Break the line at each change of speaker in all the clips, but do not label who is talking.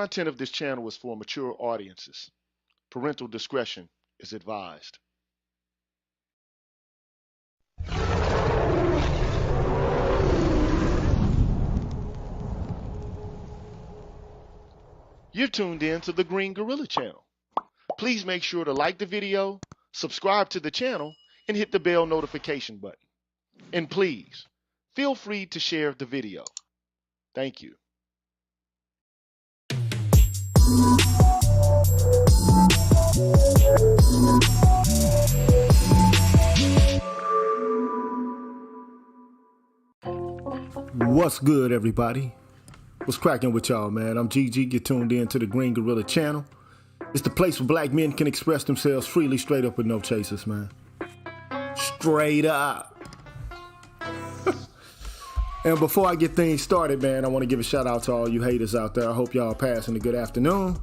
content of this channel is for mature audiences. Parental discretion is advised. You're tuned in to the Green Gorilla channel. Please make sure to like the video, subscribe to the channel, and hit the bell notification button. And please, feel free to share the video. Thank you.
What's good, everybody? What's cracking with y'all, man? I'm GG. Get tuned in to the Green Gorilla channel. It's the place where black men can express themselves freely, straight up with no chasers, man. Straight up. And before I get things started, man, I want to give a shout out to all you haters out there. I hope y'all are passing a good afternoon.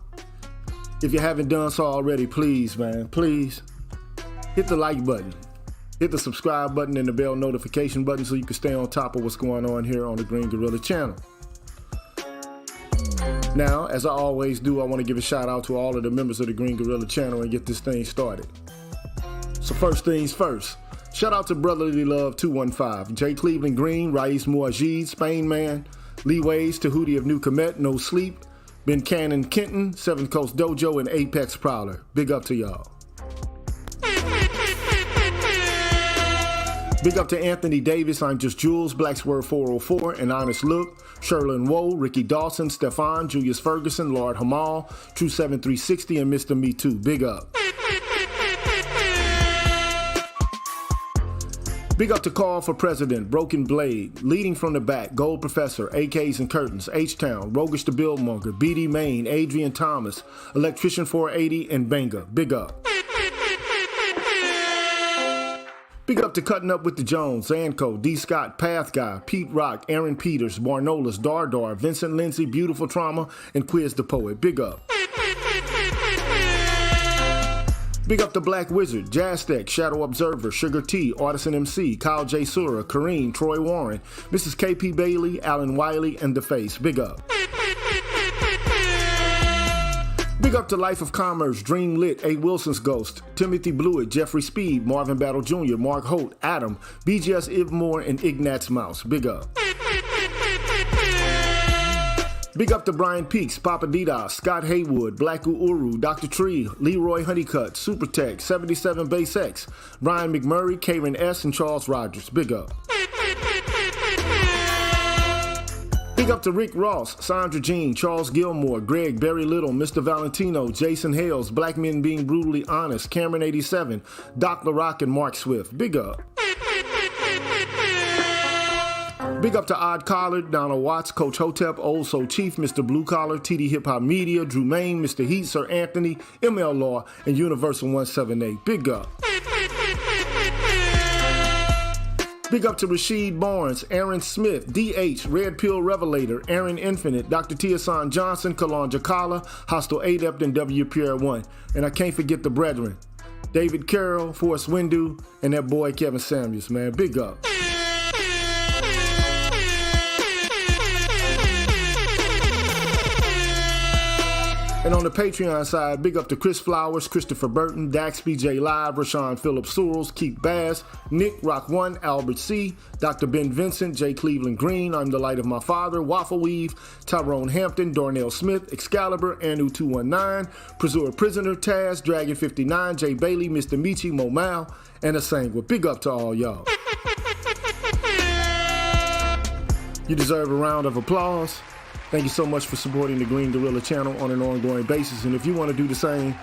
If you haven't done so already, please, man, please hit the like button. Hit the subscribe button and the bell notification button so you can stay on top of what's going on here on the Green Gorilla channel. Now, as I always do, I want to give a shout out to all of the members of the Green Gorilla channel and get this thing started. So first things first, shout out to Brotherly Love 215, J. Cleveland Green, Rais Muajid, Spain Man, Lee Ways, Tahuti of New Comet, No Sleep, Ben Cannon Kenton, Seven Coast Dojo, and Apex Prowler. Big up to y'all. Big up to Anthony Davis, I'm Just Jules, Black Swerve 404, and Honest Look, Sherlin Woe, Ricky Dawson, Stefan, Julius Ferguson, Lord Hamal, True 7360, and Mr. Me Too. Big up. Big up to Call for President, Broken Blade, Leading from the Back, Gold Professor, AKs and Curtains, H-Town, Roguish the Billmonger, BD Main, Adrian Thomas, Electrician 480, and Benga. Big up. Big up to Cutting Up with the Jones, Zanko, D. Scott, Path Guy, Pete Rock, Aaron Peters, Barnolas, Dardar, Vincent Lindsay, Beautiful Trauma, and Quiz the Poet. Big up. Big up to Black Wizard, Jaztec, Shadow Observer, Sugar T, Artisan MC, Kyle J. Sura, Kareem, Troy Warren, Mrs. KP Bailey, Alan Wiley, and The Face. Big up. Big up to Life of Commerce, Dream Lit, A. Wilson's Ghost, Timothy Blewett, Jeffrey Speed, Marvin Battle Jr., Mark Holt, Adam, BGS Ivmore, and Ignatz Mouse. Big up. Big up to Brian Peaks, Papa Didas, Scott Haywood, Black Uru, Dr. Tree, Leroy Honeycutt, Supertech, 77 Base X, Brian McMurray, Karen S., and Charles Rogers. Big up. Big up to Rick Ross, Sandra Jean, Charles Gilmore, Greg, Barry Little, Mr. Valentino, Jason Hales, Black Men Being Brutally Honest, Cameron 87, Doc LaRock, and Mark Swift. Big up. Big up to Odd Collard, Donald Watts, Coach Hotep, Old Soul Chief, Mr. Blue Collar, TD Hip Hop Media, Drew Main, Mr. Heat, Sir Anthony, ML Law, and Universal 178. Big up. Big up to Rasheed Barnes, Aaron Smith, DH, Red Pill Revelator, Aaron Infinite, Dr. Tiasan Johnson, Kalonja Kala, Hostile Adept, and WPR1. And I can't forget the brethren, David Carroll, Forrest Windu, and that boy Kevin Samuels, man. Big up. And on the Patreon side, big up to Chris Flowers, Christopher Burton, Daxby J Live, Rashawn Phillips Searles, Keith Bass, Nick Rock 1, Albert C, Dr. Ben Vincent, J. Cleveland Green, I'm the Light of My Father, Waffle Weave, Tyrone Hampton, Darnell Smith, Excalibur, Anu 219, Preserve Prisoner, Taz, Dragon 59, J. Bailey, Mr. Michi, Mo Mao, and Asangwa. Big up to all y'all. You deserve a round of applause. Thank you so much for supporting the Green Gorilla channel on an ongoing basis. And if you want to do the same,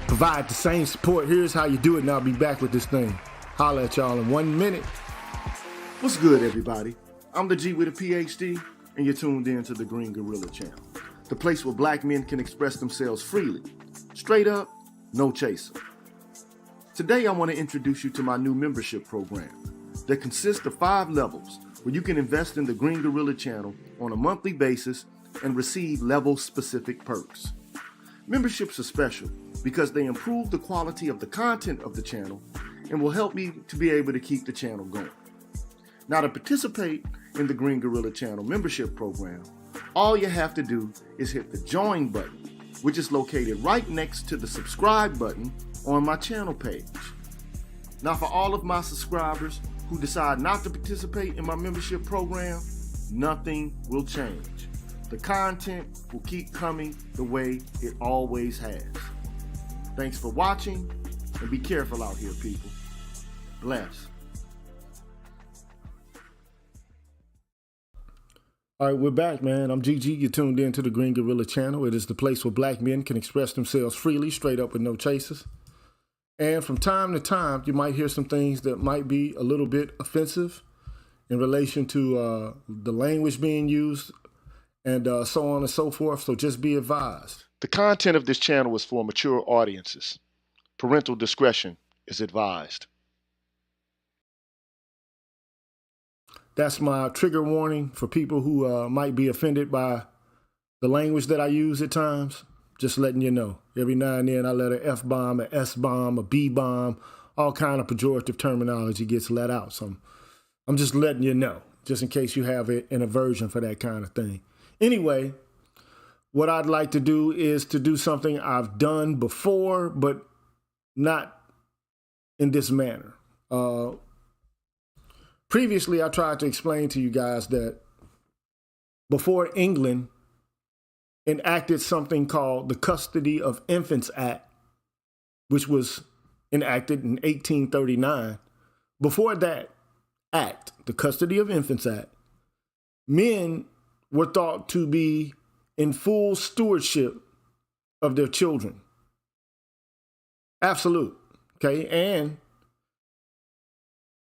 provide the same support, here's how you do it, and I'll be back with this thing. Holla at y'all in 1 minute.
What's good, everybody? I'm the G with a PhD, and you're tuned in to the Green Gorilla channel, the place where black men can express themselves freely, straight up, no chaser. Today, I want to introduce you to my new membership program that consists of 5 levels where you can invest in the Green Gorilla channel on a monthly basis and receive level-specific perks. Memberships are special because they improve the quality of the content of the channel and will help me to be able to keep the channel going. Now, to participate in the Green Gorilla channel membership program, All you have to do is hit the join button, which is located right next to the subscribe button on my channel page. Now, for all of my subscribers who decide not to participate in my membership program, nothing will change. The content will keep coming the way it always has. Thanks for watching, and be careful out here, people. Bless.
All right, we're back, man. I'm GG. You're tuned in to the Green Gorilla channel. It is the place where black men can express themselves freely, straight up with no chasers. And from time to time, you might hear some things that might be a little bit offensive in relation to the language being used and so on and so forth. So just be advised.
The content of this channel is for mature audiences. Parental discretion is advised.
That's my trigger warning for people who might be offended by the language that I use at times. Just letting you know. Every now and then I let an F-bomb, an S-bomb, a B-bomb, all kind of pejorative terminology gets let out. So I'm just letting you know, just in case you have an aversion for that kind of thing. Anyway, what I'd like to do is to do something I've done before, but not in this manner. Previously, I tried to explain to you guys that before England enacted something called the Custody of Infants Act, which was enacted in 1839, before that act, the Custody of Infants Act, men were thought to be in full stewardship of their children. Absolute, okay? And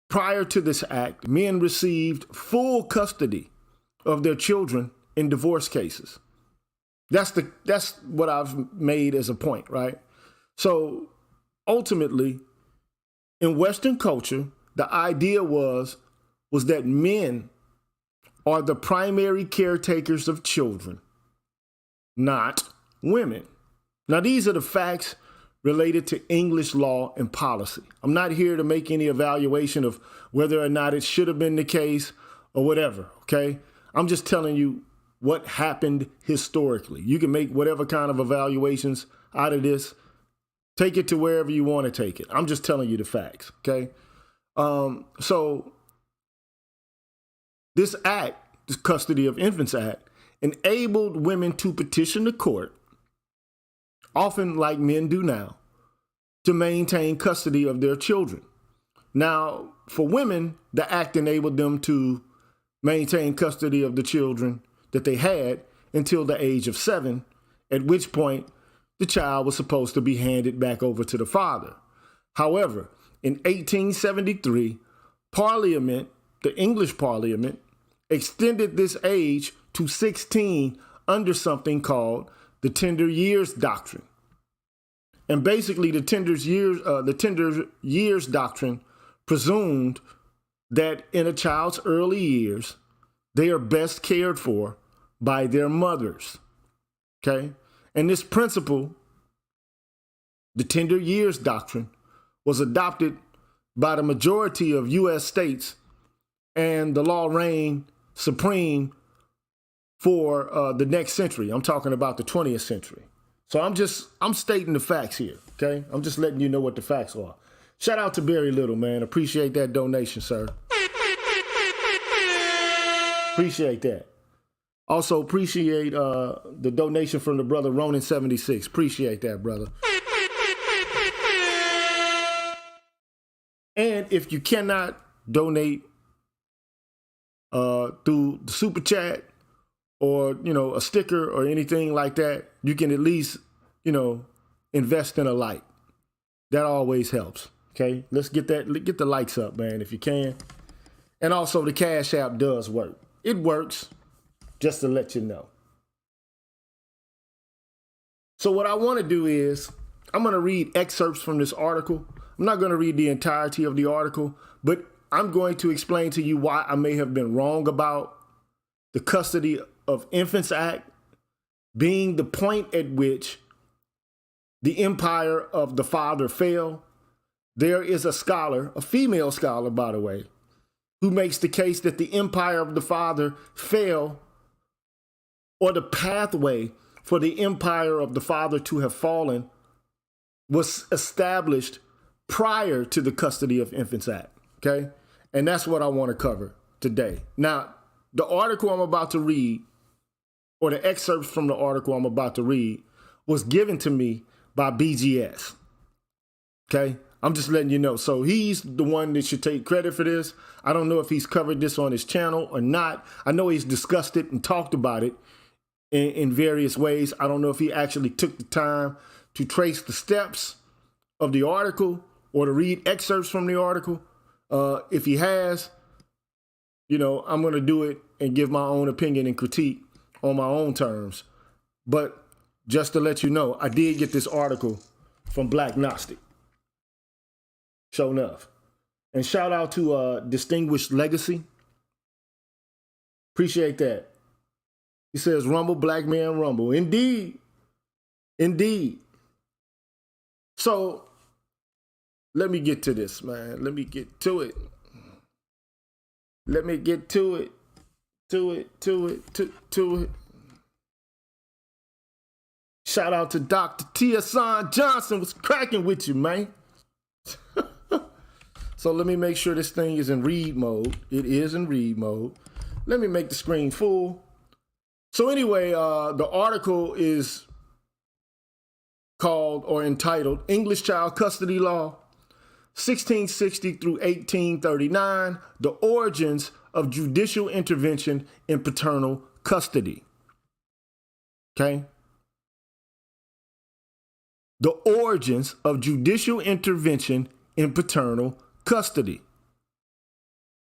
prior to this act, men received full custody of their children in divorce cases. That's what I've made as a point, right? So ultimately, in Western culture, the idea was that men are the primary caretakers of children, not women. Now, these are the facts related to English law and policy. I'm not here to make any evaluation of whether or not it should have been the case or whatever, okay? I'm just telling you what happened historically. You can make whatever kind of evaluations out of this. Take it to wherever you want to take it. I'm just telling you the facts, okay? So this act, this Custody of Infants Act, enabled women to petition the court, often like men do now, to maintain custody of their children. Now, for women, the act enabled them to maintain custody of the children that they had until the age of 7, at which point the child was supposed to be handed back over to the father. However, in 1873, Parliament, the English Parliament, extended this age to 16 under something called the Tender Years Doctrine. And basically the Tender Years Doctrine presumed that in a child's early years, they are best cared for by their mothers, okay? And this principle, the Tender Years Doctrine, was adopted by the majority of U.S. states, and the law reigned supreme for the next century. I'm talking about the 20th century. So I'm stating the facts here, okay? I'm just letting you know what the facts are. Shout out to Barry Little, man. Appreciate that donation, sir. Appreciate that. Also appreciate the donation from the brother Ronin76. Appreciate that, brother. And if you cannot donate through the super chat or, a sticker or anything like that, you can at least, invest in a like. That always helps. Okay, let's get the likes up, man, if you can. And also the Cash App does work. It works, just to let you know. So what I want to do is I'm going to read excerpts from this article. I'm not going to read the entirety of the article, but I'm going to explain to you why I may have been wrong about the Custody of Infants Act being the point at which the empire of the father fell. There is a scholar, a female scholar, by the way, who makes the case that the empire of the father fell or the pathway for the empire of the father to have fallen was established prior to the Custody of Infants Act, okay? And that's what I want to cover today. Now, the article I'm about to read, or the excerpts from the article I'm about to read, was given to me by BGS, okay? I'm just letting you know. So he's the one that should take credit for this. I don't know if he's covered this on his channel or not. I know he's discussed it and talked about it in various ways. I don't know if he actually took the time to trace the steps of the article or to read excerpts from the article. If he has, I'm going to do it and give my own opinion and critique on my own terms. But just to let you know, I did get this article from Black Gnostic. Sure enough. And shout out to Distinguished Legacy. Appreciate that. He says, rumble, black man, rumble. Indeed. Indeed. So let me get to this, man. Let me get to it. Let me get to it. To it. Shout out to Dr. T.S.N. Johnson. What's cracking with you, man? So let me make sure this thing is in read mode. It is in read mode. Let me make the screen full. So anyway, the article is called or entitled English Child Custody Law, 1660 through 1839, The Origins of Judicial Intervention in Paternal Custody. Okay? The origins of judicial intervention in paternal custody.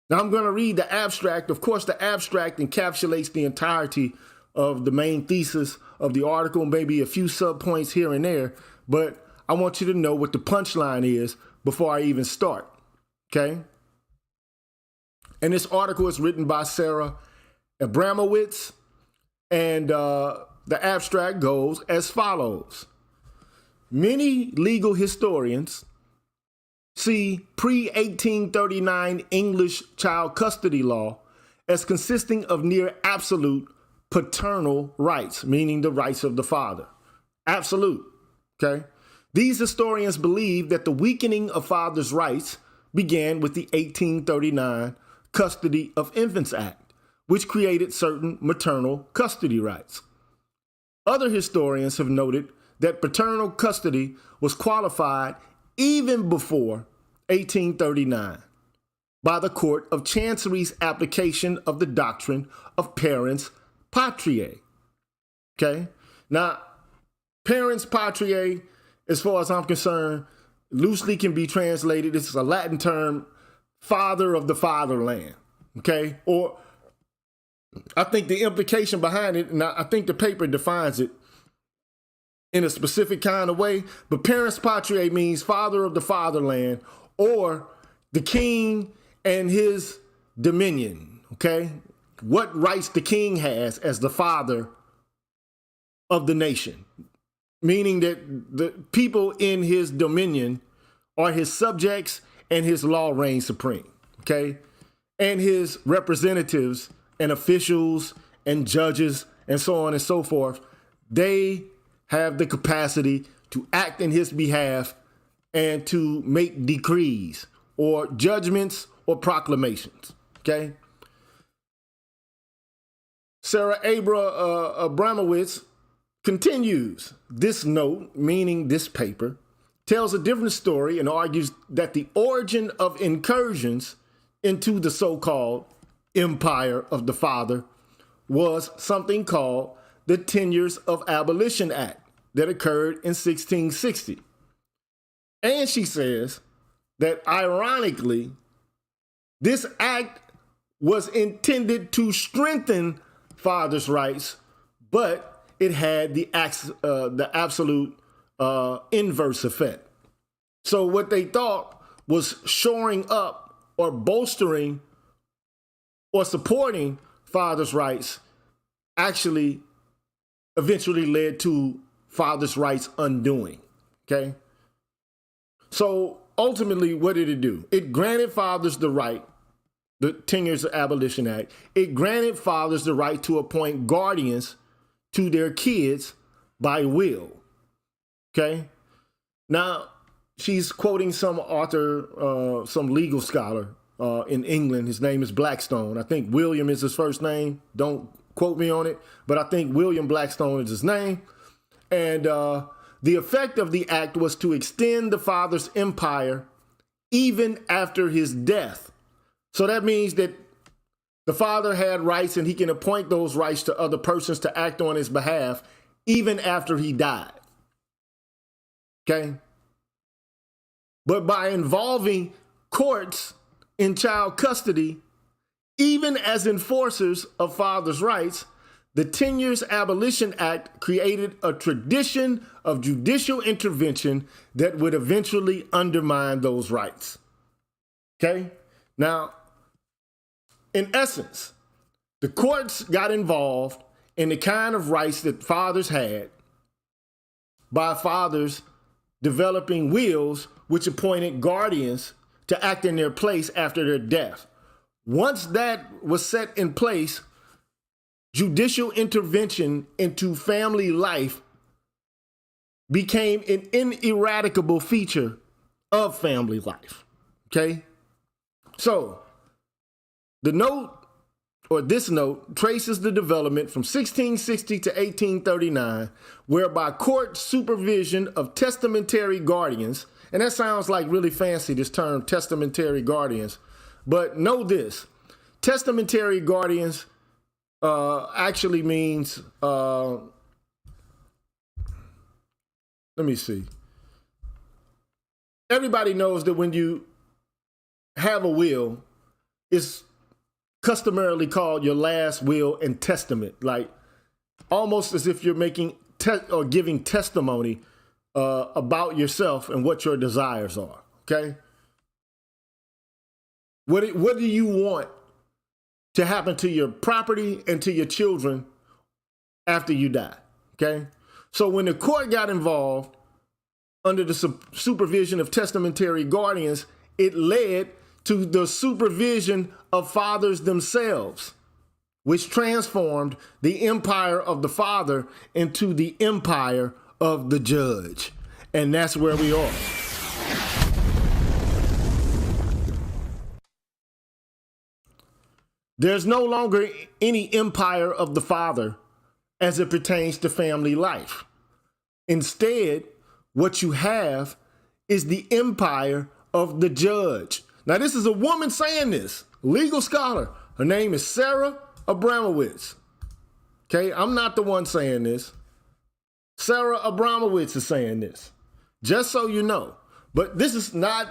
Now I'm going to read the abstract. Of course, the abstract encapsulates the entirety of the main thesis of the article, maybe a few subpoints here and there, but I want you to know what the punchline is before I even start, okay? And this article is written by Sarah Abramowitz, and the abstract goes as follows. Many legal historians see pre-1839 English child custody law as consisting of near absolute paternal rights, meaning the rights of the father. Absolute, okay? These historians believe that the weakening of fathers' rights began with the 1839 Custody of Infants Act, which created certain maternal custody rights. Other historians have noted that paternal custody was qualified even before 1839 by the Court of Chancery's application of the doctrine of parens patriae. Okay? Now, parens patriae, as far as I'm concerned, loosely can be translated, this is a Latin term, father of the fatherland. Okay? Or I think the implication behind it, and I think the paper defines it in a specific kind of way, but parens patriae means father of the fatherland, or the king and his dominion, okay? What rights the king has as the father of the nation, meaning that the people in his dominion are his subjects and his law reigns supreme, okay? And his representatives and officials and judges and so on and so forth, they have the capacity to act in his behalf and to make decrees or judgments or proclamations, okay? Sarah Abramowitz continues. This note, meaning this paper, tells a different story and argues that the origin of incursions into the so-called empire of the father was something called the Tenures of Abolition Act that occurred in 1660. And she says that ironically, this act was intended to strengthen fathers' rights, but it had the absolute inverse effect. So what they thought was shoring up or bolstering or supporting fathers' rights actually eventually led to fathers' rights undoing, okay? So ultimately, what did it do? It granted fathers the right, the Tenures of Abolition Act, it granted fathers the right to appoint guardians to their kids by will. Okay? Now, she's quoting some author, some legal scholar in England. His name is Blackstone. I think William is his first name. Don't quote me on it, but I think William Blackstone is his name. And the effect of the act was to extend the father's empire even after his death. So that means that the father had rights and he can appoint those rights to other persons to act on his behalf even after he died. Okay? But by involving courts in child custody, even as enforcers of fathers' rights, the Tenures of Abolition Act created a tradition of judicial intervention that would eventually undermine those rights. Okay? Now, in essence, the courts got involved in the kind of rights that fathers had by fathers developing wills which appointed guardians to act in their place after their death. Once that was set in place, judicial intervention into family life became an ineradicable feature of family life. Okay? So, the note, or this note, traces the development from 1660 to 1839, whereby court supervision of testamentary guardians, and that sounds like really fancy, this term, testamentary guardians, but know this, testamentary guardians actually means, let me see. Everybody knows that when you have a will, it's customarily called your last will and testament, like almost as if you're making or giving testimony about yourself and what your desires are. Okay. What do you want to happen to your property and to your children after you die? Okay. So when the court got involved under the supervision of testamentary guardians, it led to the supervision of fathers themselves, which transformed the empire of the father into the empire of the judge. And that's where we are. There's no longer any empire of the father as it pertains to family life. Instead, what you have is the empire of the judge. Now, this is a woman saying this, legal scholar. Her name is Sarah Abramowitz. Okay, I'm not the one saying this. Sarah Abramowitz is saying this, just so you know. But this is not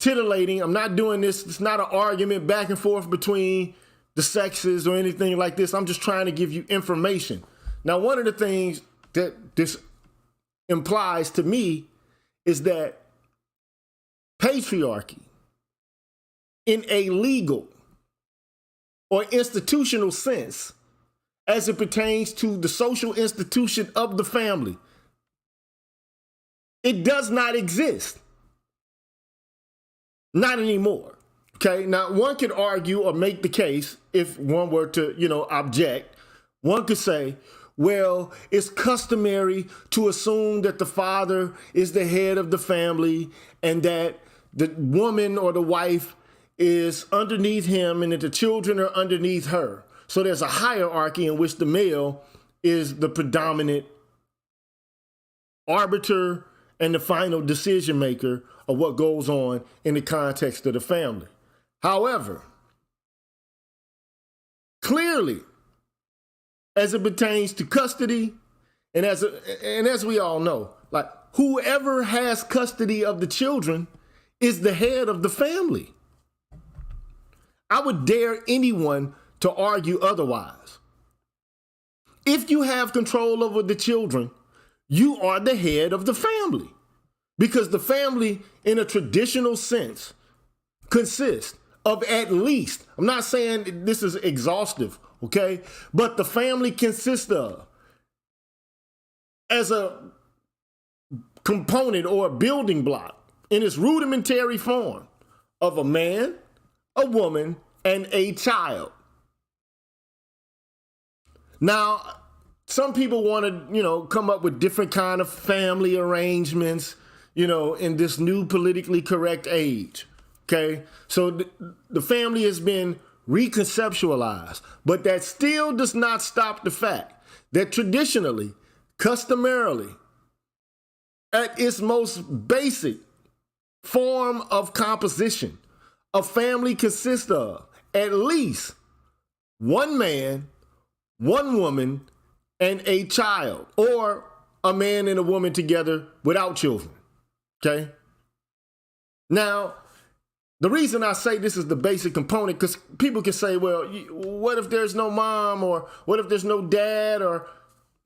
titillating. I'm not doing this. It's not an argument back and forth between the sexes or anything like this. I'm just trying to give you information. Now, one of the things that this implies to me is that patriarchy in a legal or institutional sense, as it pertains to the social institution of the family, it does not exist. Not anymore. Okay. Now, one could argue or make the case, if one were to, object, one could say, well, it's customary to assume that the father is the head of the family and that the woman or the wife is underneath him and that the children are underneath her. So there's a hierarchy in which the male is the predominant arbiter and the final decision maker of what goes on in the context of the family. However, clearly, as it pertains to custody, and as we all know, like whoever has custody of the children is the head of the family. I would dare anyone to argue otherwise. If you have control over the children, you are the head of the family, because the family, in a traditional sense, consists of at least, I'm not saying this is exhaustive, okay, but the family consists of, as a component or a building block in its rudimentary form, of a man, a woman, and a child. Now, some people want to, come up with different kind of family arrangements, in this new politically correct age. Okay, so the family has been reconceptualized, but that still does not stop the fact that traditionally, customarily, at its most basic form of composition, a family consists of at least one man, one woman, and a child, or a man and a woman together without children. Okay? Now, the reason I say this is the basic component, because people can say, well, what if there's no mom, or what if there's no dad, or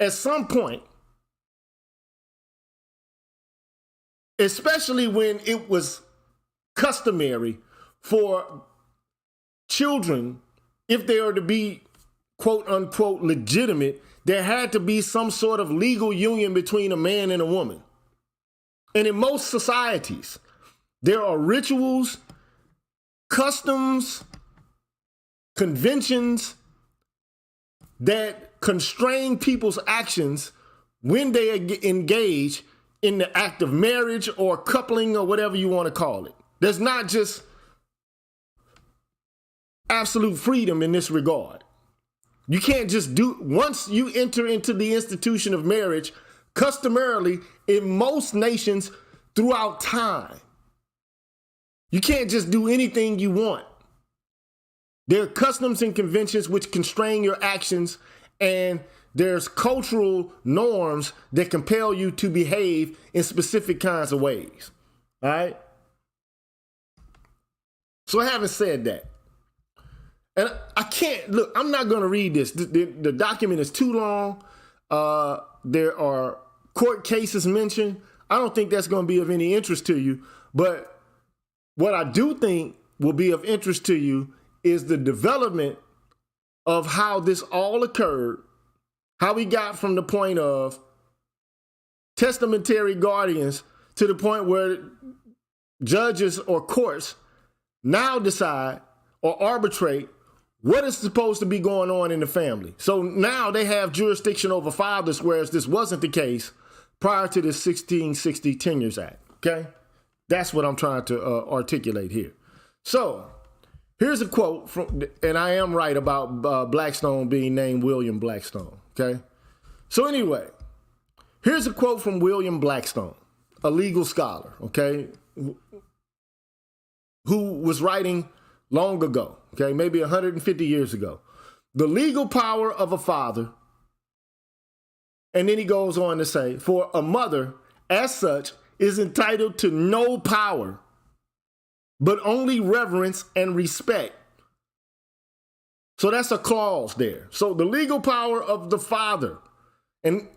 at some point, especially when it was customary for children, if they are to be quote unquote legitimate, there had to be some sort of legal union between a man and a woman. And in most societies, there are rituals, customs, conventions that constrain people's actions when they engage in the act of marriage or coupling or whatever you want to call it. There's not just absolute freedom in this regard. You can't just once you enter into the institution of marriage, customarily in most nations throughout time, you can't just do anything you want. There are customs and conventions which constrain your actions, and there's cultural norms that compel you to behave in specific kinds of ways. All right? So having said that, and I can't, look, I'm not going to read this. The document is too long. There are court cases mentioned. I don't think that's going to be of any interest to you. But what I do think will be of interest to you is the development of how this all occurred, how we got from the point of testamentary guardians to the point where judges or courts now decide or arbitrate what is supposed to be going on in the family. So now they have jurisdiction over fathers, whereas this wasn't the case prior to the 1660 Tenures Act, okay? That's what I'm trying to articulate here. So here's a quote from, and I am right about Blackstone being named William Blackstone, okay? So anyway, here's a quote from William Blackstone, a legal scholar, okay, who was writing long ago, okay, maybe 150 years ago. The legal power of a father, and then he goes on to say, for a mother, as such, is entitled to no power, but only reverence and respect. So that's a clause there. So the legal power of the father, and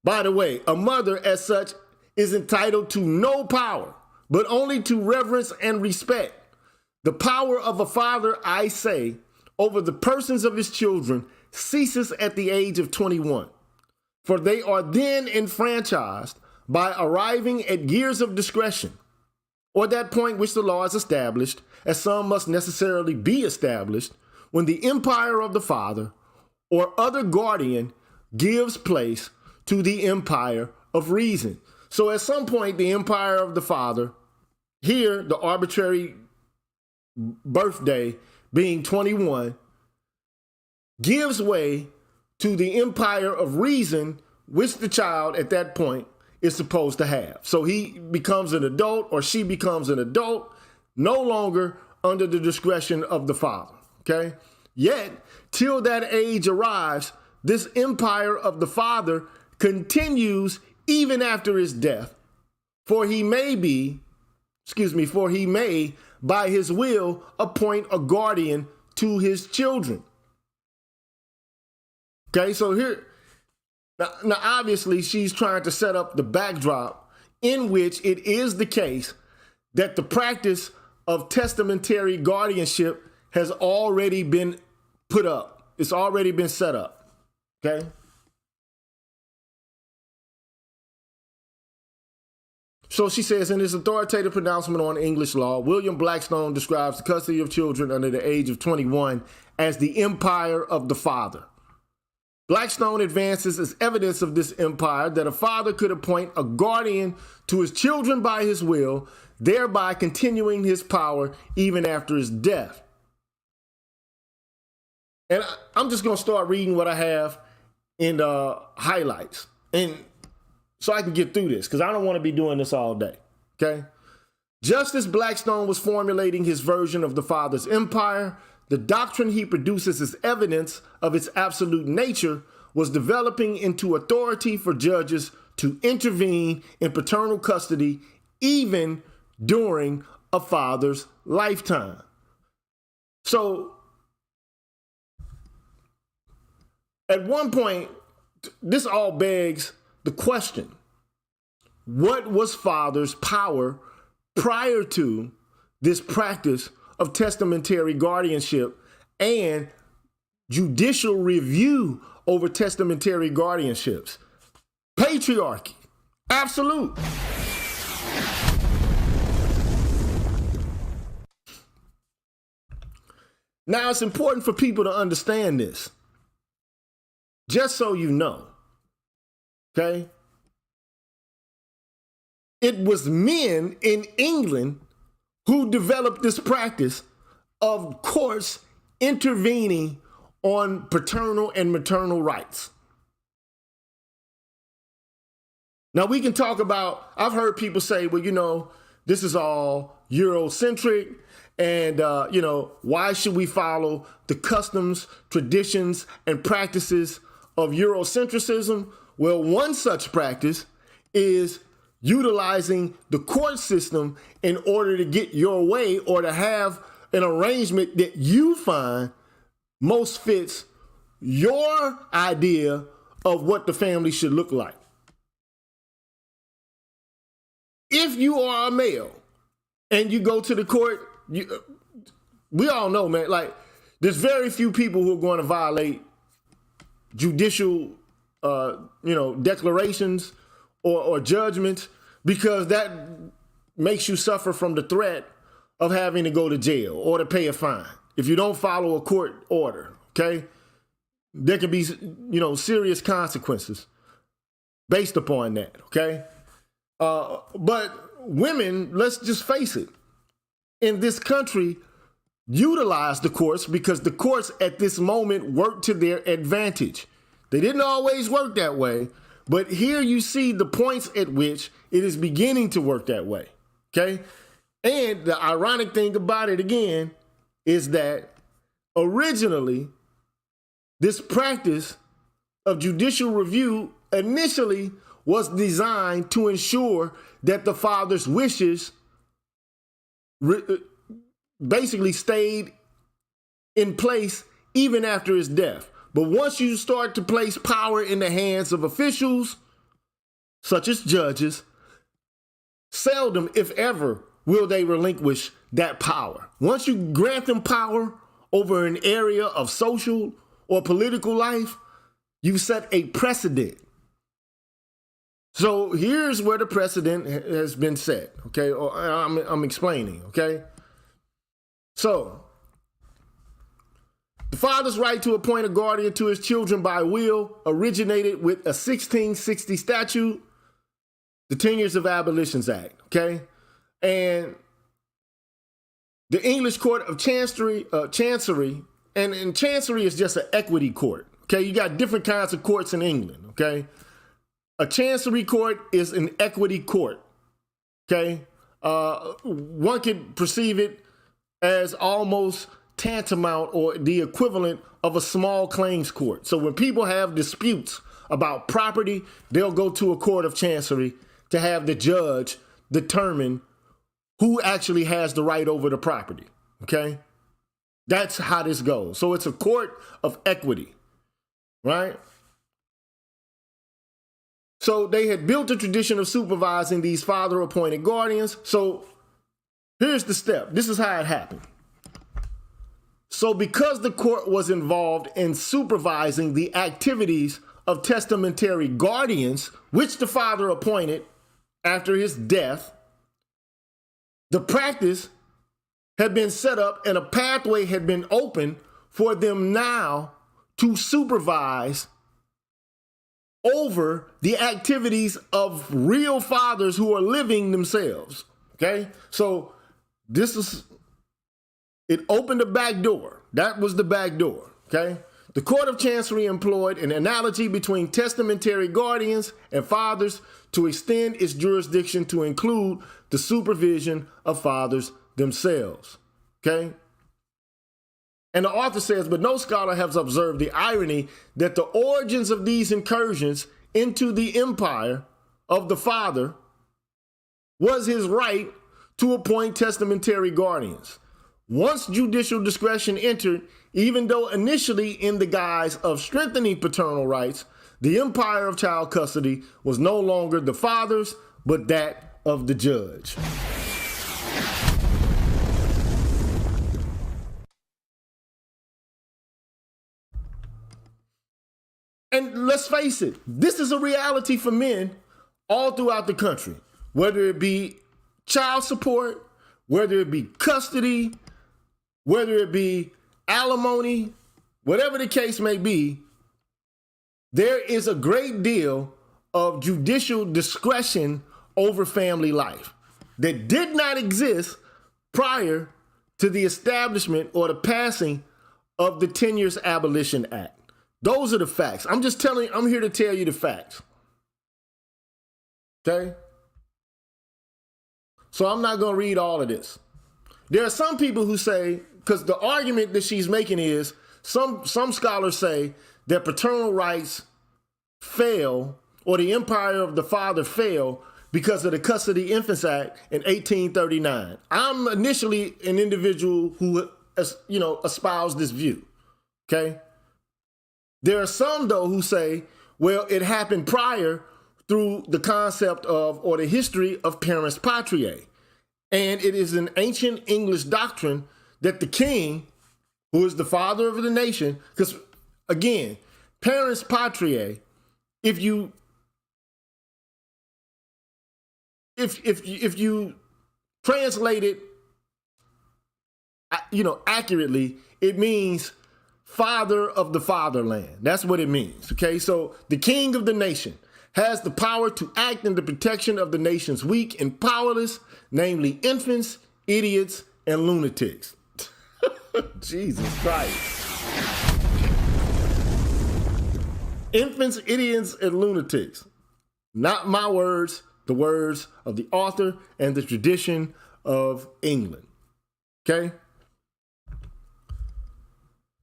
by the way, a mother as such is entitled to no power, but only to reverence and respect. The power of a father, I say, over the persons of his children ceases at the age of 21, for they are then enfranchised by arriving at years of discretion, or that point which the law has established, as some must necessarily be established, when the empire of the father or other guardian gives place to the empire of reason. So at some point, the empire of the father, here the arbitrary birthday being 21, gives way to the empire of reason, which the child at that point is supposed to have. So he becomes an adult, or she becomes an adult, no longer under the discretion of the father, okay? Yet, till that age arrives, this empire of the father continues even after his death, for he may, by his will, appoint a guardian to his children. Okay, so here, now obviously she's trying to set up the backdrop in which it is the case that the practice of testamentary guardianship has already been put up. It's already been set up, okay? So she says, in his authoritative pronouncement on English law, William Blackstone describes the custody of children under the age of 21 as the empire of the father. Blackstone advances as evidence of this empire that a father could appoint a guardian to his children by his will, thereby continuing his power even after his death. And I'm just going to start reading what I have in highlights, and so I can get through this, because I don't want to be doing this all day, okay? Just as Blackstone was formulating his version of the father's empire, the doctrine he produces as evidence of its absolute nature was developing into authority for judges to intervene in paternal custody even during a father's lifetime. So, at one point, this all begs the question: what was father's power prior to this practice of testamentary guardianship and judicial review over testamentary guardianships? Patriarchy. Absolute. Now, it's important for people to understand this. Just so you know, okay? It was men in England who developed this practice of courts intervening on paternal and maternal rights. Now, we can talk about, I've heard people say, well, you know, this is all Eurocentric, and, you know, why should we follow the customs, traditions, and practices of Eurocentrism? Well, one such practice is utilizing the court system in order to get your way, or to have an arrangement that you find most fits your idea of what the family should look like. If you are a male and you go to the court, we all know, man, like, there's very few people who are going to violate judicial, declarations or judgments, because that makes you suffer from the threat of having to go to jail or to pay a fine if you don't follow a court order, okay? There can be, serious consequences based upon that, okay? But women, let's just face it, in this country, utilize the courts because the courts at this moment work to their advantage. They didn't always work that way, but here you see the points at which it is beginning to work that way, okay? And the ironic thing about it, again, is that originally, this practice of judicial review initially was designed to ensure that the father's wishes basically stayed in place even after his death. But once you start to place power in the hands of officials, such as judges, seldom, if ever, will they relinquish that power. Once you grant them power over an area of social or political life, you set a precedent. So here's where the precedent has been set, okay? Or I'm explaining, okay? So, the father's right to appoint a guardian to his children by will originated with a 1660 statute, the Tenures of Abolition Act, okay? And the English Court of Chancery, and Chancery is just an equity court, okay? You got different kinds of courts in England, okay? A Chancery court is an equity court, okay? One could perceive it as almost tantamount or the equivalent of a small claims court. So when people have disputes about property, they'll go to a court of Chancery to have the judge determine who actually has the right over the property, okay? That's how this goes. So it's a court of equity, right? So they had built a tradition of supervising these father-appointed guardians. So here's the step. This is how it happened. So because the court was involved in supervising the activities of testamentary guardians, which the father appointed after his death, the practice had been set up and a pathway had been opened for them now to supervise over the activities of real fathers who are living themselves. Okay? So it opened the back door. That was the back door. Okay? The Court of Chancery employed an analogy between testamentary guardians and fathers to extend its jurisdiction to include the supervision of fathers themselves. Okay? And the author says, but no scholar has observed the irony that the origins of these incursions into the empire of the father was his right to appoint testamentary guardians. Once judicial discretion entered, even though initially in the guise of strengthening paternal rights, the empire of child custody was no longer the father's, but that of the judge. And let's face it, this is a reality for men all throughout the country, whether it be child support, whether it be custody, whether it be alimony, whatever the case may be, there is a great deal of judicial discretion over family life that did not exist prior to the establishment or the passing of the Tenures of Abolition Act. Those are the facts. I'm here to tell you the facts. Okay? So I'm not going to read all of this. There are some people who say, because the argument that she's making is, some scholars say that paternal rights fail, or the empire of the father fail, because of the Custody Infants Act in 1839. I'm initially an individual who, espoused this view. Okay? There are some, though, who say, well, it happened prior through the concept of, or the history of parens patriae. And it is an ancient English doctrine that the king, who is the father of the nation, because, again, parens patriae, if you translate it, accurately, it means father of the fatherland. That's what it means. Okay, so the king of the nation has the power to act in the protection of the nation's weak and powerless, namely infants, idiots, and lunatics. Jesus Christ. Infants, idiots, and lunatics. Not my words, the words of the author and the tradition of England. Okay?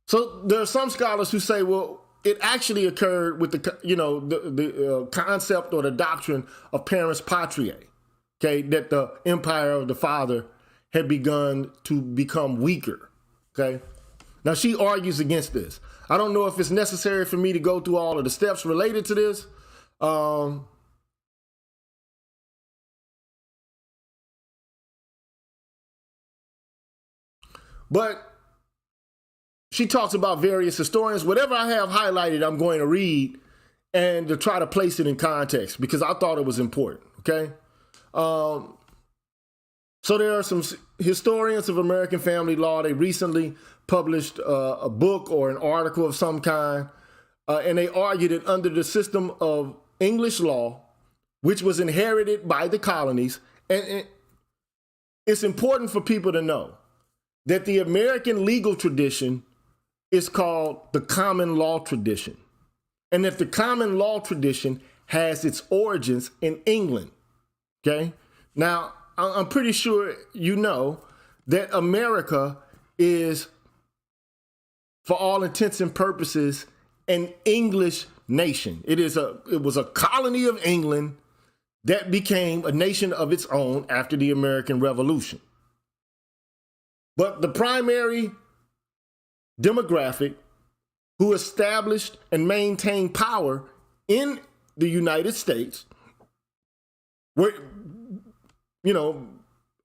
So there are some scholars who say, well, it actually occurred with the concept or the doctrine of parens patriae, okay, that the empire of the father had begun to become weaker, okay? Now, she argues against this. I don't know if it's necessary for me to go through all of the steps related to this. But she talks about various historians. Whatever I have highlighted, I'm going to read and to try to place it in context because I thought it was important, okay? So there are some historians of American family law. They recently published a book or an article of some kind, and they argued that under the system of English law, which was inherited by the colonies, and it's important for people to know that the American legal tradition is called the common law tradition, and that the common law tradition has its origins in England, okay? Now, I'm pretty sure you know that America is, for all intents and purposes, an English nation. It was a colony of England that became a nation of its own after the American Revolution. But the primary demographic who established and maintained power in the United States were,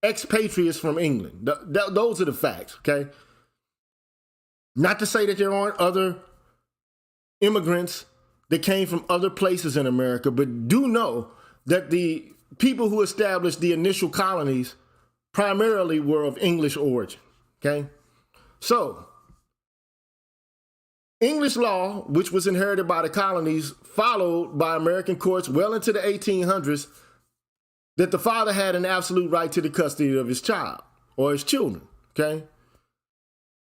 expatriates from England. Those are the facts, okay? Not to say that there aren't other immigrants that came from other places in America, but do know that the people who established the initial colonies primarily were of English origin, okay? So, English law, which was inherited by the colonies, followed by American courts well into the 1800s, that the father had an absolute right to the custody of his child or his children, okay?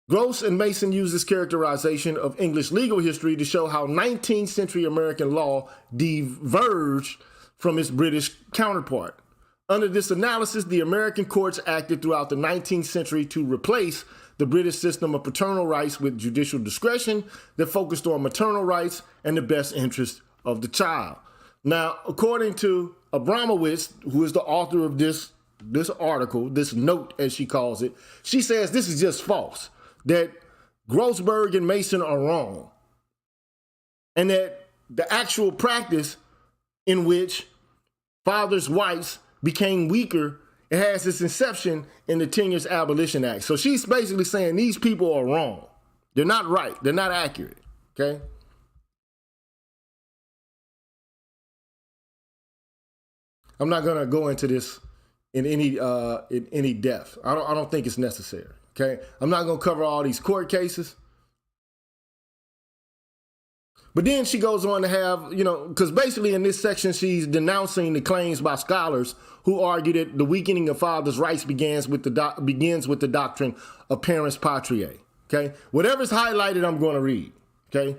Gross and Mason use this characterization of English legal history to show how 19th century American law diverged from its British counterpart. Under this analysis, the American courts acted throughout the 19th century to replace the British system of paternal rights with judicial discretion that focused on maternal rights and the best interest of the child. Now, according to Abramowitz, who is the author of this article, this note, as she calls it, she says this is just false, that Grossberg and Mason are wrong, and that the actual practice in which fathers' rights became weaker, it has its inception in the Tenures of Abolition Act. So she's basically saying these people are wrong. They're not right. They're not accurate, okay? I'm not going to go into this in any depth. I don't think it's necessary, okay? I'm not going to cover all these court cases. But then she goes on to have, because basically in this section, she's denouncing the claims by scholars who argue that the weakening of fathers' rights begins with the doctrine of parens patriae, okay? Whatever's highlighted, I'm going to read, okay?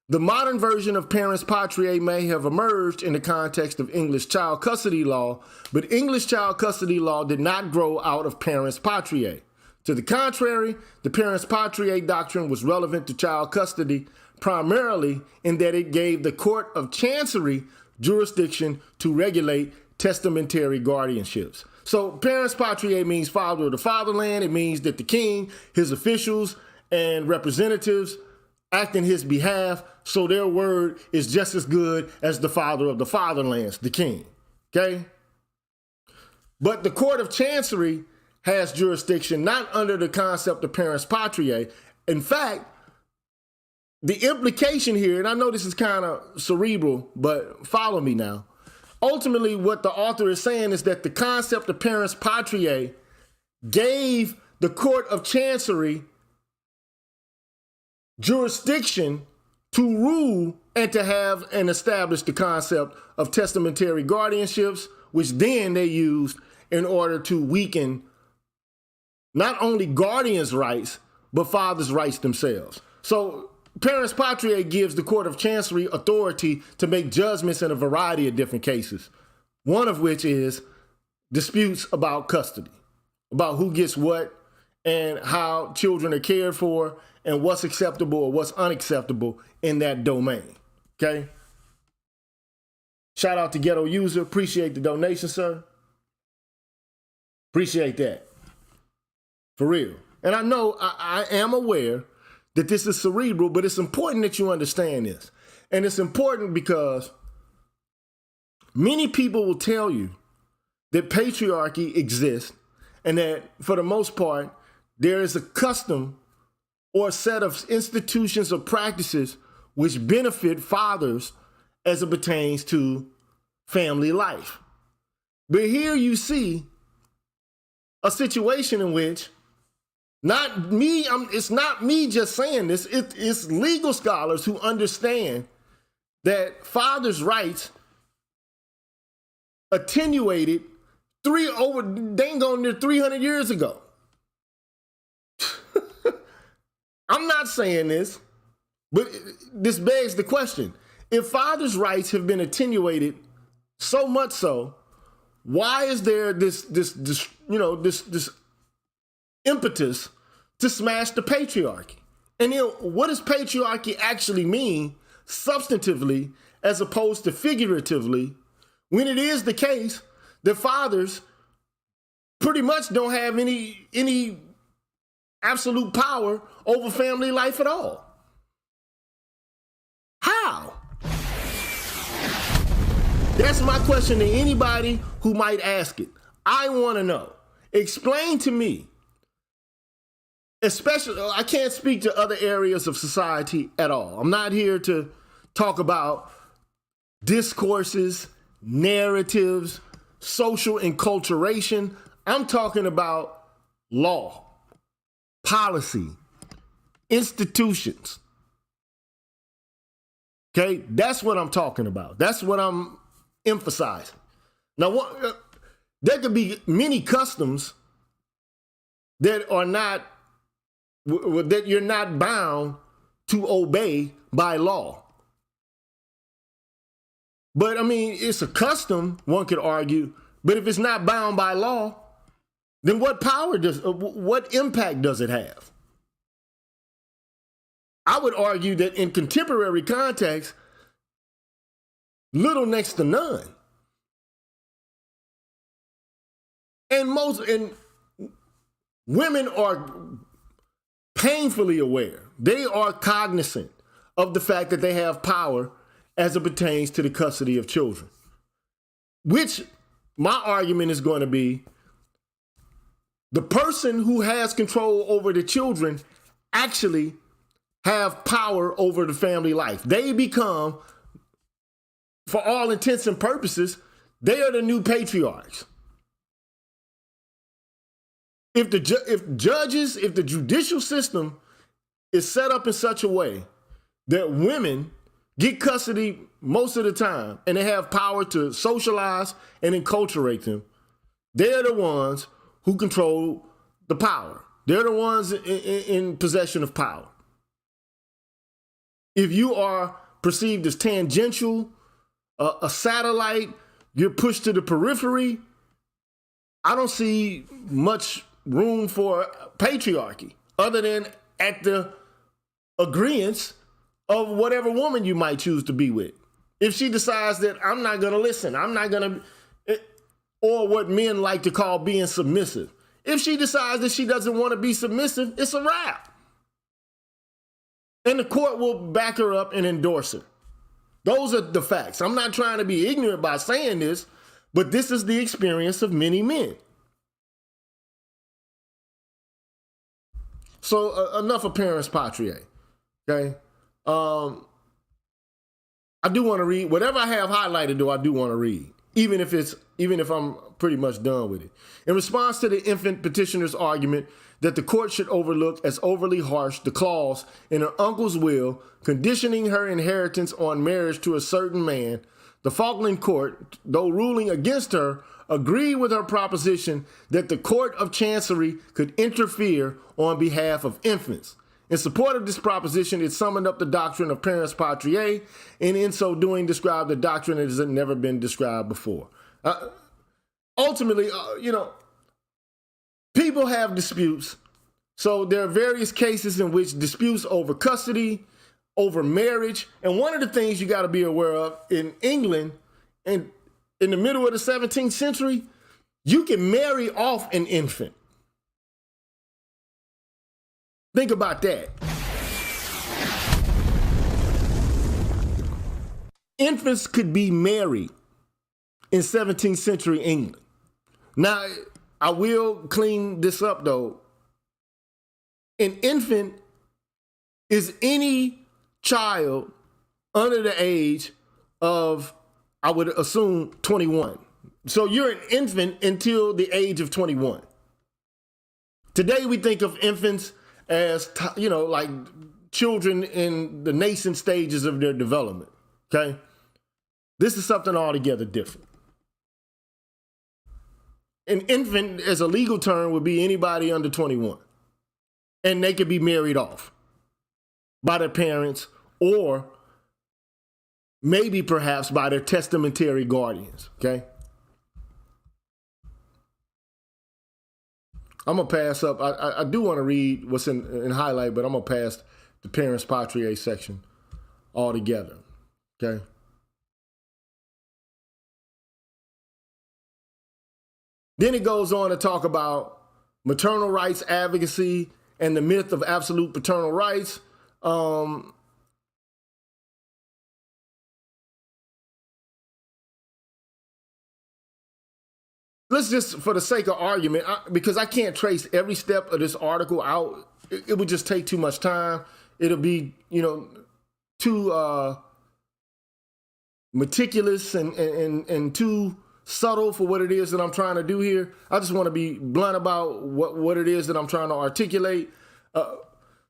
The modern version of parens patriae may have emerged in the context of English child custody law, but English child custody law did not grow out of parens patriae. To the contrary, the parens patriae doctrine was relevant to child custody primarily in that it gave the Court of Chancery jurisdiction to regulate testamentary guardianships. So parens patriae means father of the fatherland. It means that the king, his officials, and representatives act in his behalf, so their word is just as good as the father of the fatherlands, the king, okay? But the Court of Chancery has jurisdiction not under the concept of parens patriae. In fact, the implication here, and I know this is kind of cerebral, but follow me now. Ultimately, what the author is saying is that the concept of parens patriae gave the Court of Chancery jurisdiction to rule and to have and establish the concept of testamentary guardianships, which then they used in order to weaken not only guardians' rights, but fathers' rights themselves. So parens patriae gives the Court of Chancery authority to make judgments in a variety of different cases, one of which is disputes about custody, about who gets what and how children are cared for and what's acceptable or what's unacceptable in that domain, okay? Shout out to Ghetto User. Appreciate the donation, sir. Appreciate that. For real. And I know I am aware that this is cerebral, but it's important that you understand this. And it's important because many people will tell you that patriarchy exists and that for the most part, there is a custom or a set of institutions or practices which benefit fathers as it pertains to family life. But here you see a situation in which it's not me just saying this, it's legal scholars who understand that fathers' rights attenuated dang on near 300 years ago. I'm not saying this, but this begs the question. If fathers' rights have been attenuated so much so, why is there this impetus to smash the patriarchy? And what does patriarchy actually mean substantively as opposed to figuratively, when it is the case that fathers pretty much don't have any absolute power over family life at all? How? That's my question to anybody who might ask it. I want to know. Explain to me. Especially, I can't speak to other areas of society at all. I'm not here to talk about discourses, narratives, social enculturation. I'm talking about law, policy, institutions, Okay, that's what I'm talking about. That's what I'm emphasizing. Now, there could be many customs that are not, that you're not bound to obey by law. But I mean, it's a custom, one could argue, but if it's not bound by law, then what impact does it have? I would argue that in contemporary context, little next to none. And women are painfully aware. They are cognizant of the fact that they have power as it pertains to the custody of children. Which my argument is going to be, the person who has control over the children actually have power over the family life. They become, for all intents and purposes, they are the new patriarchs. If the judicial system is set up in such a way that women get custody most of the time and they have power to socialize and enculturate them, they're the ones who control the power. They're the ones in possession of power. If you are perceived as tangential, a satellite, you're pushed to the periphery, I don't see much room for patriarchy other than at the agreeance of whatever woman you might choose to be with. If she decides that I'm not going to listen, I'm not going to, or what men like to call being submissive. If she decides that she doesn't want to be submissive, it's a wrap. And the court will back her up and endorse it. Those are the facts. I'm not trying to be ignorant by saying this, but this is the experience of many men. So enough of parents patriae, okay? I do want to read whatever I have highlighted. Though I do want to read, even if I'm pretty much done with it. In response to the infant petitioner's argument that the court should overlook as overly harsh the clause in her uncle's will conditioning her inheritance on marriage to a certain man, the Falkland Court, though ruling against her, agreed with her proposition that the Court of Chancery could interfere on behalf of infants. In support of this proposition, it summoned up the doctrine of parents patriae, and in so doing described a doctrine that has never been described before. Ultimately, people have disputes. So there are various cases in which disputes over custody, over marriage, and one of the things you got to be aware of in England, and in the middle of the 17th century, you can marry off an infant. Think about that. Infants could be married in 17th century England. Now, I will clean this up though. An infant is any child under the age of, I would assume, 21. So you're an infant until the age of 21. Today we think of infants as, like children in the nascent stages of their development, okay? This is something altogether different. An infant, as a legal term, would be anybody under 21. And they could be married off by their parents or maybe perhaps by their testamentary guardians, okay? I'm going to pass up. I do want to read what's in highlight, but I'm going to pass the parents patriae section altogether, okay? Then it goes on to talk about maternal rights advocacy and the myth of absolute paternal rights. Let's just, for the sake of argument, because I can't trace every step of this article out, it would just take too much time. It'll be, too meticulous and too subtle for what it is that I'm trying to do here. I just want to be blunt about what it is that I'm trying to articulate.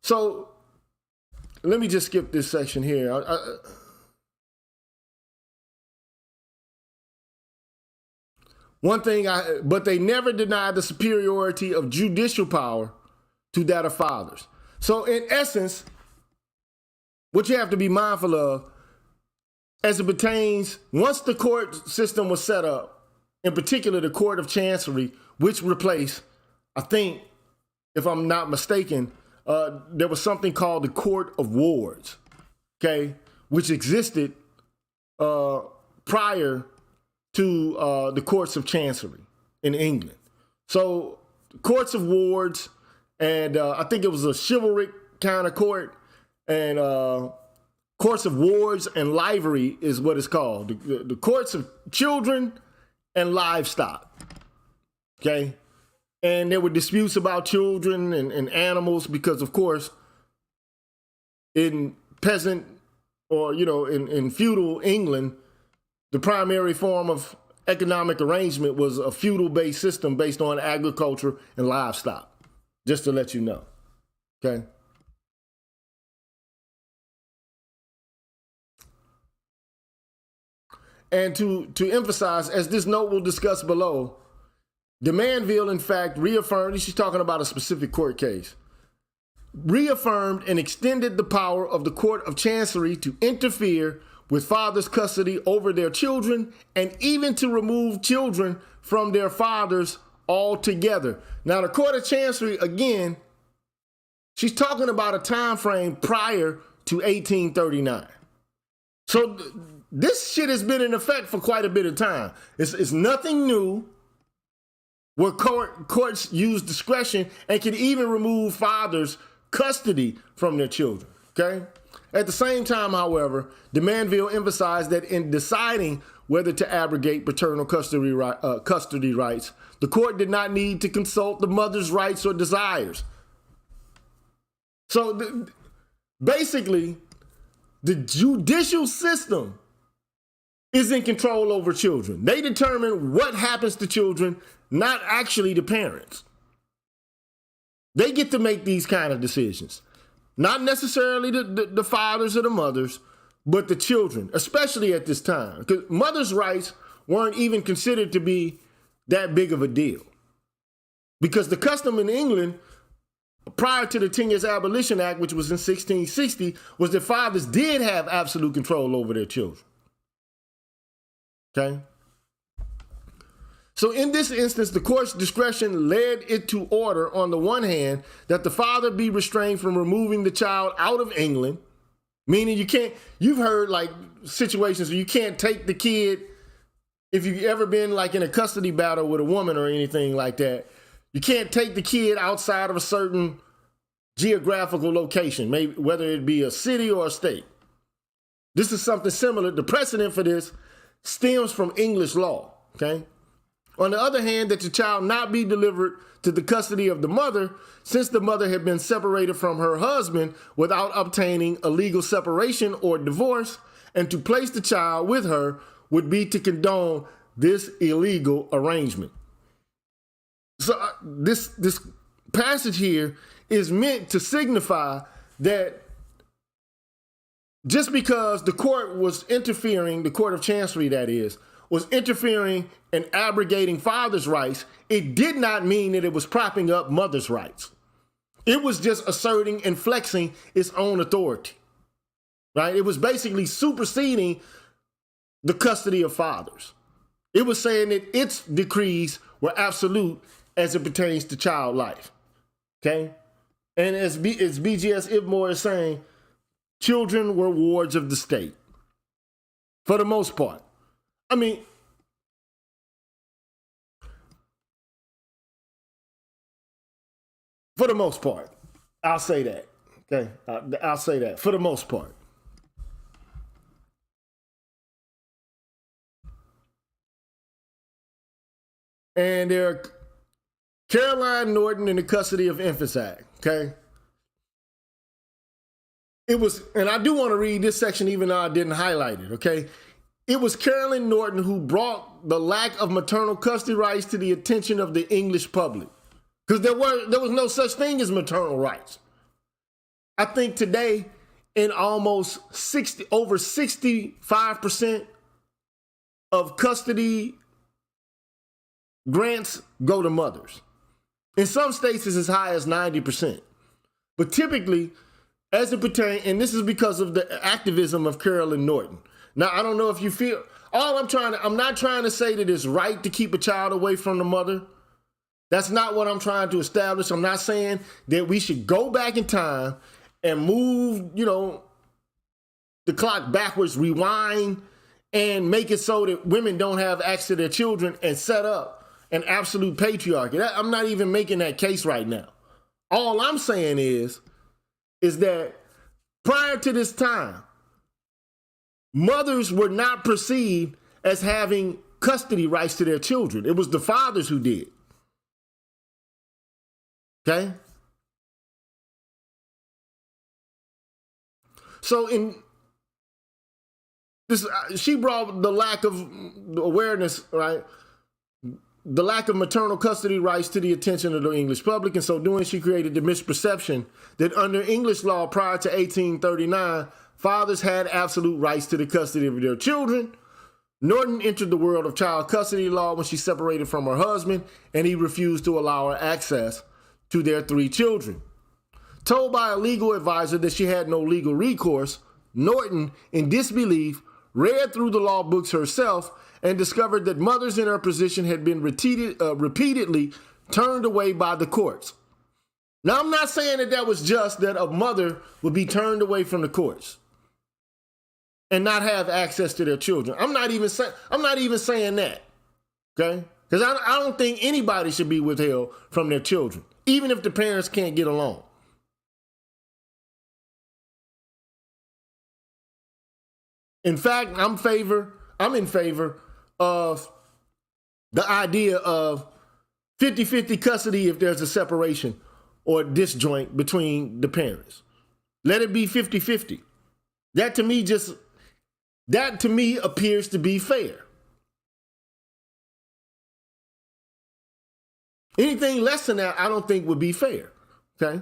So let me just skip this section here. But they never denied the superiority of judicial power to that of fathers. So in essence, what you have to be mindful of as it pertains, once the court system was set up, in particular the Court of Chancery, which replaced, I think, if I'm not mistaken, there was something called the Court of Wards, okay, which existed prior to the Courts of Chancery in England. So Courts of Wards, and I think it was a chivalric kind of court, and Courts of Wards and Livery is what it's called. The Courts of Children and Livestock, okay? And there were disputes about children and animals because, of course, in peasant or, in feudal England, the primary form of economic arrangement was a feudal-based system based on agriculture and livestock, just to let you know, okay? And to emphasize, as this note will discuss below, de Manville, in fact, reaffirmed, she's talking about a specific court case, reaffirmed and extended the power of the Court of Chancery to interfere with fathers' custody over their children and even to remove children from their fathers altogether. Now, the Court of Chancery, again, she's talking about a time frame prior to 1839. So this shit has been in effect for quite a bit of time. It's nothing new where courts use discretion and can even remove fathers' custody from their children, okay? At the same time, however, de Manville emphasized that in deciding whether to abrogate paternal custody rights, the court did not need to consult the mother's rights or desires. So basically, the judicial system is in control over children. They determine what happens to children, not actually the parents. They get to make these kind of decisions. Not necessarily the fathers or the mothers, but the children, especially at this time. Because mothers' rights weren't even considered to be that big of a deal. Because the custom in England, prior to the Tenures of Abolition Act, which was in 1660, was that fathers did have absolute control over their children. Okay? So in this instance, the court's discretion led it to order, on the one hand, that the father be restrained from removing the child out of England, meaning you've heard like situations where you can't take the kid, if you've ever been like in a custody battle with a woman or anything like that, you can't take the kid outside of a certain geographical location, maybe whether it be a city or a state. This is something similar. The precedent for this stems from English law, okay? On the other hand, that the child not be delivered to the custody of the mother, since the mother had been separated from her husband without obtaining a legal separation or divorce, and to place the child with her would be to condone this illegal arrangement. So this passage here is meant to signify that just because the court was interfering, the Court of Chancery that is, was interfering and abrogating fathers' rights, it did not mean that it was propping up mothers' rights. It was just asserting and flexing its own authority, right? It was basically superseding the custody of fathers. It was saying that its decrees were absolute as it pertains to child life, okay? And as BGS Ibmore is saying, children were wards of the state, for the most part. I mean, for the most part, I'll say that, okay? I'll say that, for the most part. And they're Caroline Norton in the Custody of Infants Act, okay? It was, and I do want to read this section even though I didn't highlight it, okay? It was Caroline Norton who brought the lack of maternal custody rights to the attention of the English public. Because there was no such thing as maternal rights. I think today, in almost over 65% of custody grants go to mothers. In some states, it's as high as 90%. But typically, as it pertains, and this is because of the activism of Carolyn Norton. Now, I don't know if you feel, I'm not trying to say that it's right to keep a child away from the mother. That's not what I'm trying to establish. I'm not saying that we should go back in time and move, the clock backwards, rewind, and make it so that women don't have access to their children and set up an absolute patriarchy. I'm not even making that case right now. All I'm saying is that prior to this time, mothers were not perceived as having custody rights to their children. It was the fathers who did. Okay? So in this, she brought the lack of awareness, right? The lack of maternal custody rights to the attention of the English public. And so doing, she created the misperception that under English law prior to 1839, fathers had absolute rights to the custody of their children. Norton entered the world of child custody law when she separated from her husband, and he refused to allow her access to their 3 children. Told by a legal advisor that she had no legal recourse, Norton, in disbelief, read through the law books herself and discovered that mothers in her position had been repeatedly turned away by the courts. Now, I'm not saying that was just that a mother would be turned away from the courts and not have access to their children. I'm not even saying that, okay? Because I don't think anybody should be withheld from their children, even if the parents can't get along. In fact, I'm in favor of the idea of 50-50 custody if there's a separation or disjoint between the parents. Let it be 50-50. That to me appears to be fair. Anything less than that, I don't think would be fair, okay?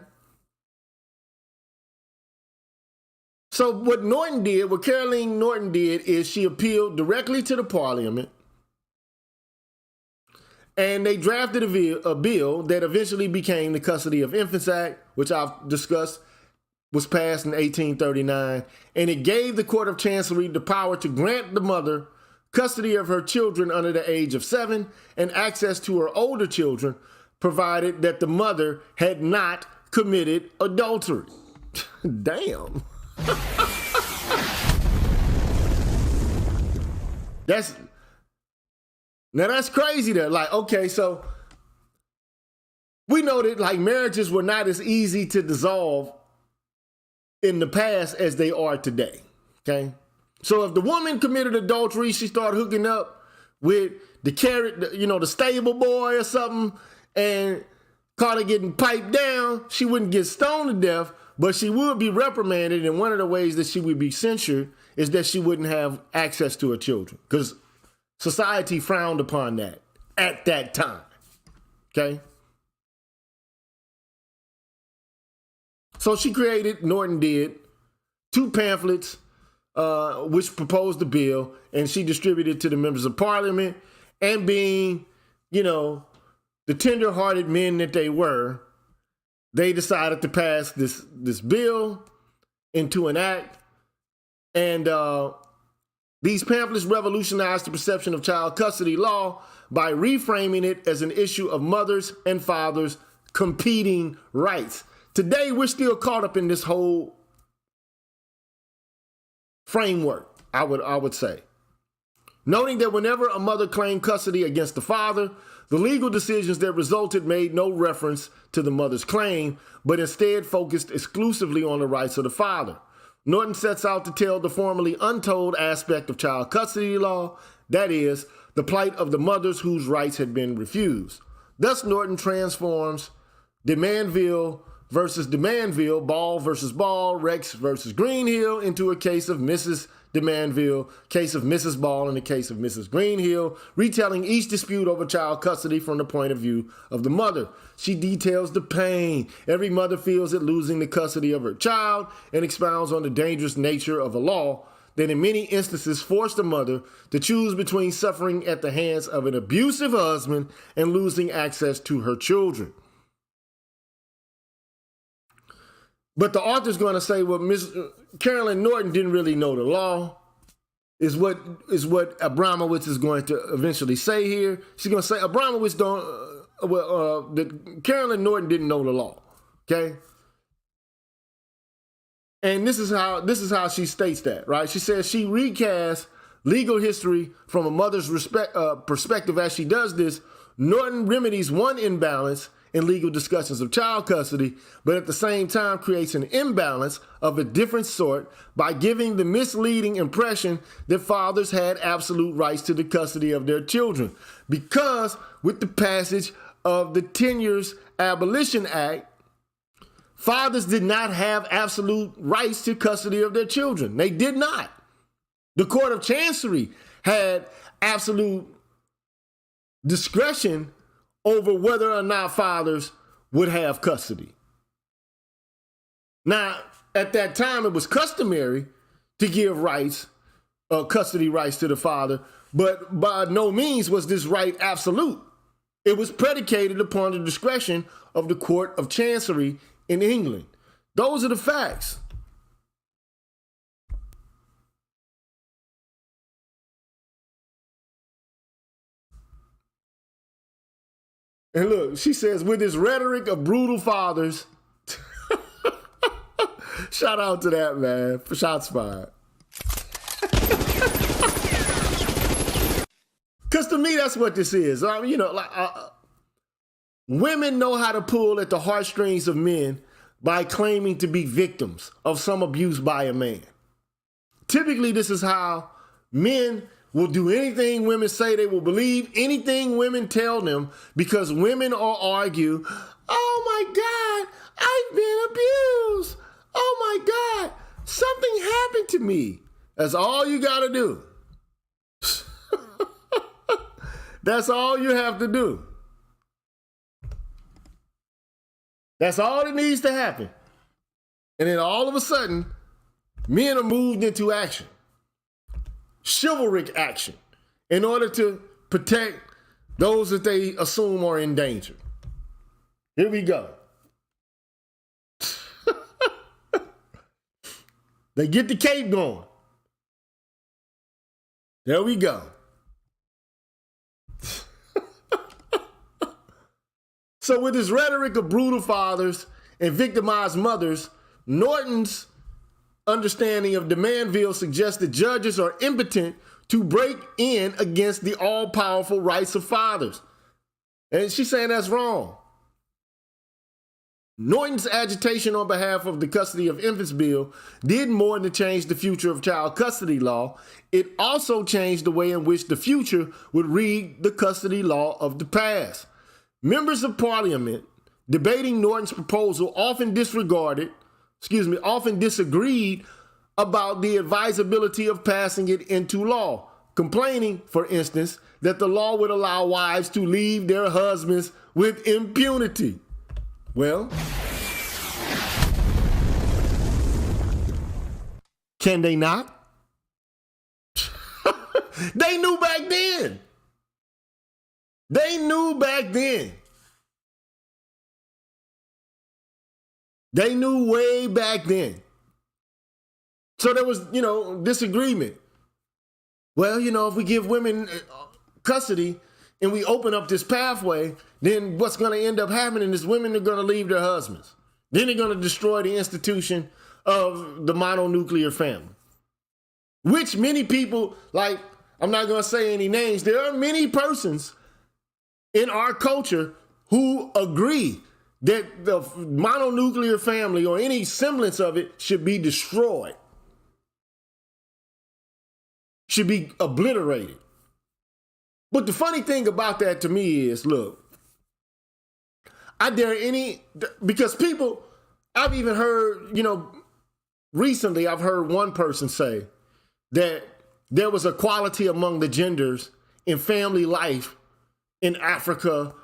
So what Caroline Norton did is she appealed directly to the parliament, and they drafted a bill that eventually became the Custody of Infants Act, which I've discussed, was passed in 1839, and it gave the Court of Chancery the power to grant the mother custody of her children under the age of 7 and access to her older children, provided that the mother had not committed adultery. Damn. That's crazy there. Like, okay, so we know that like marriages were not as easy to dissolve in the past as they are today. Okay. So if the woman committed adultery, she started hooking up with the stable boy or something, and caught her getting piped down, she wouldn't get stoned to death, but she would be reprimanded, and one of the ways that she would be censured is that she wouldn't have access to her children, because society frowned upon that at that time, okay? So Norton did 2 pamphlets which proposed the bill, and she distributed to the members of parliament, and being, the tender-hearted men that they were, they decided to pass this bill into an act. And these pamphlets revolutionized the perception of child custody law by reframing it as an issue of mothers and fathers competing rights. Today, we're still caught up in this whole framework, I would say. Noting that whenever a mother claimed custody against the father, the legal decisions that resulted made no reference to the mother's claim, but instead focused exclusively on the rights of the father. Norton sets out to tell the formerly untold aspect of child custody law, that is, the plight of the mothers whose rights had been refused. Thus, Norton transforms Demandville versus Demandville, Ball versus Ball, Rex versus Greenhill into a case of Mrs. Demandville, case of Mrs. Ball, and the case of Mrs. Greenhill, retelling each dispute over child custody from the point of view of the mother. She details the pain every mother feels at losing the custody of her child and expounds on the dangerous nature of a law that in many instances forced a mother to choose between suffering at the hands of an abusive husband and losing access to her children. But the author's going to say, well, Miss Carolyn Norton didn't really know the law, is what Abramowitz is going to eventually say here. She's going to say Abramowitz that Carolyn Norton didn't know the law. Okay. And this is how she states that, right? She says she recasts legal history from a mother's perspective. As she does this, Norton remedies one imbalance in legal discussions of child custody, but at the same time creates an imbalance of a different sort by giving the misleading impression that fathers had absolute rights to the custody of their children. Because with the passage of the Tenures of Abolition Act, fathers did not have absolute rights to custody of their children. They did not. The Court of Chancery had absolute discretion over whether or not fathers would have custody. Now, at that time, it was customary to give custody rights to the father, but by no means was this right absolute. It was predicated upon the discretion of the Court of Chancery in England. Those are the facts. And look, she says, with his rhetoric of brutal fathers, shout out to that, man, for shots fired. Because to me, that's what this is. Women know how to pull at the heartstrings of men by claiming to be victims of some abuse by a man. Typically, this is how men will do anything women say. They will believe anything women tell them because women will argue, oh my God, I've been abused. Oh my God, something happened to me. That's all you got to do. That's all you have to do. That's all that needs to happen. And then all of a sudden, men are moved into action. Chivalric action in order to protect those that they assume are in danger. Here we go. They get the cape going. There we go. So with his rhetoric of brutal fathers and victimized mothers, Norton's understanding of Demandville suggests that judges are impotent to break in against the all-powerful rights of fathers. And she's saying that's wrong. Norton's agitation on behalf of the Custody of Infants Bill did more than change the future of child custody law. It also changed the way in which the future would read the custody law of the past. Members of Parliament debating Norton's proposal often disagreed about the advisability of passing it into law, complaining, for instance, that the law would allow wives to leave their husbands with impunity. Well, can they not? They knew back then. They knew back then. They knew way back then. So there was, disagreement. Well, if we give women custody and we open up this pathway, then what's going to end up happening is women are going to leave their husbands. Then they're going to destroy the institution of the mononuclear family. Which many people, I'm not going to say any names, there are many persons in our culture who agree that the mononuclear family or any semblance of it should be destroyed, should be obliterated. But the funny thing about that to me is, look, because people, I've even heard, recently I've heard one person say that there was equality among the genders in family life in Africa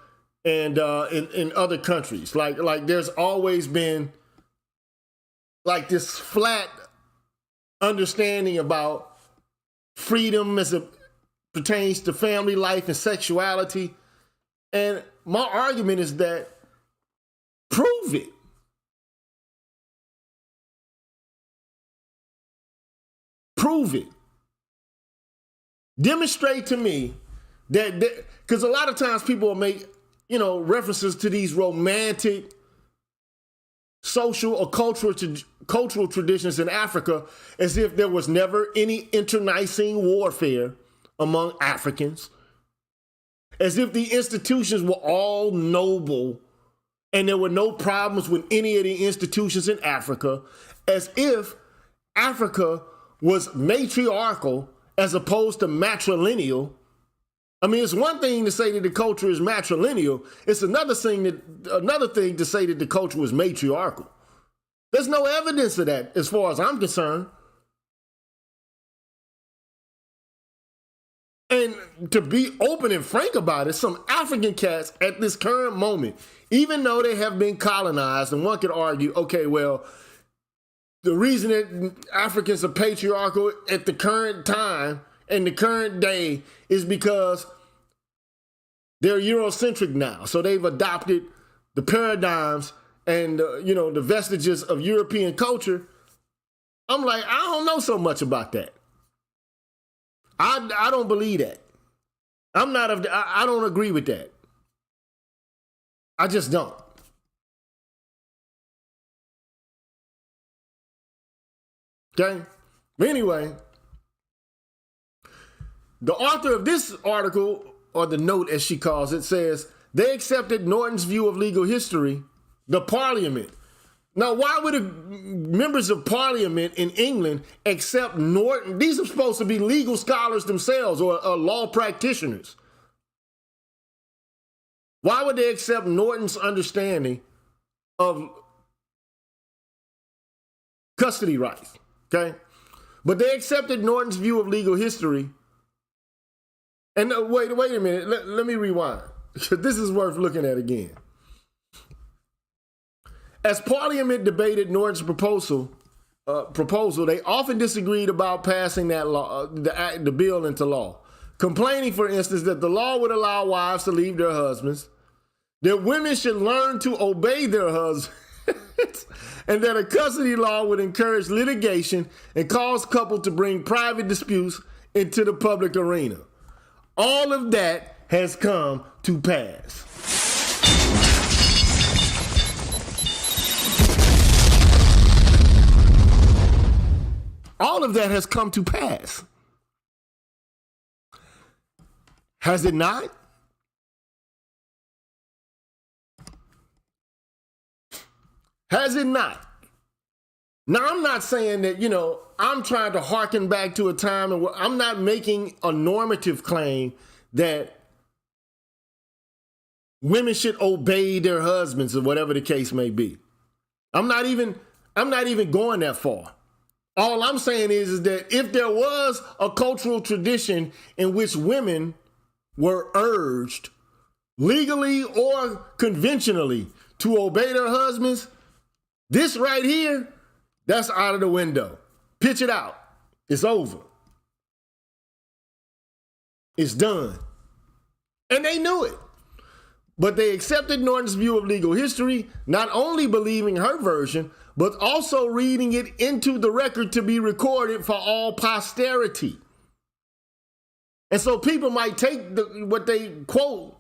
and in other countries. Like there's always been like this flat understanding about freedom as it pertains to family life and sexuality. And my argument is that prove it. Prove it. Demonstrate to me that, because a lot of times people will make, references to these romantic social or cultural traditions in Africa as if there was never any internecine warfare among Africans, as if the institutions were all noble and there were no problems with any of the institutions in Africa, as if Africa was matriarchal as opposed to matrilineal. I mean, it's one thing to say that the culture is matrilineal. It's another thing to say that the culture was matriarchal. There's no evidence of that as far as I'm concerned. And to be open and frank about it, some African cats at this current moment, even though they have been colonized, and one could argue, okay, well, the reason that Africans are patriarchal at the current time and the current day is because they're Eurocentric now. So they've adopted the paradigms and, the vestiges of European culture. I'm like, I don't know so much about that. I don't believe that. I don't agree with that. I just don't. Okay? But anyway, the author of this article, or the note as she calls it, says, they accepted Norton's view of legal history, the parliament. Now, why would members of parliament in England accept Norton? These are supposed to be legal scholars themselves or law practitioners. Why would they accept Norton's understanding of custody rights? Okay? But they accepted Norton's view of legal history. And wait a minute. Let me rewind. This is worth looking at again. As Parliament debated Norton's proposal, they often disagreed about passing that law, the bill into law, complaining, for instance, that the law would allow wives to leave their husbands, that women should learn to obey their husbands, and that a custody law would encourage litigation and cause couples to bring private disputes into the public arena. All of that has come to pass. All of that has come to pass. Has it not? Has it not? Now, I'm not saying that, I'm trying to harken back to a time and I'm not making a normative claim that women should obey their husbands or whatever the case may be. I'm not even going that far. All I'm saying is that if there was a cultural tradition in which women were urged, legally or conventionally, to obey their husbands, this right here, that's out of the window. Pitch it out. It's over. It's done. And they knew it. But they accepted Norton's view of legal history, not only believing her version, but also reading it into the record to be recorded for all posterity. And so people might take what they quote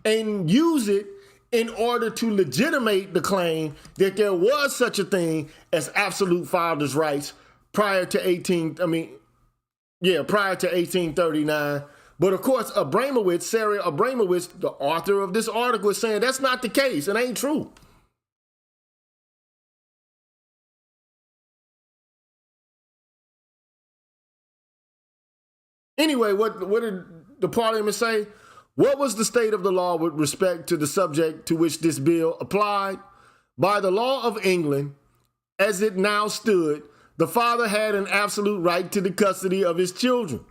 and use it in order to legitimate the claim that there was such a thing as absolute father's rights prior to 1839. But of course, Sarah Abramowitz, the author of this article, is saying that's not the case. It ain't true. Anyway, what did the parliament say? What was the state of the law with respect to the subject to which this bill applied? By the law of England, as it now stood, the father had an absolute right to the custody of his children.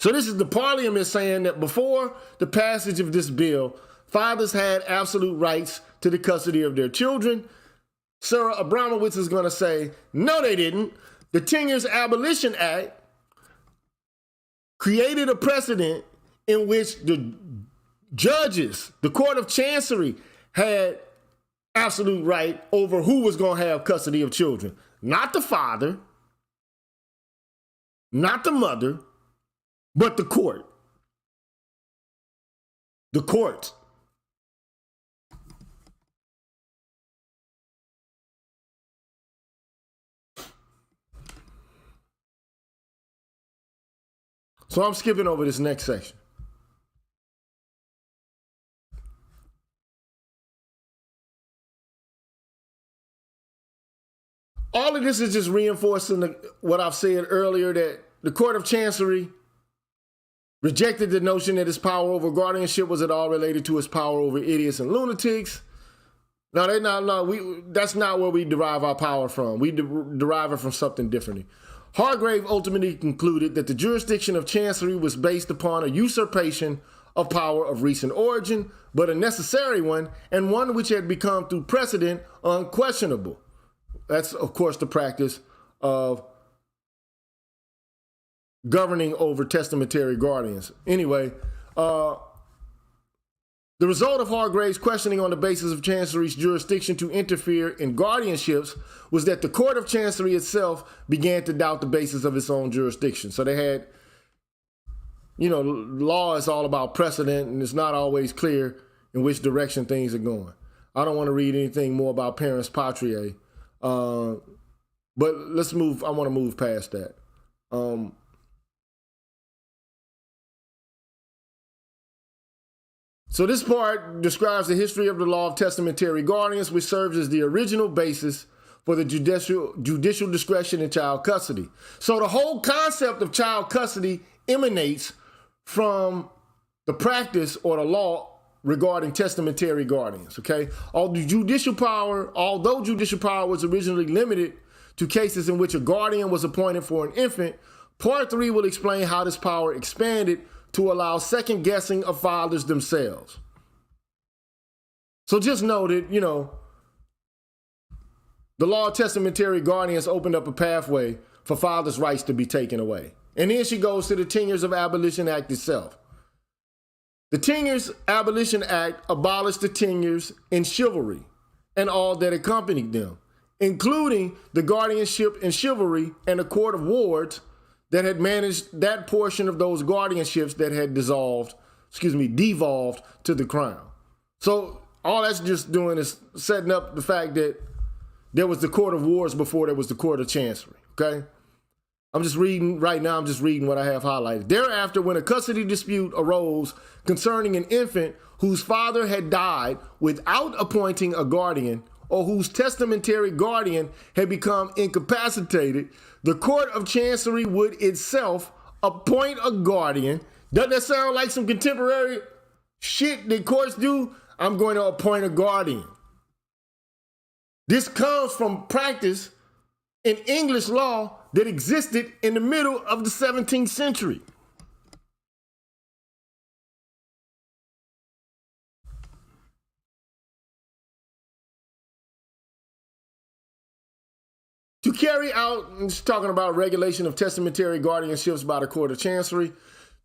So this is the parliament saying that before the passage of this bill, fathers had absolute rights to the custody of their children. Sarah Abramowitz is going to say, no, they didn't. the Tenures of Abolition Act created a precedent in which the judges, the Court of Chancery, had absolute right over who was going to have custody of children. Not the father, not the mother, but the court. The court. So I'm skipping over this next section. All of this is just reinforcing what I've said earlier, that the Court of Chancery rejected the notion that his power over guardianship was at all related to his power over idiots and lunatics. No, that's not where we derive our power from. We derive it from something differently. Hargrave ultimately concluded that the jurisdiction of Chancery was based upon a usurpation of power of recent origin, but a necessary one, and one which had become through precedent unquestionable. That's, of course, the practice of governing over testamentary guardians. Anyway, the result of Hargrave's questioning on the basis of Chancery's jurisdiction to interfere in guardianships was that the Court of Chancery itself began to doubt the basis of its own jurisdiction. So they had, law is all about precedent, and it's not always clear in which direction things are going. I don't want to read anything more about parens patriae, but let's move. I want to move past that. So this part describes the history of the law of testamentary guardians, which serves as the original basis for the judicial discretion in child custody. So the whole concept of child custody emanates from the practice or the law regarding testamentary guardians, okay? Although judicial power was originally limited to cases in which a guardian was appointed for an infant, Part 3 will explain how this power expanded to allow second guessing of fathers themselves. So just know that, the law of testamentary guardians opened up a pathway for fathers' rights to be taken away. And then she goes to the Tenures of Abolition Act itself. The Tenures Abolition Act abolished the tenures in chivalry and all that accompanied them, including the guardianship in chivalry and the court of wards that had managed that portion of those guardianships that had devolved to the crown. So all that's just doing is setting up the fact that there was the court of wards before there was the court of chancery, okay? I'm just reading what I have highlighted. Thereafter, when a custody dispute arose concerning an infant whose father had died without appointing a guardian, or whose testamentary guardian had become incapacitated, the Court of Chancery would itself appoint a guardian. Doesn't that sound like some contemporary shit that courts do? I'm going to appoint a guardian. This comes from practice in English law that existed in the middle of the 17th century. To carry out, I'm just talking about regulation of testamentary guardianships by the Court of Chancery.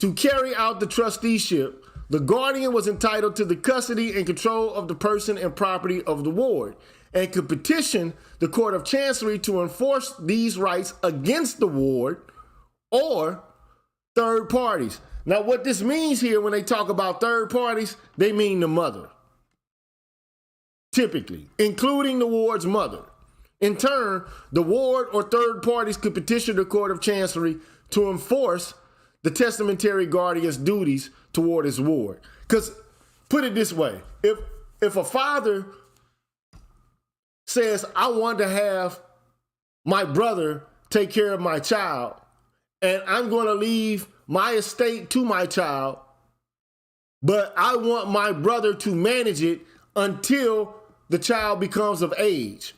To carry out the trusteeship, the guardian was entitled to the custody and control of the person and property of the ward, and could petition the Court of Chancery to enforce these rights against the ward or third parties. Now, what this means here when they talk about third parties, they mean the mother, typically, including the ward's mother. In turn, the ward or third parties could petition the Court of Chancery to enforce the testamentary guardian's duties toward his ward. Because, put it this way, if a father says, I want to have my brother take care of my child, and I'm going to leave my estate to my child, but I want my brother to manage it until the child becomes of age.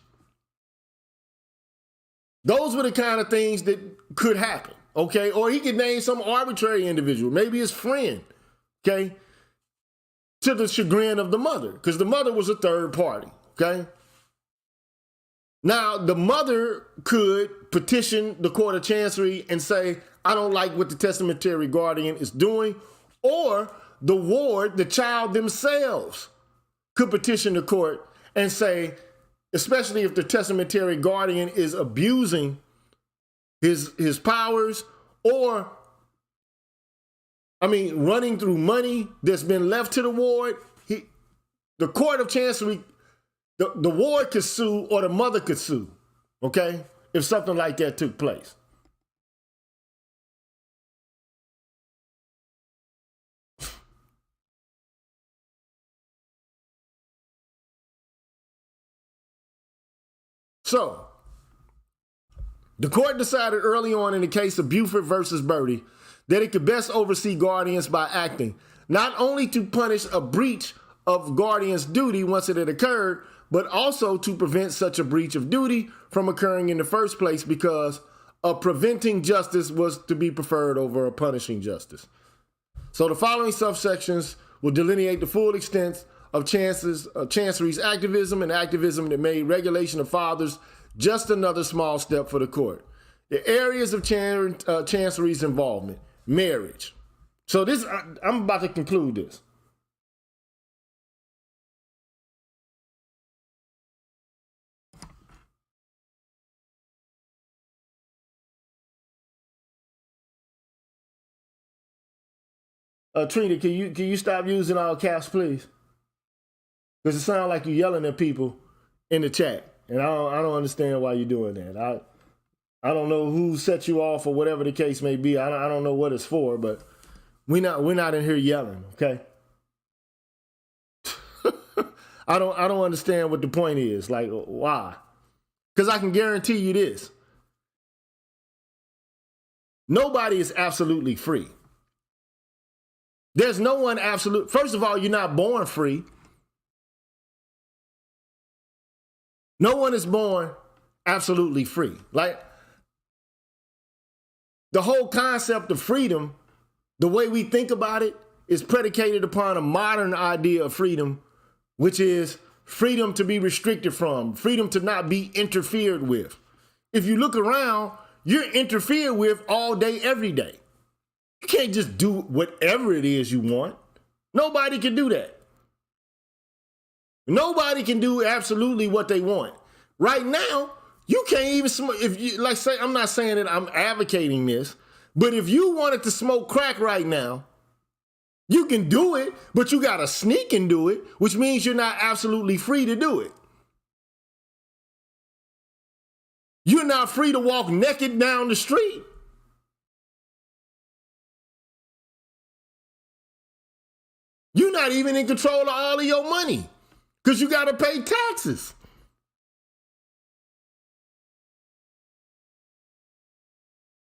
Those were the kind of things that could happen, okay? Or he could name some arbitrary individual, maybe his friend, okay? To the chagrin of the mother, because the mother was a third party, okay? Now, the mother could petition the Court of Chancery and say, I don't like what the testamentary guardian is doing, or the ward, the child themselves, could petition the court and say, especially if the testamentary guardian is abusing his powers, or, running through money that's been left to the ward, the Court of Chancery, the ward could sue or the mother could sue, okay, if something like that took place. So, the court decided early on in the case of Buford versus Birdie that it could best oversee guardians by acting not only to punish a breach of guardian's duty once it had occurred, but also to prevent such a breach of duty from occurring in the first place, because a preventing justice was to be preferred over a punishing justice. So the following subsections will delineate the full extent of Chancery's activism and activism that made regulation of fathers just another small step for the court. The areas of Chancery's involvement: marriage. So this, I'm about to conclude this. Trina, can you stop using all caps, please? Because it sounds like you're yelling at people in the chat, and I don't understand why you're doing that. I don't know who set you off or whatever the case may be. I don't know what it's for, but we're not in here yelling, okay? I don't understand what the point is. Like, why? Because I can guarantee you this: nobody is absolutely free. There's no one absolute. First of all, you're not born free. No one is born absolutely free. Like, the whole concept of freedom, the way we think about it, is predicated upon a modern idea of freedom, which is freedom to be restricted from, freedom to not be interfered with. If you look around, you're interfered with all day, every day. You can't just do whatever it is you want. Nobody can do that. Nobody can do absolutely what they want. Right now, you can't even smoke. If you, like, say, I'm not saying that I'm advocating this, but if you wanted to smoke crack right now, you can do it, but you got to sneak and do it, which means you're not absolutely free to do it. You're not free to walk naked down the street. You're not even in control of all of your money because you got to pay taxes.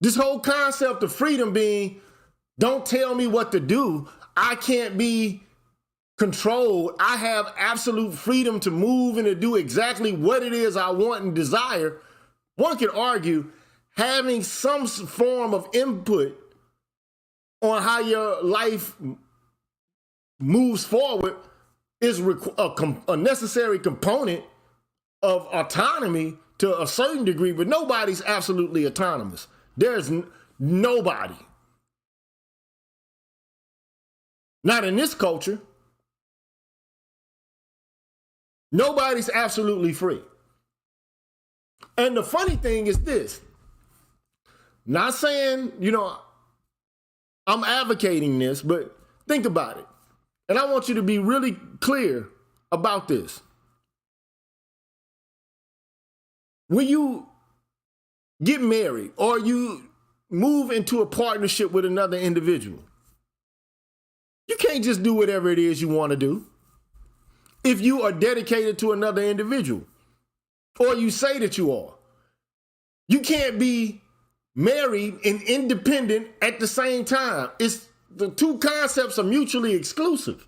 This whole concept of freedom being, don't tell me what to do. I can't be controlled. I have absolute freedom to move and to do exactly what it is I want and desire. One could argue having some form of input on how your life moves forward is a necessary component of autonomy to a certain degree, but nobody's absolutely autonomous. There's nobody. Not in this culture. Nobody's absolutely free. And the funny thing is this, not saying, I'm advocating this, but think about it. And I want you to be really clear about this. When you get married or you move into a partnership with another individual, you can't just do whatever it is you want to do. If you are dedicated to another individual, or you say that you are, you can't be married and independent at the same time. The two concepts are mutually exclusive.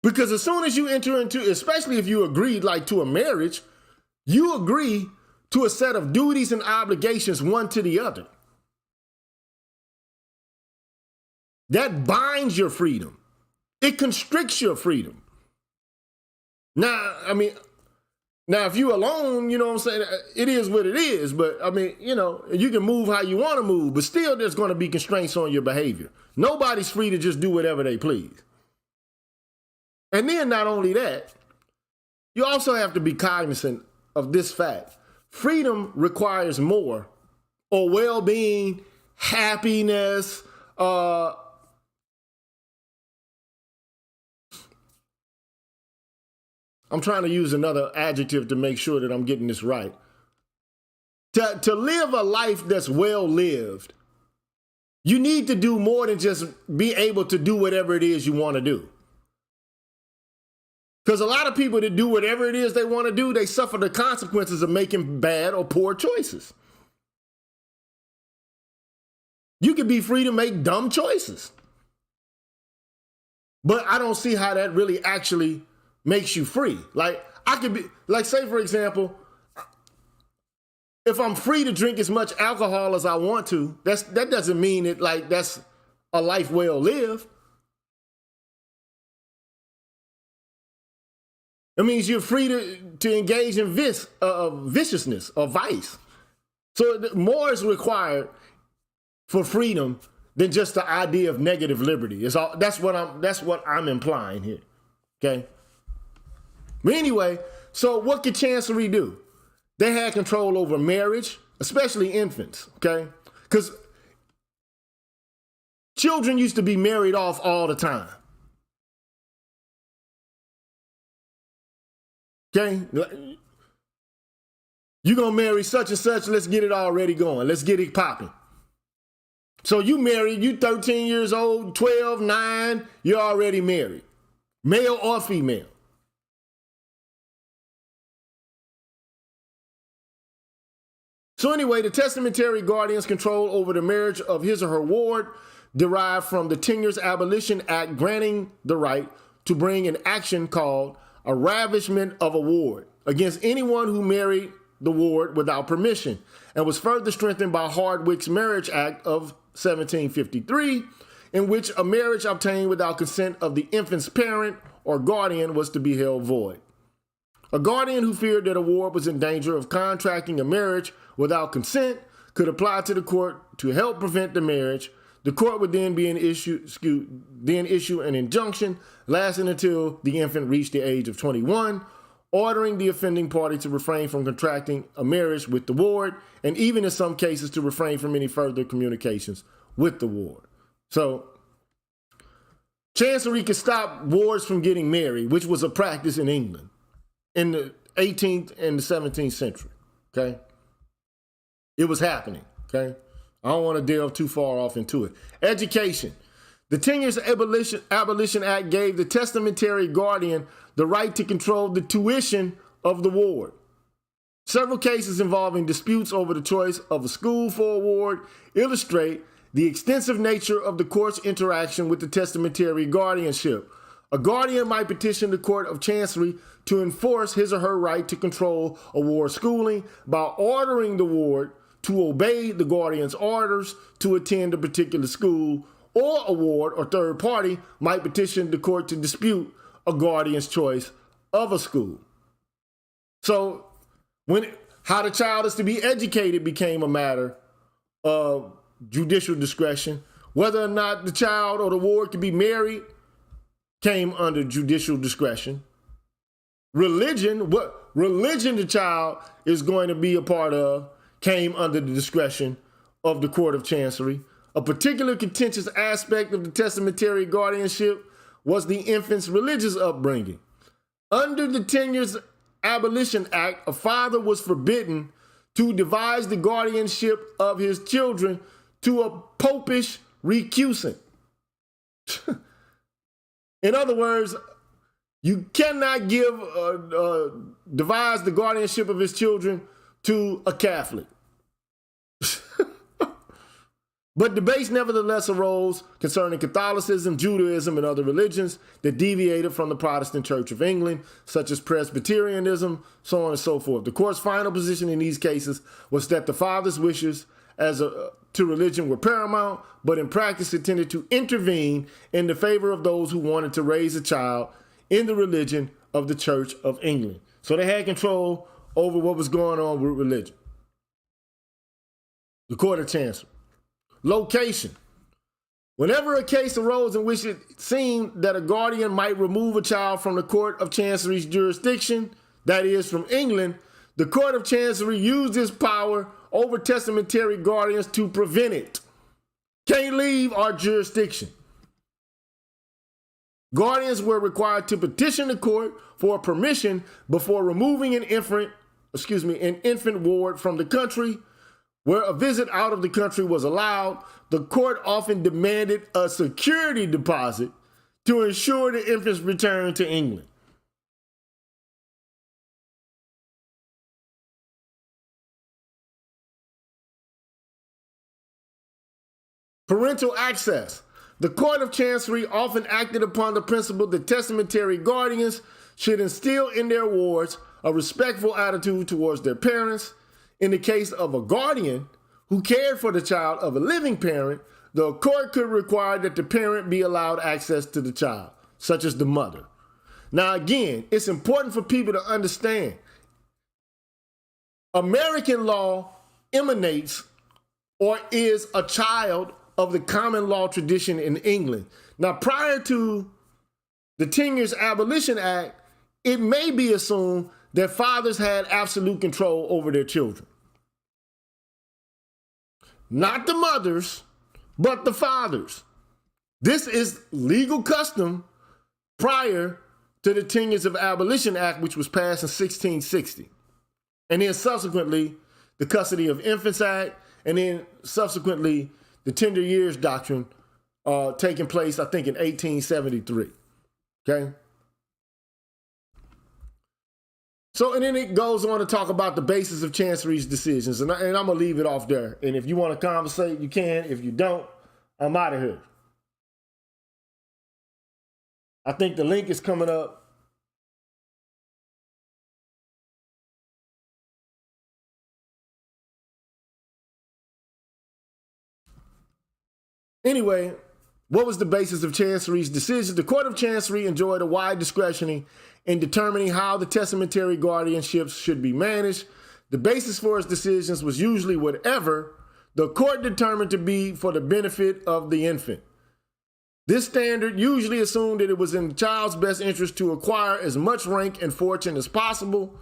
Because as soon as you enter into, especially if you agree to a marriage, you agree to a set of duties and obligations one to the other. That binds your freedom. It constricts your freedom. Now, I mean, now if you alone, you know what I'm saying, it is what it is. But I mean, you know, you can move how you want to move, but still there's going to be constraints on your behavior. Nobody's free to just do whatever they please. And then not only that, you also have to be cognizant of this fact. Freedom requires more, or well-being, happiness, I'm trying to use another adjective to make sure that I'm getting this right. To live a life that's well lived, you need to do more than just be able to do whatever it is you want to do. Because a lot of people that do whatever it is they want to do, they suffer the consequences of making bad or poor choices. You can be free to make dumb choices. But I don't see how that really actually makes you free. Like, I could be, like, say, for example, if I'm free to drink as much alcohol as I want to, that doesn't mean that, like, that's a life well lived. It means you're free to engage in viciousness or vice. So more is required for freedom than just the idea of negative liberty. That's what I'm implying here. Okay. But anyway, so what could Chancery do? They had control over marriage, especially infants. Okay, because children used to be married off all the time. Okay, you're going to marry such and such, let's get it already going. Let's get it popping. So you married, you 13 years old, 12, 9, you're already married. Male or female. So anyway, the testamentary guardian's control over the marriage of his or her ward derived from the Tenures of Abolition Act, granting the right to bring an action called a ravishment of a ward against anyone who married the ward without permission, and was further strengthened by Hardwick's Marriage Act of 1753, in which a marriage obtained without consent of the infant's parent or guardian was to be held void. A guardian who feared that a ward was in danger of contracting a marriage without consent could apply to the court to help prevent the marriage. The court would then issue an injunction lasting until the infant reached the age of 21, ordering the offending party to refrain from contracting a marriage with the ward, and even in some cases to refrain from any further communications with the ward. So, Chancery could stop wards from getting married, which was a practice in England in the 18th and the 17th century, okay? It was happening, okay? I don't want to delve too far off into it. Education. The Tenures of Abolition Act gave the testamentary guardian the right to control the tuition of the ward. Several cases involving disputes over the choice of a school for a ward illustrate the extensive nature of the court's interaction with the testamentary guardianship. A guardian might petition the Court of Chancery to enforce his or her right to control a ward's schooling by ordering the ward to obey the guardian's orders to attend a particular school, or a ward or third party might petition the court to dispute a guardian's choice of a school. So how the child is to be educated became a matter of judicial discretion. Whether or not the child or the ward could be married came under judicial discretion. Religion, what religion the child is going to be a part of, came under the discretion of the Court of Chancery. A particular contentious aspect of the testamentary guardianship was the infant's religious upbringing. Under the Tenures Abolition Act, a father was forbidden to devise the guardianship of his children to a popish recusant. In other words, you cannot devise the guardianship of his children to a Catholic. But debates nevertheless arose concerning Catholicism, Judaism, and other religions that deviated from the Protestant Church of England, such as Presbyterianism, so on and so forth. The court's final position in these cases was that the father's wishes to religion were paramount, but in practice it tended to intervene in the favor of those who wanted to raise a child in the religion of the Church of England. So they had control over what was going on with religion. The Court of Chancery. Location. Whenever a case arose in which it seemed that a guardian might remove a child from the Court of Chancery's jurisdiction, that is, from England, the Court of Chancery used its power over testamentary guardians to prevent it. Can't leave our jurisdiction. Guardians were required to petition the court for permission before removing an infant ward from the country. Where a visit out of the country was allowed, the court often demanded a security deposit to ensure the infant's return to England. Parental access. The Court of Chancery often acted upon the principle that testamentary guardians should instill in their wards a respectful attitude towards their parents. In the case of a guardian who cared for the child of a living parent, the court could require that the parent be allowed access to the child, such as the mother. Now, again, it's important for people to understand American law emanates or is a child of the common law tradition in England. Now, prior to the Tenures of Abolition Act, it may be assumed that fathers had absolute control over their children. Not the mothers, but the fathers. This is legal custom prior to the Tenures of Abolition Act, which was passed in 1660. And then subsequently, the Custody of Infants Act, and then subsequently, the Tender Years Doctrine taking place, I think, in 1873. Okay? So, and then it goes on to talk about the basis of Chancery's decisions, and I'm going to leave it off there. And if you want to conversate, you can. If you don't, I'm out of here. I think the link is coming up. Anyway, what was the basis of Chancery's decisions? The Court of Chancery enjoyed a wide discretion in determining how the testamentary guardianships should be managed. The basis for its decisions was usually whatever the court determined to be for the benefit of the infant. This standard usually assumed that it was in the child's best interest to acquire as much rank and fortune as possible.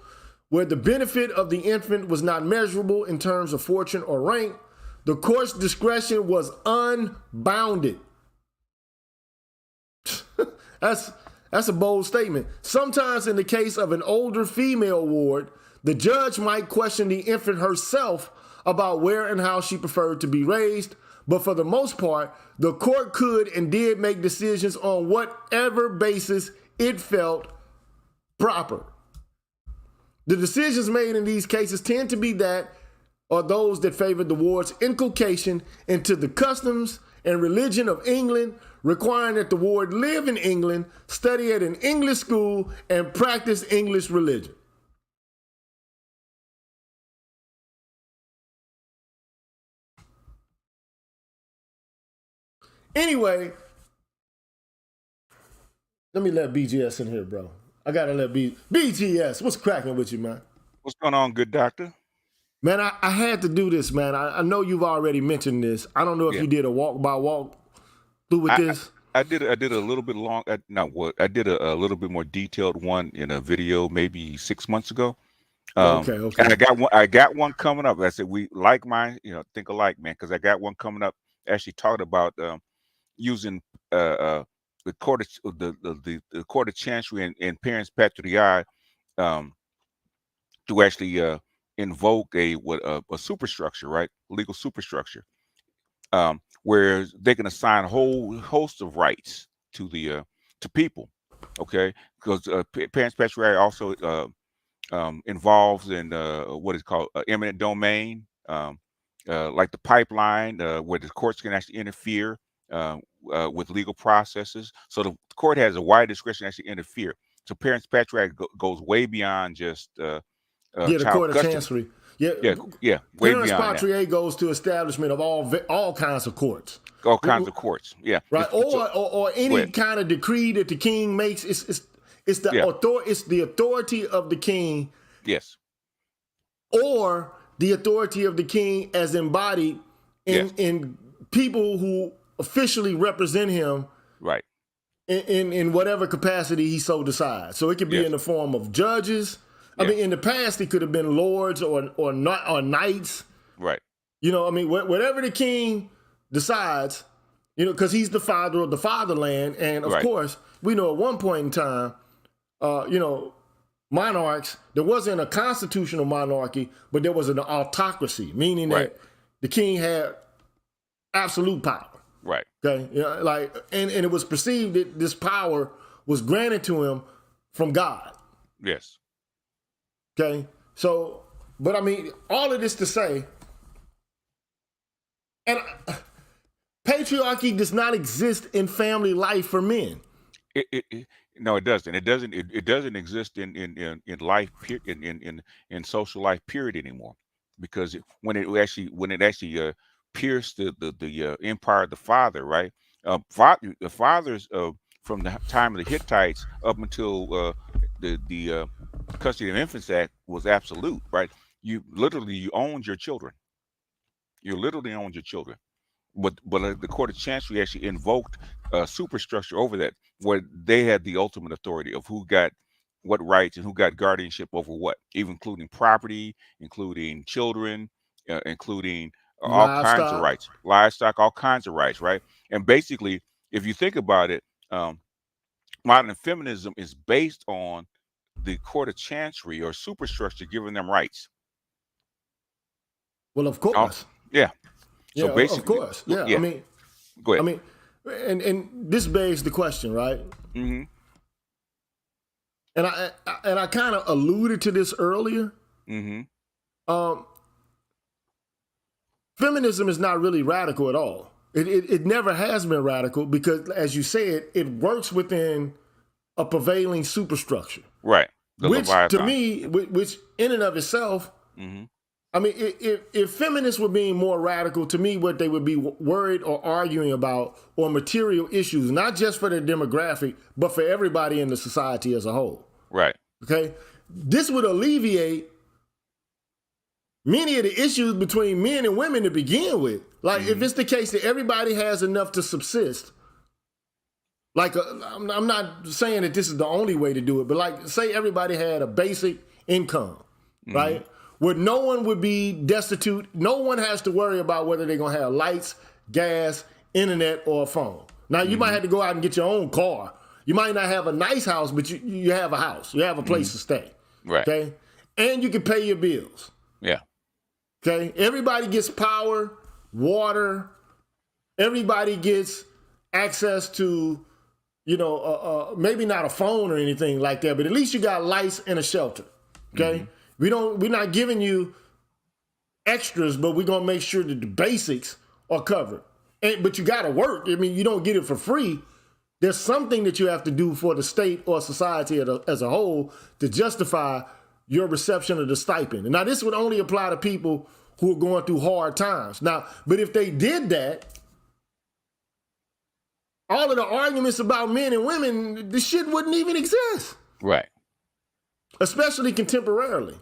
Where the benefit of the infant was not measurable in terms of fortune or rank, the court's discretion was unbounded. That's a bold statement. Sometimes in the case of an older female ward, the judge might question the infant herself about where and how she preferred to be raised. But for the most part, the court could and did make decisions on whatever basis it felt proper. The decisions made in these cases tend to be that or those that favored the ward's inculcation into the customs and religion of England, requiring that the ward live in England, study at an English school, and practice English religion. Anyway, let me let BGS in here, bro. I gotta let BGS. What's cracking with you, man?
What's going on, good doctor?
Man, I had to do this, man. I know you've already mentioned this. I don't know if you did a walk by walk through with this.
I did a little bit long. I did a little bit more detailed one in a video maybe 6 months ago.
Okay.
And I got one coming up. I said we like mine, think alike, man. Because I got one coming up. Actually talked about using the court of the Court of Chancery and Parents Patriarchy to actually invoke a superstructure, right? Legal superstructure, where they can assign a whole host of rights to the to people, okay? Because Parents Patriarchy also involves in what is called eminent domain, like the pipeline, where the courts can actually interfere with legal processes. So the court has a wide discretion to actually interfere. So Parents Patriarchy goes way beyond just
the Court of Chancery.
Yeah. Way
Parents
beyond
Patriarchy goes to establishment of all kinds of courts.
All kinds of courts. Yeah.
Right. Or any kind of decree that the king makes. It's the It's the authority of the king.
Yes.
Or the authority of the king as embodied in people who officially represent him.
Right.
In whatever capacity he so decides. So it could be in the form of judges. I mean, in the past, it could have been lords or knights.
Right.
You know, I mean, whatever the king decides, you know, because he's the father of the fatherland. And of course, we know at one point in time, you know, monarchs, there wasn't a constitutional monarchy, but there was an autocracy, meaning that the king had absolute power.
Right.
Okay. Yeah. Like, and it was perceived that this power was granted to him from God.
Yes.
Okay. So, but I mean, all of this to say, and patriarchy does not exist in family life for men.
No, it doesn't. It doesn't exist in life in social life period anymore, because when it actually pierced the empire of the father, right? The fathers from the time of the Hittites up until the Custody of Infants Act was absolute, right? You owned your children. You literally owned your children. But the Court of Chancery actually invoked a superstructure over that, where they had the ultimate authority of who got what rights and who got guardianship over what, even including property, including children, including all kinds of rights, livestock, all kinds of rights, right? And basically, if you think about it, modern feminism is based on the Court of Chancery or superstructure giving them rights.
Well, of course.
Yeah.
So
basically,
of course. Yeah. I mean,
go ahead.
I mean, and this begs the question, right?
Mm-hmm.
And I kind of alluded to this earlier.
Mm-hmm.
Feminism is not really radical at all. It never has been radical because, as you said, it works within a prevailing superstructure.
Right.
Which to me, which in and of itself, I mean, if feminists were being more radical, to me, what they would be worried or arguing about are material issues, not just for their demographic, but for everybody in the society as a whole.
Right.
Okay. This would alleviate many of the issues between men and women to begin with. Like, if it's the case that everybody has enough to subsist, like, I'm not saying that this is the only way to do it, but like, say everybody had a basic income, right? Where no one would be destitute. No one has to worry about whether they're going to have lights, gas, internet, or a phone. Now, you might have to go out and get your own car. You might not have a nice house, but you have a house. You have a place to stay.
Right.
Okay? And you can pay your bills.
Yeah.
Okay? Everybody gets power, water. Everybody gets access to, you know, maybe not a phone or anything like that, but at least you got lights and a shelter. Okay? We're not giving you extras, but we're gonna make sure that the basics are covered. But you gotta work. I mean, you don't get it for free. There's something that you have to do for the state or society as a whole to justify your reception of the stipend. And now this would only apply to people who are going through hard times. Now, but if they did that, all of the arguments about men and women, this shit wouldn't even exist.
Right.
Especially contemporarily.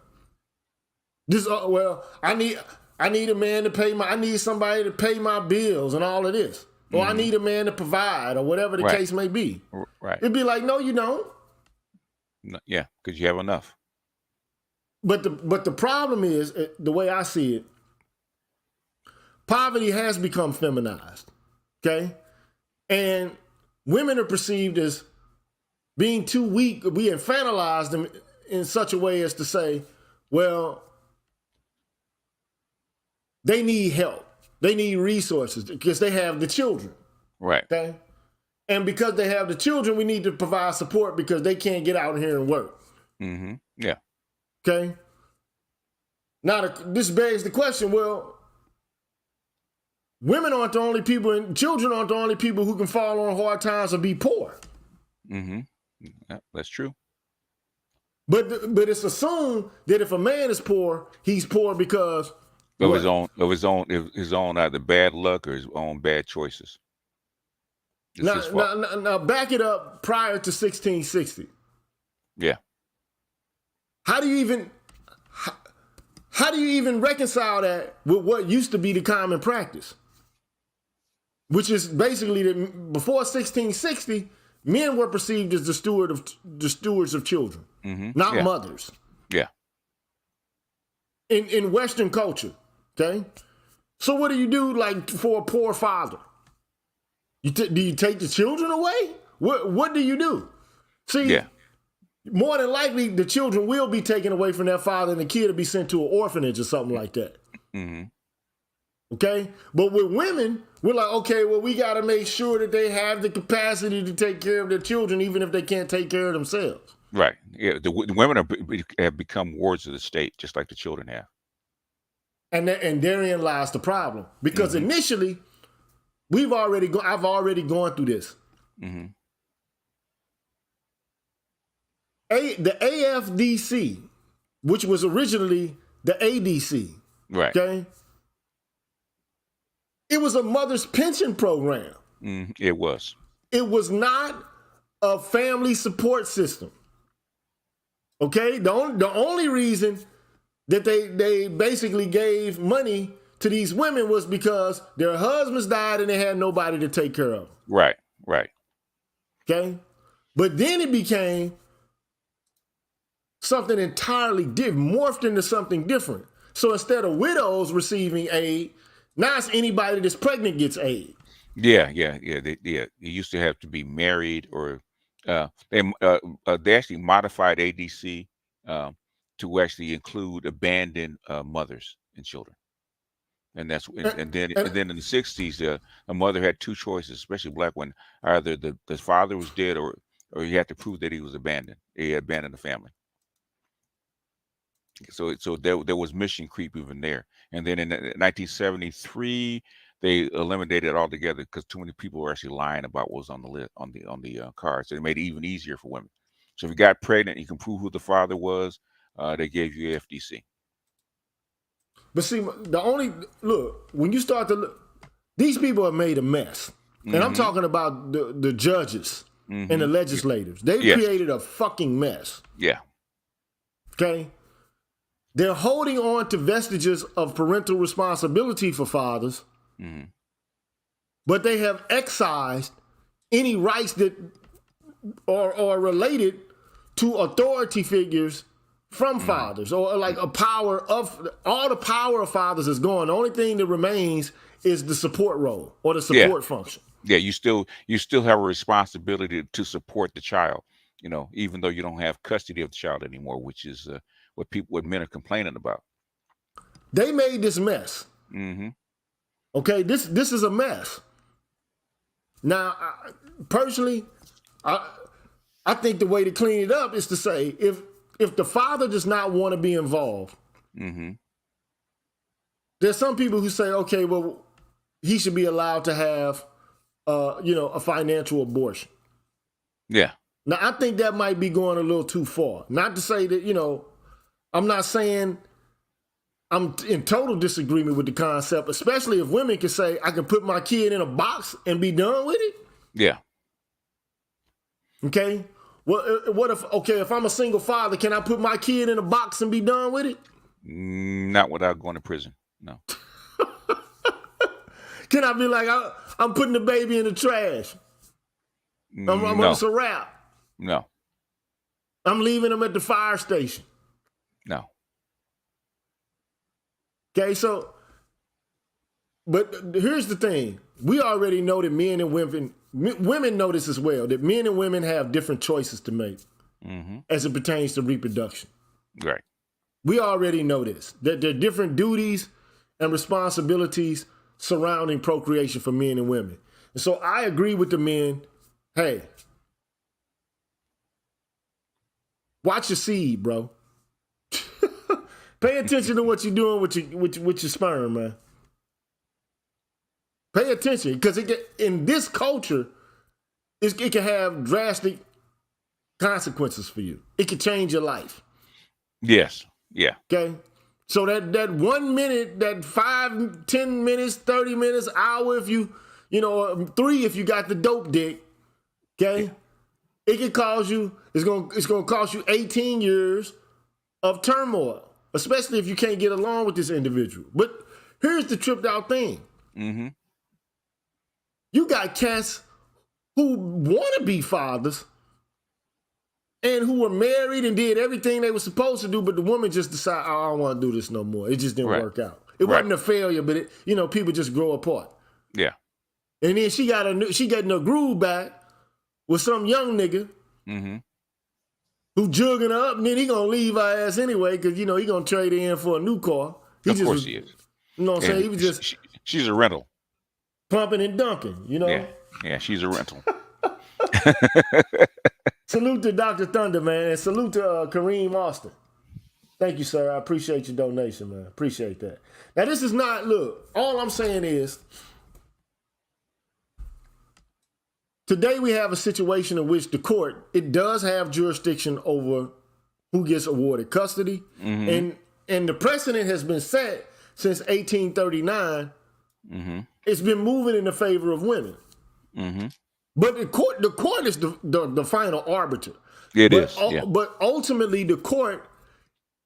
This I need a man to pay I need somebody to pay my bills and all of this. Or I need a man to provide, or whatever the case may be.
Right.
It'd be like, no, you don't.
No, yeah, because you have enough.
But the problem is, the way I see it, poverty has become feminized. Okay? And women are perceived as being too weak. We infantilize them in such a way as to say, well, they need help. They need resources because they have the children.
Right.
Okay? And because they have the children, we need to provide support because they can't get out here and work.
Yeah.
Okay? Now, this begs the question, well, women aren't the only people, and children aren't the only people who can fall on hard times or be poor.
Yeah, that's true.
But it's assumed that if a man is poor, he's poor because
of his own either bad luck or his own bad choices.
Now back it up prior to 1660.
Yeah.
How do you even reconcile that with what used to be the common practice? Which is basically that before 1660, men were perceived as the stewards of children, not mothers.
Yeah.
In Western culture, okay? So what do you do like for a poor father? Do you take the children away? What do you do? See, more than likely the children will be taken away from their father and the kid will be sent to an orphanage or something like that. Okay? But with women, we're like, okay, well, we got to make sure that they have the capacity to take care of their children even if they can't take care of themselves.
Right. Yeah. The women have become wards of the state, just like the children have.
And therein lies the problem. Because initially, I've already gone through this. The AFDC, which was originally the ADC,
right?
Okay, it was a mother's pension program.
It was.
It was not a family support system. Okay, the only reason that they basically gave money to these women was because their husbands died and they had nobody to take care of them.
Right, right.
Okay, but then it became something entirely different, morphed into something different. So instead of widows receiving aid, now it's anybody that's pregnant gets aid.
Yeah. You used to have to be married, or they actually modified ADC to actually include abandoned mothers and children. And then in the 60s, a mother had two choices, especially black women. Either the father was dead, or you had to prove that he was abandoned. He had abandoned the family. So there was mission creep even there. And then in 1973, they eliminated it altogether because too many people were actually lying about what was on the list on the card. So it made it even easier for women. So if you got pregnant, you can prove who the father was. They gave you FDC.
But see, when you start to look, these people have made a mess. And I'm talking about the judges and the legislators. They created a fucking mess.
Yeah.
Okay? They're holding on to vestiges of parental responsibility for fathers, but they have excised any rights that are related to authority figures from fathers, or like all the power of fathers is gone. The only thing that remains is the support role or the support function.
Yeah, you still have a responsibility to support the child, even though you don't have custody of the child anymore, which is what men are complaining about.
They made this mess. Okay, this is a mess. Now, personally, I think the way to clean it up is to say if the father does not want to be involved, there's some people who say, okay, well, he should be allowed to have, a financial abortion.
Yeah.
Now, I think that might be going a little too far. Not to say that, I'm not saying I'm in total disagreement with the concept, especially if women can say, I can put my kid in a box and be done with it.
Yeah.
Okay. Well, if I'm a single father, can I put my kid in a box and be done with it?
Not without going to prison. No.
Can I be like, I'm putting the baby in the trash?
No.
It's a wrap.
No.
I'm leaving him at the fire station.
No.
Okay, but here's the thing. We already know that men and women know this as well, that men and women have different choices to make as it pertains to reproduction.
Right.
We already know this, that there are different duties and responsibilities surrounding procreation for men and women. And so I agree with the men, hey, watch your seed, bro. Pay attention to what you're doing with your sperm, man. Pay attention, because in this culture, it can have drastic consequences for you. It can change your life.
Yes. Yeah.
Okay? So that 1 minute, that 5, 10 minutes, 30 minutes, hour, if 3 if you got the dope dick, okay? it can cause you, it's gonna cost you 18 years of turmoil, especially if you can't get along with this individual. But here's the tripped out thing.
Mm-hmm.
You got cats who want to be fathers and who were married and did everything they were supposed to do, but the woman just decided, I don't want to do this no more. It just didn't work out. It wasn't a failure, but it, people just grow apart.
Yeah.
And then she getting her groove back with some young nigga who jugging her up, and then he gonna leave her ass anyway, because he gonna trade her in for a new car.
Of course he is.
You know what I'm saying? He was just
she's a rental.
pumping and dunking,
Yeah, she's a rental.
Salute to Dr. Thunder, man, and salute to Kareem Austin. Thank you, sir. I appreciate your donation, man. Appreciate that. Now, this is not, look, all I'm saying is, today we have a situation in which the court, it does have jurisdiction over who gets awarded custody, and the precedent has been set since 1839. It's been moving in the favor of women. But the court is the final arbiter.
It is.
But ultimately, the court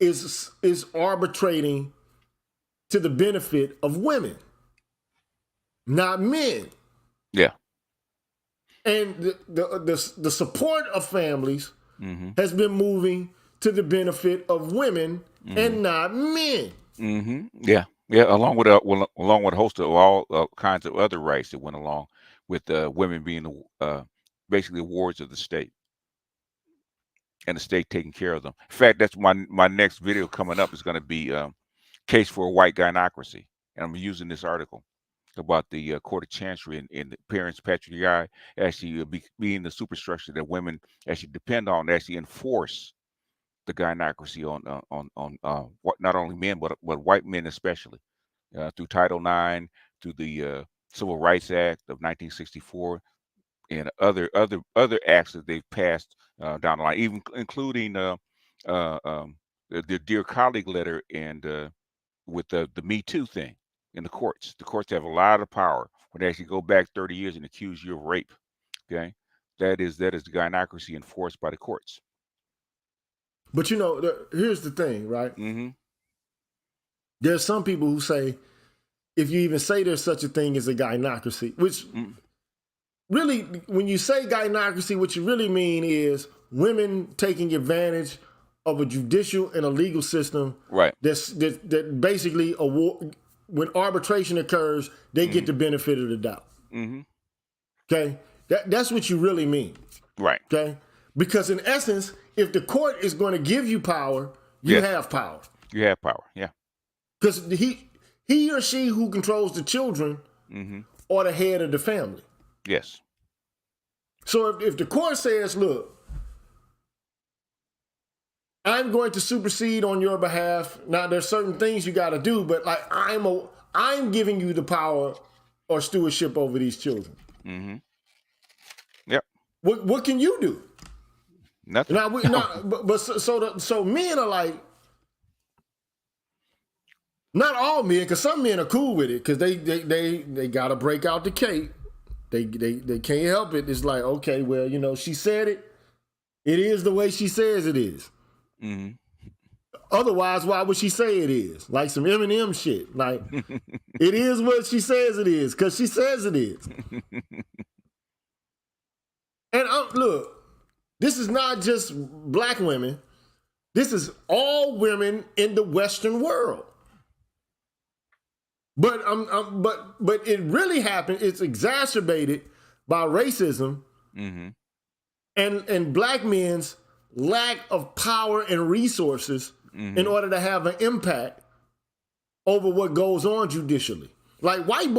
is arbitrating to the benefit of women, not men.
Yeah.
And the support of families has been moving to the benefit of women and not men.
Yeah. Yeah. Along with a host of all kinds of other rights that went along with women being basically wards of the state, and the state taking care of them. In fact, that's my next video coming up is going to be Case for a White Gynocracy, and I'm using this article about the Court of Chancery and the parents' patriarchy actually being the superstructure that women actually depend on to actually enforce the gynocracy on not only men but white men especially, through Title IX, through the Civil Rights Act of 1964, and other acts that they've passed down the line, even including the Dear Colleague letter and with the Me Too thing in the courts. The courts have a lot of power when they actually go back 30 years and accuse you of rape. Okay, that is the gynocracy enforced by the courts.
But here's the thing, right? There's some people who say, if you even say there's such a thing as a gynocracy, which really, when you say gynocracy, what you really mean is women taking advantage of a judicial and a legal system, right? That basically when arbitration occurs, they get the benefit of the doubt. Okay, that's what you really mean, right? Okay, because in essence, if the court is going to give you power, you have power.
You have power, yeah.
Because he or she who controls the children are the head of the family.
Yes.
So if the court says, look, I'm going to supersede on your behalf. Now there's certain things you got to do, but like I'm giving you the power or stewardship over these children.
Yep.
What can you do?
Nothing.
Now so men are like, not all men, because some men are cool with it, because they got to break out the cape. They can't help it. It's like, okay, well, she said it. It is the way she says it is. Otherwise, why would she say it is? Like some Eminem shit. Like, it is what she says it is, because she says it is. And look, this is not just black women. This is all women in the Western world. But it really happened. It's exacerbated by racism and black men's lack of power and resources in order to have an impact over what goes on judicially. Like white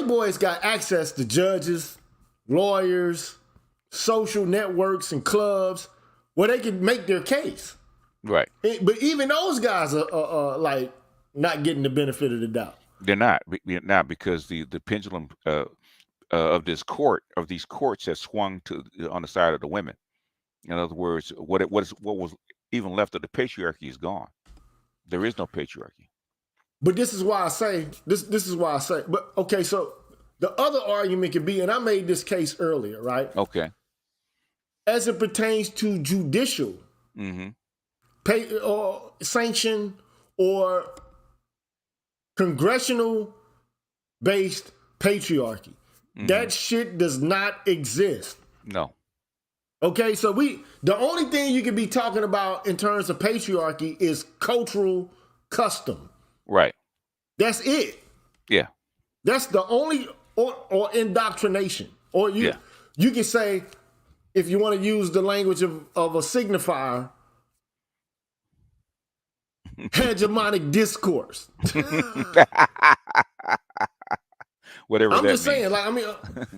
boys got access to judges, lawyers, social networks, and clubs where they can make their case. Right. But even those guys are like not getting the benefit of the doubt.
They're not because the pendulum of these courts has swung on the side of the women. In other words, what was even left of the patriarchy is gone. There is no patriarchy.
But this is why I say this is why I say. But okay, so The other argument could be, and I made this case earlier, right?
Okay.
As it pertains to judicial pay or sanction or congressional based patriarchy. That shit does not exist.
No.
Okay, so the only thing you can be talking about in terms of patriarchy is cultural custom.
Right.
That's it.
Yeah.
That's the only or indoctrination. Or you can say, if you want to use the language of a signifier, hegemonic discourse.
Whatever
I'm
that
just saying,
means.
like, I mean,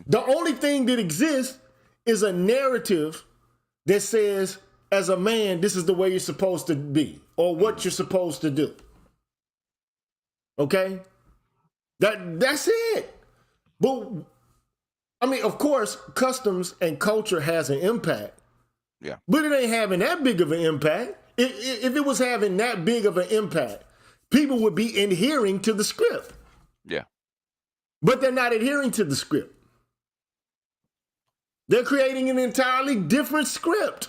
the only thing that exists is a narrative that says, as a man, this is the way you're supposed to be, or what you're supposed to do. Okay? That's it. But, I mean, of course, customs and culture has an impact.
Yeah.
But it ain't having that big of an impact. If it was having that big of an impact, people would be adhering to the script.
Yeah.
But they're not adhering to the script. They're creating an entirely different script.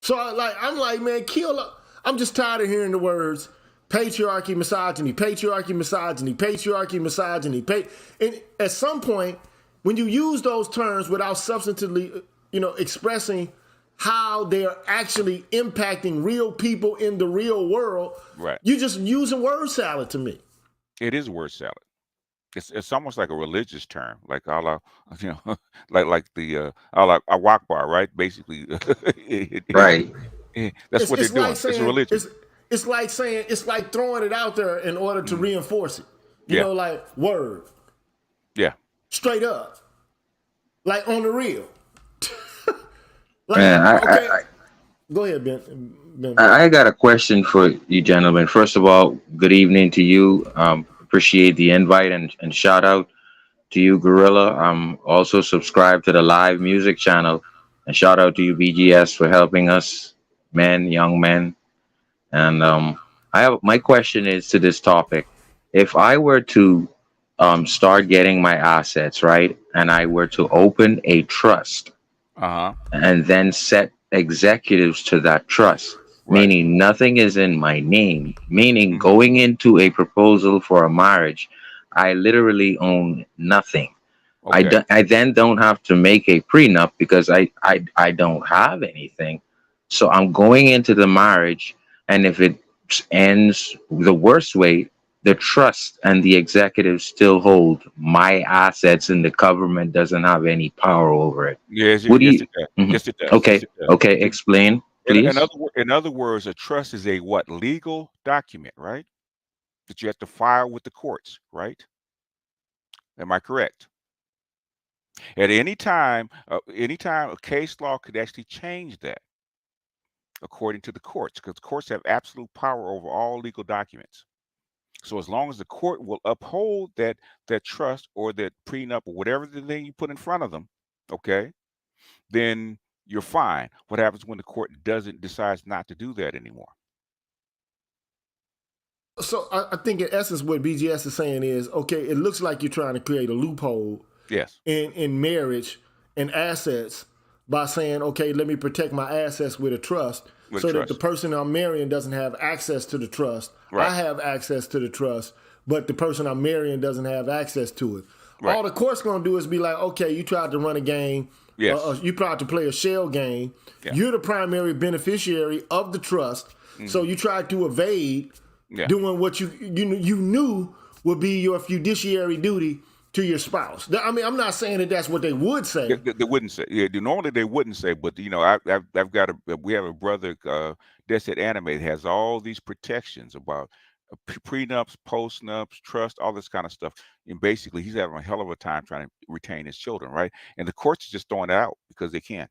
So I'm like, man, I'm just tired of hearing the words patriarchy, misogyny, patriarchy, misogyny, patriarchy, misogyny. And at some point, when you use those terms without substantively, expressing how they're actually impacting real people in the real world,
right,
you're just using word salad to me.
It is word salad. It's almost like a religious term, like Allah, like the Allah Akbar, right? Basically,
right.
That's what they're doing. It's a religion.
It's like saying, it's like throwing it out there in order to reinforce it. You know, like word.
Yeah.
Straight up. Like on the real. Go ahead, Ben.
I got a question for you gentlemen. First of all, good evening to you. Appreciate the invite and shout out to you, Gorilla. I'm also subscribed to the live music channel, and shout out to you, BGS, for helping us, young men. And my question is to this topic. If I were to start getting my assets, right, and I were to open a trust, and then set executives to that trust, meaning nothing is in my name, meaning going into a proposal for a marriage, I literally own nothing. Okay. I then don't have to make a prenup because I don't have anything. So I'm going into the marriage, and if it ends the worst way, the trust and the executives still hold my assets, and the government doesn't have any power over it.
Yes, it does. Yes, it does.
Okay,
yes, it does.
Okay, explain, please.
In other words, a trust is a legal document, right? That you have to file with the courts, right? Am I correct? At any time, a case law could actually change that, according to the courts, because courts have absolute power over all legal documents. So as long as the court will uphold that trust or that prenup or whatever the thing you put in front of them, okay, then you're fine. What happens when the court decides not to do that anymore?
So I think in essence what BGS is saying is, okay, it looks like you're trying to create a loophole in marriage and assets by saying, okay, let me protect my assets with a trust that the person I'm marrying doesn't have access to the trust. Right. I have access to the trust, but the person I'm marrying doesn't have access to it. Right. All the court's going to do is be like, okay, you tried to run a game. Yes. You tried to play a shell game. Yeah. You're the primary beneficiary of the trust. So you tried to evade doing what you knew would be your fiduciary duty to your spouse. I mean, I'm not saying that that's what they would say.
They wouldn't say. Yeah, normally they wouldn't say. But we have a brother that's at Anime that has all these protections about prenups, postnups, trust, all this kind of stuff. And basically, he's having a hell of a time trying to retain his children, right? And the courts are just throwing it out because they can.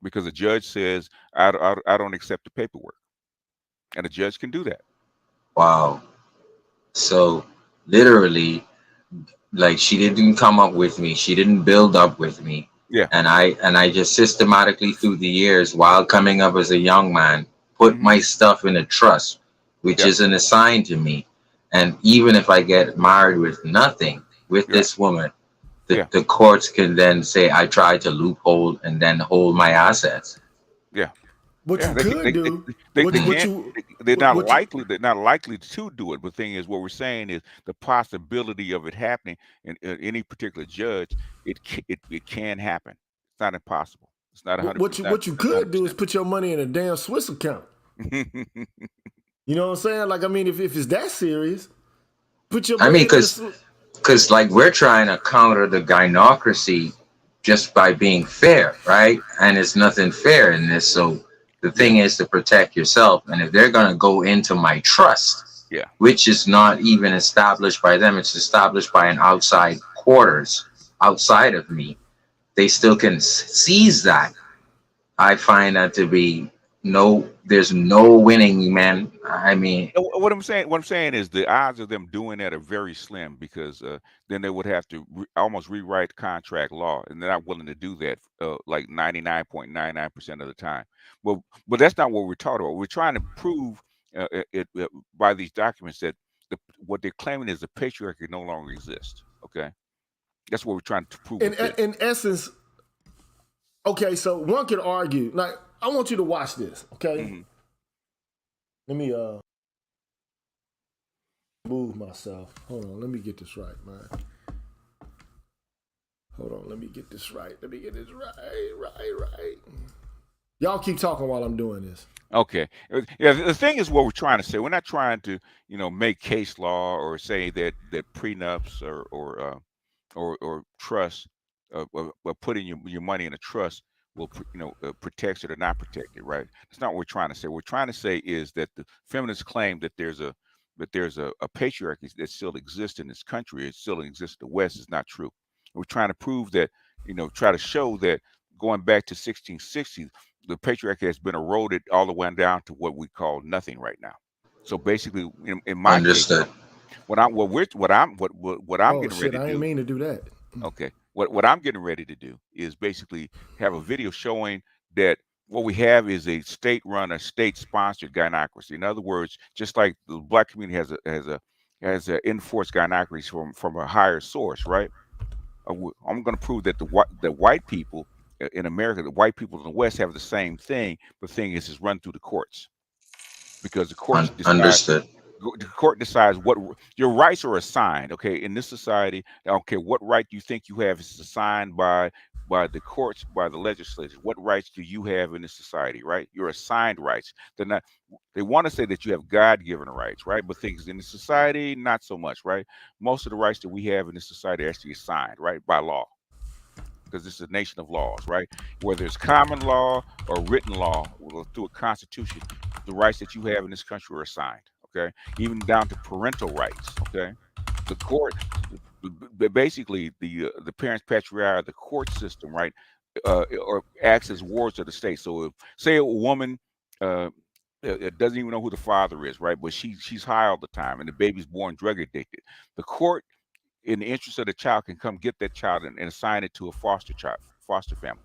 Because the judge says, I don't accept the paperwork, and the judge can do that.
Wow. So literally, like, she didn't come up with me, she didn't build up with me, and I just systematically through the years, while coming up as a young man, put my stuff in a trust which isn't assigned to me, And even if I get married with nothing with
Yeah.
this woman,
Yeah.
the courts can then say I tried to loophole and then hold my assets.
Yeah.
What
Yeah.
you could do,
They
what
can't.
you,
They're not
what you,
likely. They're not likely to do it. But the thing is, what we're saying is the possibility of it happening, and any particular judge, it can happen. It's not impossible. It's not 100.
what you
Not
could do is put your money in a damn Swiss account.
100%.
You know what I'm saying? Like, I mean, if it's that serious, put your
I mean,
money in the
because like we're trying to counter the gynocracy just by being fair, right? And it's nothing fair in this. So the thing is to protect yourself. And if they're going to go into my trust,
Yeah.
which is not even established by them, it's established by an outside quarters outside of me, they still can seize that. I find that to be there's no winning, man. I mean,
What I'm saying is the odds of them doing that are very slim because then they would have to almost rewrite contract law, and they're not willing to do that like 99.99% of the time. But that's not what we're talking about. We're trying to prove by these documents that what they're claiming is the patriarchy no longer exists. Okay, that's what we're trying to prove.
in essence, okay, so one could argue, like, I want you to watch this, okay?
Mm-hmm.
Let me move myself. Hold on, let me get this right, man. Hold on, let me get this right. Right. Y'all keep talking while I'm doing this.
Okay. Yeah. The thing is, what we're trying to say, we're not trying to, make case law or say that prenups or trust, or putting your money in a trust will, protect it or not protect it, right? That's not what we're trying to say. What we're trying to say is that the feminists claim that there's a patriarchy that still exists in this country. It still exists in the West is not true. We're trying to prove that, try to show that going back to 1660, the patriarchy has been eroded all the way down to what we call nothing right now. So basically, in my
understood.
case, what I'm
Oh
getting
shit,
ready to
I didn't
do.
mean to do that.
Okay. What I'm getting ready to do is basically have a video showing that what we have is a state-run or state-sponsored gynocracy. In other words, just like the Black community has a enforced gynocracy from a higher source, right? I'm going to prove that the white people in America, the white people in the West have the same thing. But the thing is, it's run through the courts because the courts decide.
Understood.
The court decides what your rights are assigned. Okay, in this society, okay, what right do you think you have is assigned by the courts, by the legislature. What rights do you have in this society? Right, you're assigned rights. They're not. They want to say that you have God-given rights, right? But things in the society, not so much, right? Most of the rights that we have in this society are actually assigned, right, by law, because this is a nation of laws, right? Whether it's common law or written law or through a constitution, the rights that you have in this country are assigned. Okay, even down to parental rights. Okay, the court, basically the parents' patriarch, the court system, right, or acts as wards of the state. So if, say, a woman doesn't even know who the father is, right, but she's high all the time, and the baby's born drug addicted, the court, in the interest of the child, can come get that child and assign it to a foster family.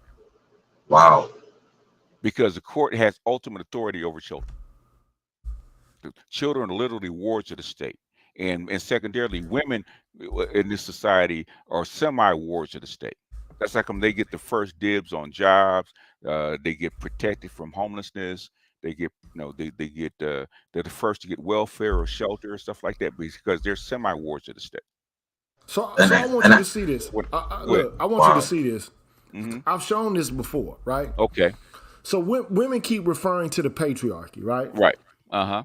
Wow.
Because the court has ultimate authority over children. The children are literally wards of the state. And secondarily, women in this society are semi-wards of the state. That's how come they get the first dibs on jobs. They get protected from homelessness. They get, they're the first to get welfare or shelter or stuff like that because they're semi-wards of the state.
So I want you to see this. Look, I want you to see this.
Mm-hmm.
I've shown this before, right?
Okay.
So women keep referring to the patriarchy, right?
Right. Uh-huh.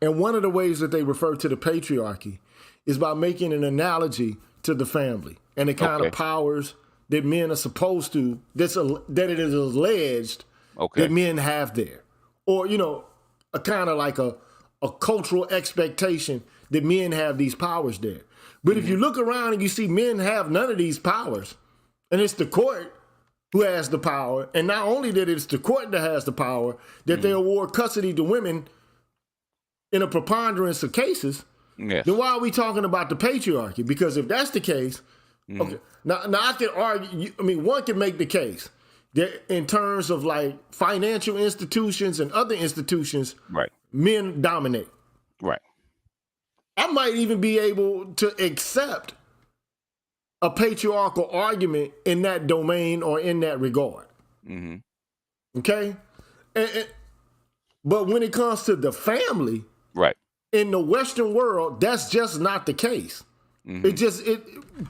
And one of the ways that they refer to the patriarchy is by making an analogy to the family and the kind of powers that men are supposed to, that it is alleged that men have there. Or, a kind of like a cultural expectation that men have these powers there. But if you look around and you see men have none of these powers, and it's the court who has the power, and not only that it's the court that has the power, that they award custody to women in a preponderance of cases, then why are we talking about the patriarchy? Because if that's the case, okay, now I can argue, one can make the case that in terms of like financial institutions and other institutions,
right,
men dominate.
Right.
I might even be able to accept a patriarchal argument in that domain or in that regard.
Mm-hmm.
Okay? But when it comes to the family,
Right.
in the Western world, that's just not the case.
Mm-hmm.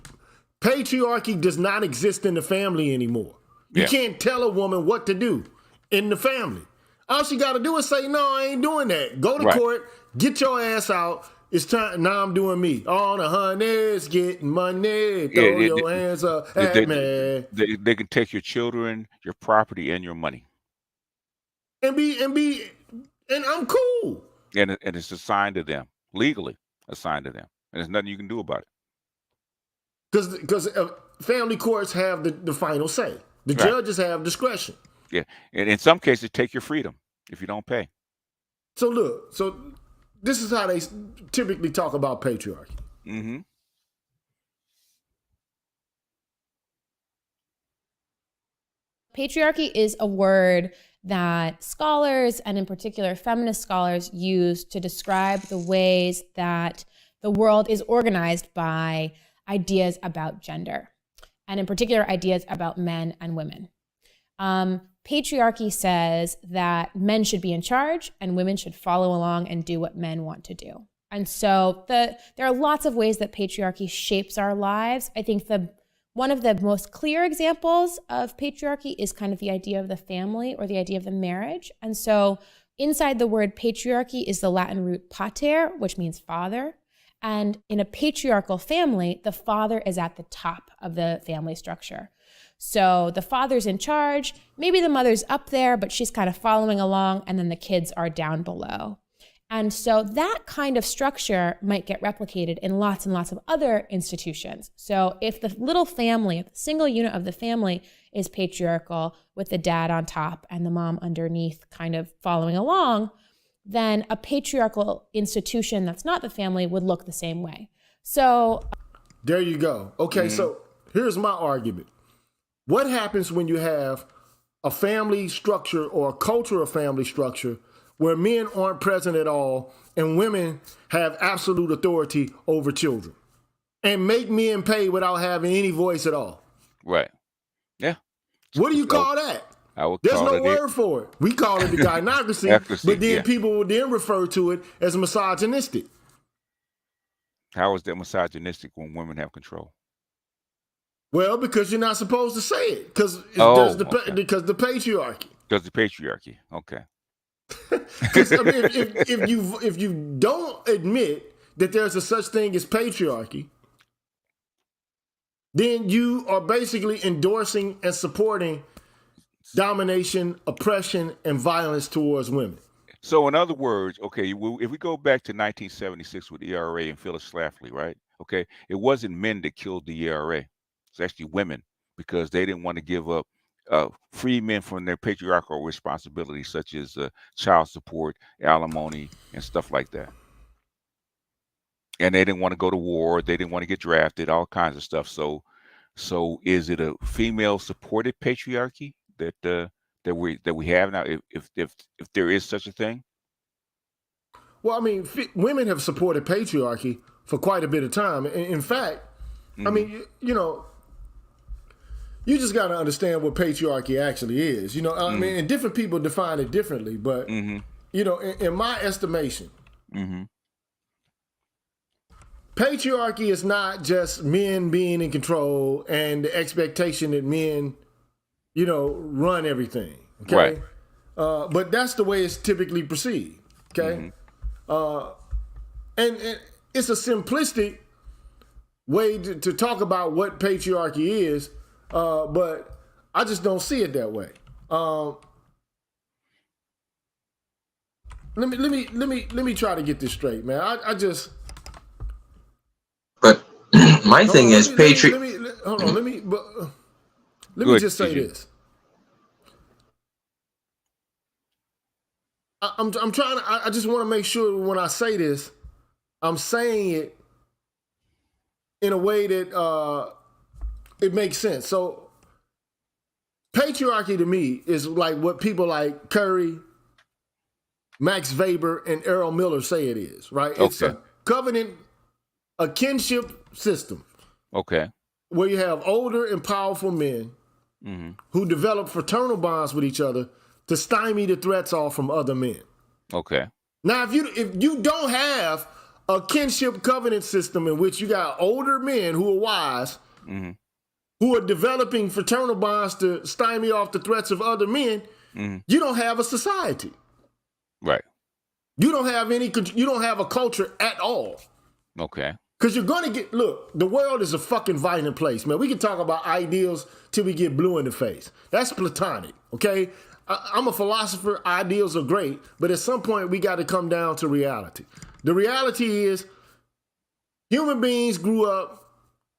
Patriarchy does not exist in the family anymore. You can't tell a woman what to do in the family. All she got to do is say, no, I ain't doing that. Go to court, get your ass out. It's time. Now I'm doing me. All the honeys getting money. Throw your hands up at me.
They can take your children, your property, and your money.
And I'm cool.
And it's assigned to them, legally assigned to them. And there's nothing you can do about it.
Because family courts have the final say. The judges have discretion.
Yeah. And in some cases, take your freedom if you don't pay.
So look, this is how they typically talk about patriarchy.
Mm-hmm.
Patriarchy is a word that scholars, and in particular feminist scholars, use to describe the ways that the world is organized by ideas about gender, and in particular ideas about men and women. Patriarchy says that men should be in charge and women should follow along and do what men want to do. And so there are lots of ways that patriarchy shapes our lives. I think one of the most clear examples of patriarchy is kind of the idea of the family or the idea of the marriage. And so inside the word patriarchy is the Latin root pater, which means father. And in a patriarchal family, the father is at the top of the family structure. So the father's in charge, maybe the mother's up there, but she's kind of following along, and then the kids are down below. And so that kind of structure might get replicated in lots and lots of other institutions. So if the little family, if the single unit of the family is patriarchal with the dad on top and the mom underneath kind of following along, then a patriarchal institution that's not the family would look the same way. So
there you go. Okay, so here's my argument. What happens when you have a family structure or a culture of family structure where men aren't present at all and women have absolute authority over children and make men pay without having any voice at all?
Right. Yeah.
What do you call that? There's no word for it. We call it the gynocracy, but then people will then refer to it as misogynistic.
How is that misogynistic when women have control?
Well, because you're not supposed to say it, because the patriarchy.
Because the patriarchy. Okay.
Because I mean, if you don't admit that there's a such thing as patriarchy, then you are basically endorsing and supporting domination, oppression, and violence towards women.
So in other words, okay, if we go back to 1976 with the ERA and Phyllis Schlafly, right? Okay, it wasn't men that killed the ERA. It's actually women, because they didn't want to give up free men from their patriarchal responsibilities, such as child support, alimony, and stuff like that. And they didn't want to go to war. They didn't want to get drafted, all kinds of stuff. So is it a female-supported patriarchy that we have now, if there is such a thing?
Well, I mean, women have supported patriarchy for quite a bit of time. In fact, I mean, you just got to understand what patriarchy actually is. I mean, and different people define it differently, but in my estimation, patriarchy is not just men being in control and the expectation that men run everything. Okay.
Right.
But that's the way it's typically perceived. Okay. And it's a simplistic way to talk about what patriarchy is, but I just don't see it that way. Let me try to get this straight, man. I just.
But my thing is patriarchy.
Hold on. Let me just say this. I'm trying to. I just want to make sure when I say this, I'm saying it in a way that it makes sense. So, patriarchy to me is like what people like Curry, Max Weber, and Errol Miller say it is. Right? It's a a kinship system
Okay.
where you have older and powerful men who develop fraternal bonds with each other to stymie the threats off from other men.
Okay.
Now, if you don't have a kinship covenant system in which you got older men who are wise, who are developing fraternal bonds to stymie off the threats of other men, you don't have a society.
Right.
You don't have a culture at all.
Okay.
Because you're going to get, look, the world is a fucking violent place, man. We can talk about ideals till we get blue in the face. That's platonic, okay? I'm a philosopher. Ideals are great, but at some point we got to come down to reality. The reality is human beings grew up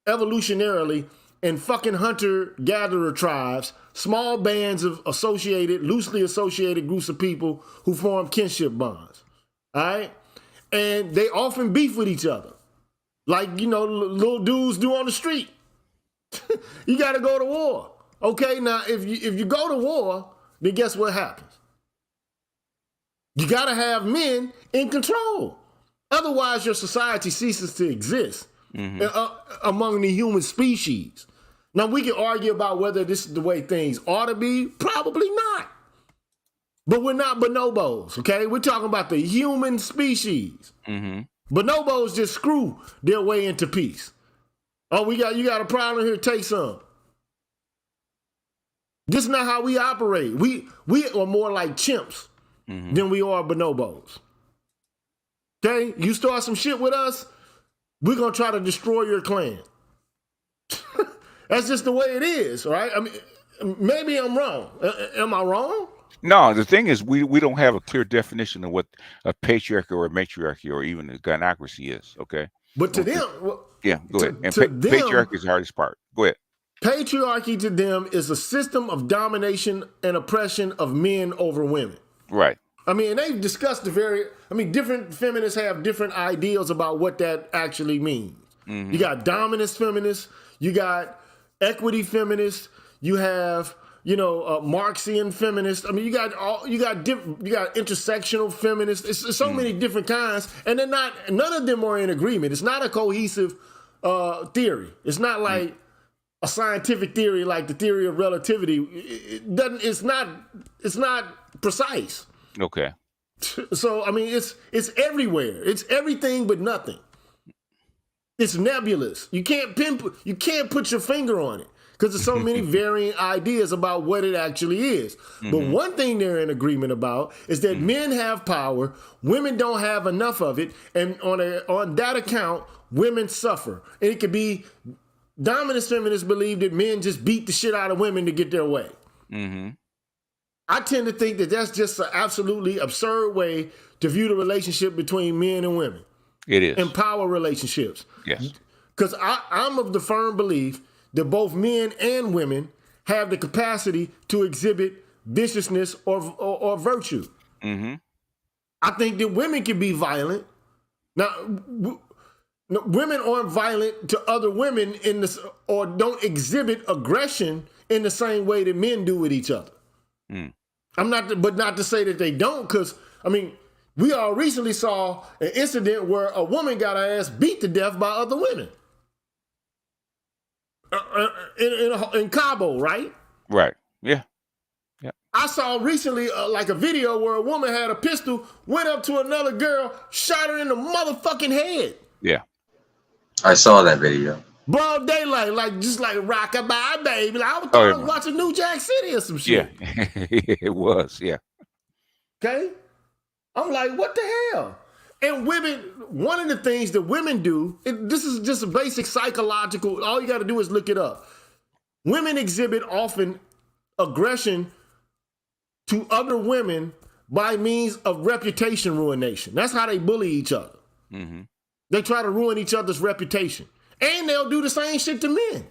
evolutionarily in fucking hunter-gatherer tribes, small bands of loosely associated groups of people who form kinship bonds, all right? And they often beef with each other. Like, little dudes do on the street. You got to go to war. Okay, now, if you go to war, then guess what happens? You got to have men in control. Otherwise, your society ceases to exist among the human species. Now, we can argue about whether this is the way things ought to be. Probably not. But we're not bonobos, okay? We're talking about the human species. Bonobos just screw their way into peace. Oh, you got a problem here? Take some. This is not how we operate. We are more like chimps than we are bonobos. Okay? You start some shit with us, we're going to try to destroy your clan. That's just the way it is, right? I mean, maybe I'm wrong. Am I wrong?
No, the thing is, we don't have a clear definition of what a patriarchy or a matriarchy or even a gynocracy is. Okay,
but to them,
yeah, go ahead. And
them,
patriarchy is the hardest part. Go ahead.
Patriarchy to them is a system of domination and oppression of men over women.
Right.
I mean, they've discussed different feminists have different ideals about what that actually means. You got dominist feminists, you got equity feminists, you have Marxian feminists. I mean, you got intersectional feminists. It's so many different kinds, and none of them are in agreement. It's not a cohesive theory. It's not like a scientific theory like the theory of relativity. It's not precise.
Okay.
So I mean, it's everywhere. It's everything but nothing. It's nebulous. You can't put your finger on it. Because there's so many varying ideas about what it actually is. But one thing they're in agreement about is that men have power, women don't have enough of it, and on that account, women suffer. And it could be dominant feminists believe that men just beat the shit out of women to get their way. I tend to think that that's just an absolutely absurd way to view the relationship between men and women.
It is.
And power relationships.
Yes.
Because I'm of the firm belief that both men and women have the capacity to exhibit viciousness or virtue. I think that women can be violent. Now, women aren't violent to other women or don't exhibit aggression in the same way that men do with each other. But not to say that they don't, because I mean, we all recently saw an incident where a woman got her ass beat to death by other women. In Cabo, right?
Right. Yeah. Yeah.
I saw recently like a video where a woman had a pistol, went up to another girl, shot her in the motherfucking head.
Yeah.
I saw that video.
Broad daylight, just like rock-a-bye, baby. Like, I was watching New Jack City or some shit.
Yeah. It was. Yeah.
Okay? I'm like, what the hell? And women, one of the things that women do, this is just a basic psychological, all you got to do is look it up. Women exhibit often aggression to other women by means of reputation ruination. That's how they bully each other. They try to ruin each other's reputation. And they'll do the same shit to men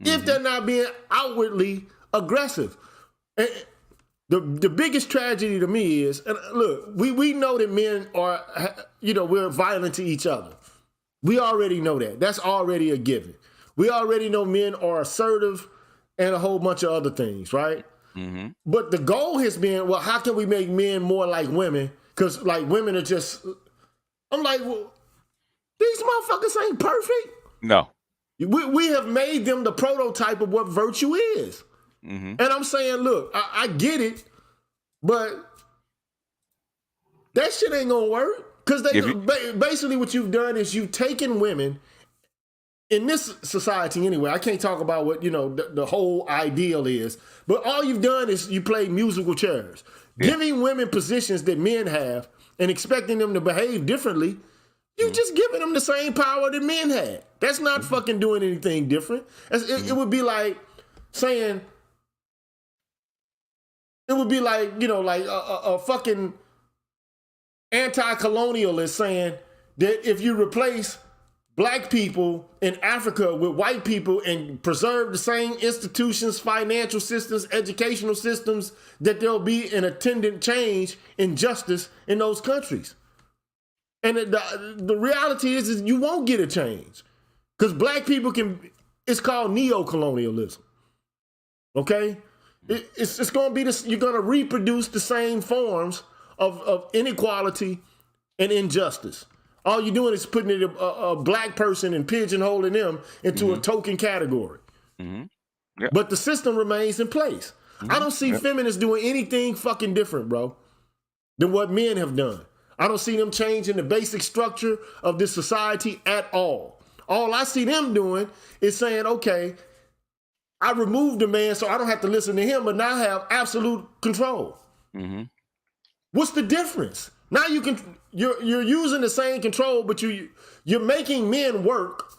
if they're not being outwardly aggressive. And the biggest tragedy to me is, and look, we know that men are, we're violent to each other. We already know that. That's already a given. We already know men are assertive and a whole bunch of other things, right? But the goal has been, well, how can we make men more like women? Because like women are just, I'm like, well, These motherfuckers ain't perfect.
No.
We have made them the prototype of what virtue is.
Mm-hmm.
And I'm saying, look, I get it, but that shit ain't gonna work. Because basically what you've done is you've taken women in this society anyway. I can't talk about what, the whole ideal is, but all you've done is you play musical chairs. Yeah. Giving women positions that men have and expecting them to behave differently. You just giving them the same power that men had. That's not fucking doing anything different. It would be like saying, it would be like, like a fucking anti-colonialist saying that if you replace black people in Africa with white people and preserve the same institutions, financial systems, educational systems, that there'll be an attendant change in justice in those countries. And the reality is you won't get a change because black people it's called neo-colonialism. Okay? It's going to be this, you're going to reproduce the same forms of inequality and injustice. All you're doing is putting a black person and pigeonholing them into a token category. Mm-hmm. Yep. But the system remains in place. Mm-hmm. I don't see feminists doing anything fucking different, bro, than what men have done. I don't see them changing the basic structure of this society at all. All I see them doing is saying, okay, I removed the man so I don't have to listen to him, but now I have absolute control. Mm-hmm. What's the difference? Now you're using the same control, but you're making men work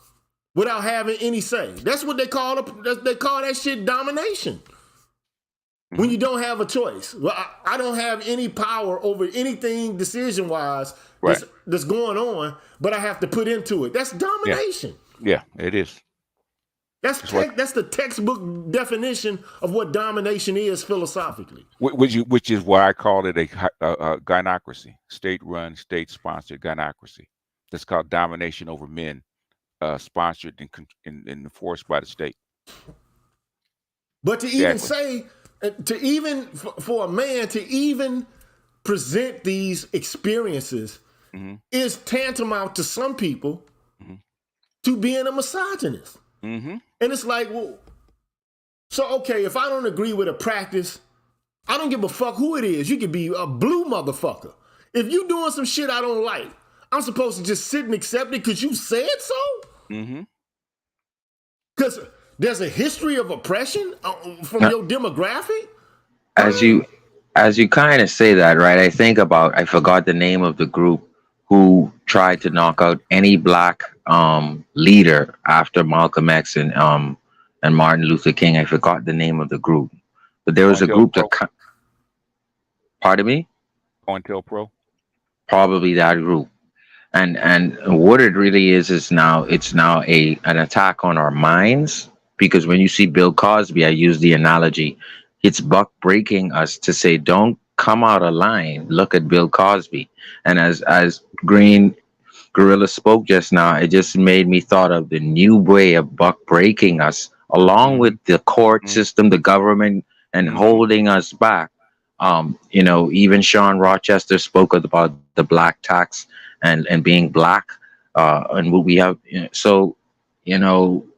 without having any say. That's what they call that shit domination. When you don't have a choice. Well, I don't have any power over anything decision-wise that's going on, but I have to put into it. That's domination.
Yeah, it is.
That's the textbook definition of what domination is philosophically.
Which is why I call it a gynocracy, state-run, state-sponsored gynocracy. That's called domination over men, sponsored and enforced by the state.
But to even say, for a man to even present these experiences is tantamount to some people to being a misogynist. Mm-hmm. And it's like, well, so okay, if I don't agree with a practice, I don't give a fuck who it is. You could be a blue motherfucker. If you doing some shit I don't like, I'm supposed to just sit and accept it because you said so? Mm-hmm. Because there's a history of oppression from your demographic?
As you kind of say that, right, I think about, I forgot the name of the group who tried to knock out any black leader after Malcolm X and Martin Luther King. I forgot the name of the group, but there was a group that. Pardon me?
COINTELPRO.
Probably that group, and what it really is now it's now an attack on our minds, because when you see Bill Cosby, I use the analogy, it's buck breaking us to say, don't come out of line. Look at Bill Cosby. And as Green Gorilla spoke just now, it just made me thought of the new way of buck breaking us, along with the court system, the government, and holding us back. Even Sean Rochester spoke about the black tax and being black, and what we have.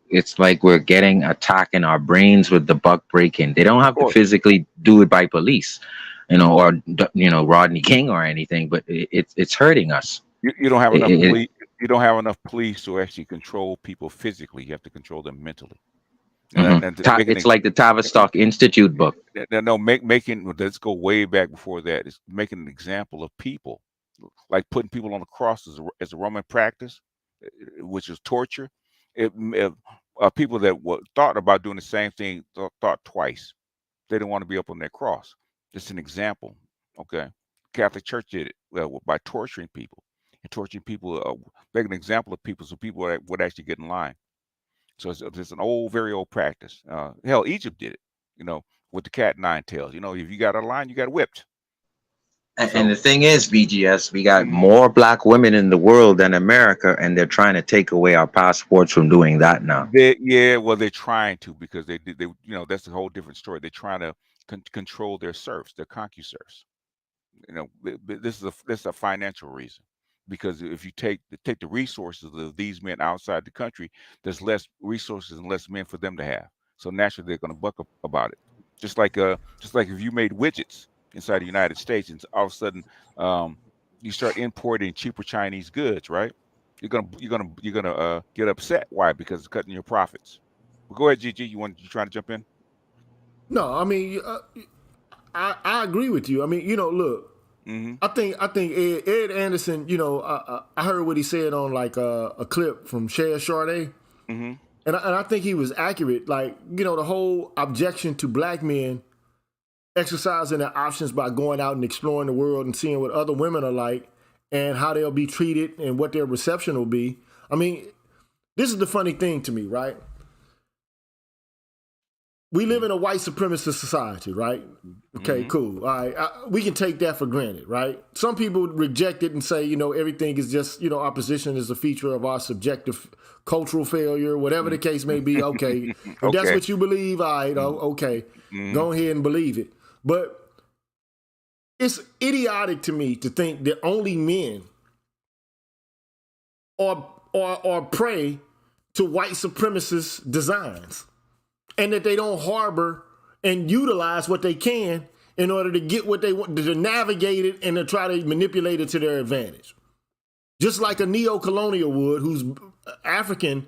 It's like we're getting attack in our brains with the buck breaking. They don't have to physically do it by police, or Rodney King or anything, but it's hurting us.
You don't have enough police. You don't have enough police to actually control people physically. You have to control them mentally.
It's like the Tavistock Institute book.
Let's go way back before that. It's making an example of people, like putting people on the cross as a Roman practice, which is torture. People that thought about doing the same thing thought twice. They didn't want to be up on that cross. Just an example. Okay, Catholic Church did it by torturing people and torturing people, making an example of people so people would actually get in line. So it's an very old practice. Hell, Egypt did it, with the cat 9 tails. If you got a line, you got whipped.
And the thing is, BGS, we got more black women in the world than America, and they're trying to take away our passports from doing that now.
They're trying to, because they that's a whole different story. They're trying to control their serfs, their concu serfs. This is a financial reason. because if you take the resources of these men outside the country, there's less resources and less men for them to have. So naturally, they're going to buck up about it. Just like if you made widgets inside the United States, and all of a sudden you start importing cheaper Chinese goods, right? You're gonna get upset. Why? Because it's cutting your profits. But go ahead, Gigi. You trying to jump in?
No, I mean, I agree with you. I mean, look, I think Ed Anderson, I heard what he said on like a clip from Cher Sade, and I think he was accurate. Like, the whole objection to black men exercising their options by going out and exploring the world and seeing what other women are like and how they'll be treated and what their reception will be. I mean, this is the funny thing to me, right? We live in a white supremacist society, right? Okay, cool. All right. We can take that for granted, right? Some people reject it and say, everything is just, our position is a feature of our subjective cultural failure, whatever the case may be. Okay. If that's what you believe, all right, okay. Go ahead and believe it. But it's idiotic to me to think that only men are prey to white supremacist designs, and that they don't harbor and utilize what they can in order to get what they want, to navigate it and to try to manipulate it to their advantage. Just like a neo-colonial would, who's African,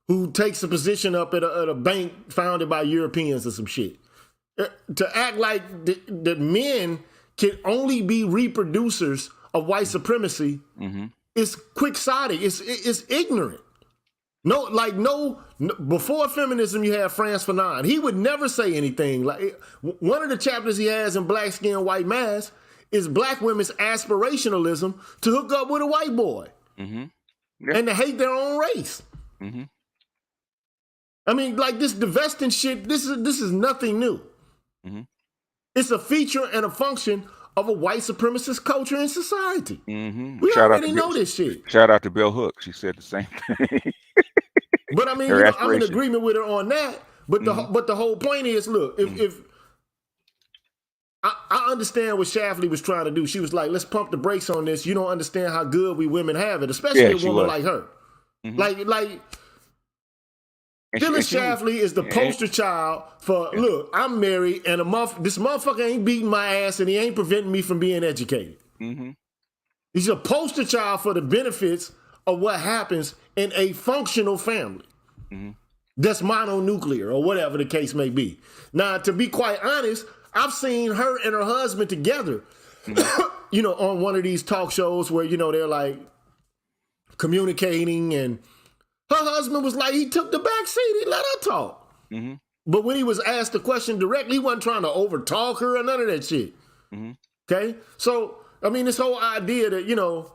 who takes a position up at a bank founded by Europeans or some shit. To act like that men can only be reproducers of white supremacy is quixotic. It's ignorant. Before feminism, you had Frantz Fanon. He would never say anything. Like, one of the chapters he has in Black Skin, White Mask is black women's aspirationalism to hook up with a white boy and to hate their own race. I mean, like, this divesting shit, this is nothing new. It's a feature and a function of a white supremacist culture and society. We already know this shit.
Shout out to Bell Hooks. She said the same thing.
But I mean, I'm in agreement with her on that. But the whole point is, look, if I understand what Shafley was trying to do. She was like, let's pump the brakes on this. You don't understand how good we women have it, especially a woman like her. Like Phyllis Shafley is the poster child for, look, I'm married and this motherfucker ain't beating my ass and he ain't preventing me from being educated. He's a poster child for the benefits of what happens in a functional family that's mononuclear or whatever the case may be. Now, to be quite honest, I've seen her and her husband together, on one of these talk shows where, they're like communicating, and her husband was like, he took the back seat, he let her talk. But when he was asked the question directly, he wasn't trying to overtalk her or none of that shit. Okay? So, I mean, this whole idea that,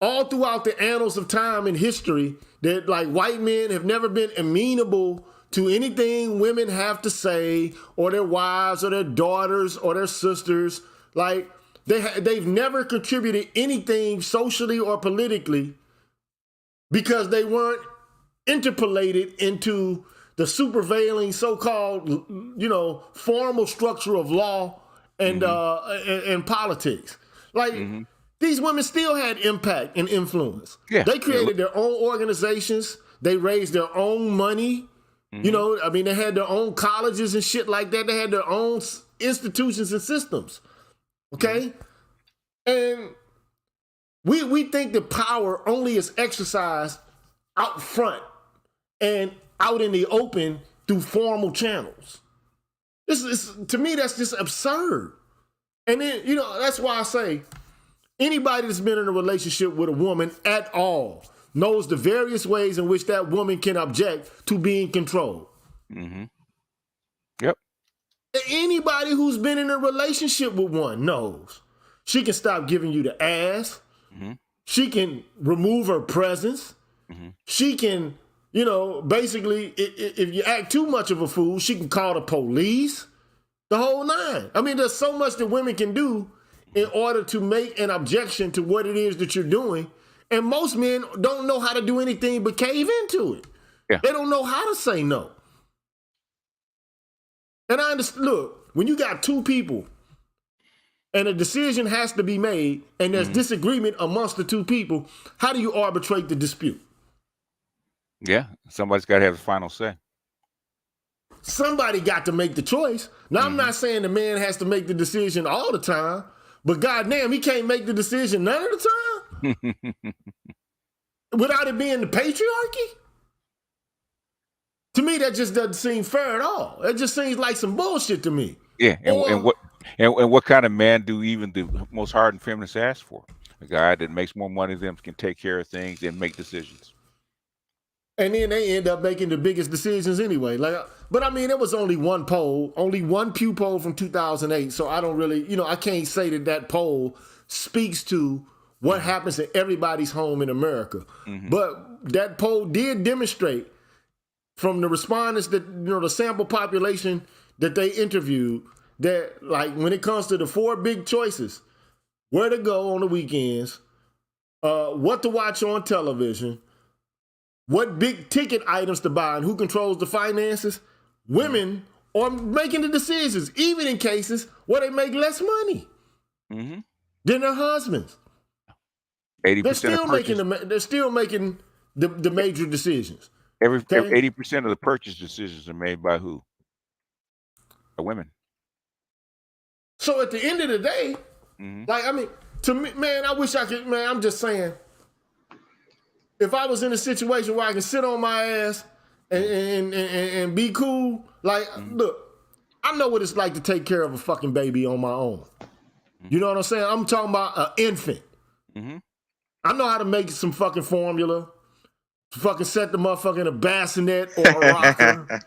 all throughout the annals of time and history, that like white men have never been amenable to anything women have to say, or their wives or their daughters or their sisters. Like, they've never contributed anything socially or politically because they weren't interpolated into the supervailing so-called, formal structure of law and politics. Like, these women still had impact and influence. Yeah. They created their own organizations. They raised their own money. They had their own colleges and shit like that. They had their own institutions and systems. Okay? And we think the power only is exercised out front and out in the open through formal channels. To me, that's just absurd. And then, that's why I say anybody that's been in a relationship with a woman at all knows the various ways in which that woman can object to being controlled.
Yep.
Anybody who's been in a relationship with one knows. She can stop giving you the ass. She can remove her presence. She can, basically, if you act too much of a fool, she can call the police. The whole nine. I mean, there's so much that women can do in order to make an objection to what it is that you're doing. And most men don't know how to do anything but cave into it. Yeah. They don't know how to say no. And I understand, look, when you got two people and a decision has to be made, and there's disagreement amongst the two people, how do you arbitrate the dispute?
Yeah, somebody's got to have the final say.
Somebody got to make the choice. Now, I'm not saying the man has to make the decision all the time, but goddamn, he can't make the decision none of the time without it being the patriarchy? To me, that just doesn't seem fair at all. It just seems like some bullshit to me.
Yeah, and what kind of man do even the most hardened feminists ask for? A guy that makes more money than them, can take care of things and make decisions.
And then they end up making the biggest decisions anyway. But I mean, it was only one poll, only one Pew poll from 2008. So I don't really, I can't say that poll speaks to what happens in everybody's home in America. But that poll did demonstrate from the respondents that, the sample population that they interviewed, that like when it comes to the 4 big choices, where to go on the weekends, what to watch on television, what big ticket items to buy, and who controls the finances, women are making the decisions, even in cases where they make less money than their husbands.
80%
They're still making the major decisions.
80% of the purchase decisions are made by who? The women.
So at the end of the day, to me, man, I wish I could, man, I'm just saying, if I was in a situation where I can sit on my ass and be cool, look, I know what it's like to take care of a fucking baby on my own. You know what I'm saying? I'm talking about an infant. I know how to make some fucking formula, to fucking set the motherfucker in a bassinet or a rocker.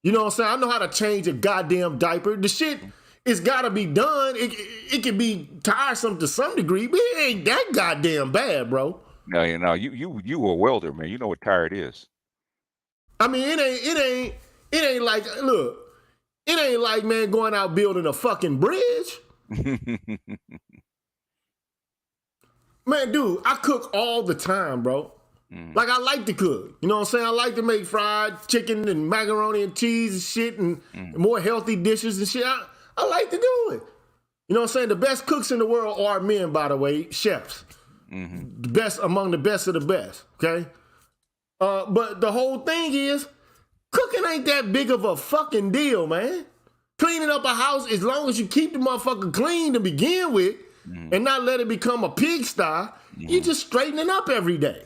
You know what I'm saying? I know how to change a goddamn diaper. The shit, it's gotta be done. It can be tiresome to some degree, but it ain't that goddamn bad, bro.
No, you a welder, man. You know what tired is.
I mean, it ain't like, look, it ain't like, man, going out building a fucking bridge. Man, dude, I cook all the time, bro. Like, I like to cook. You know what I'm saying? I like to make fried chicken and macaroni and cheese and shit and more healthy dishes and shit. I like to do it. You know what I'm saying? The best cooks in the world are men, by the way, chefs. The best among the best of the best, okay? But the whole thing is, cooking ain't that big of a fucking deal, man. Cleaning up a house, as long as you keep the motherfucker clean to begin with and not let it become a pigsty, you just straightening up every day.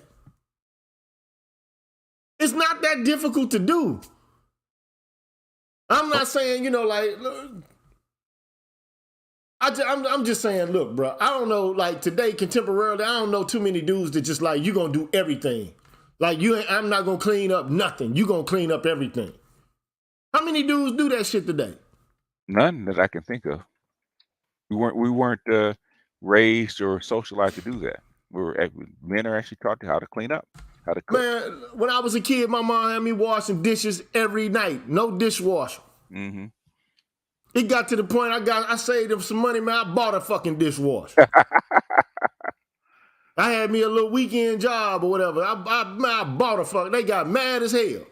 It's not that difficult to do. I'm not saying, I'm just saying, look, bro, I don't know, like today, contemporarily, I don't know too many dudes that just like, you gonna do everything. Like, I'm not gonna clean up nothing. You gonna clean up everything. How many dudes do that shit today?
None that I can think of. We weren't raised or socialized to do that. Men are actually taught how to clean up, how to cook.
Man, when I was a kid, my mom had me washing dishes every night. No dishwasher. It got to the point I saved them some money, man. I bought a fucking dishwasher. I had me a little weekend job or whatever. I bought a fuck. They got mad as hell.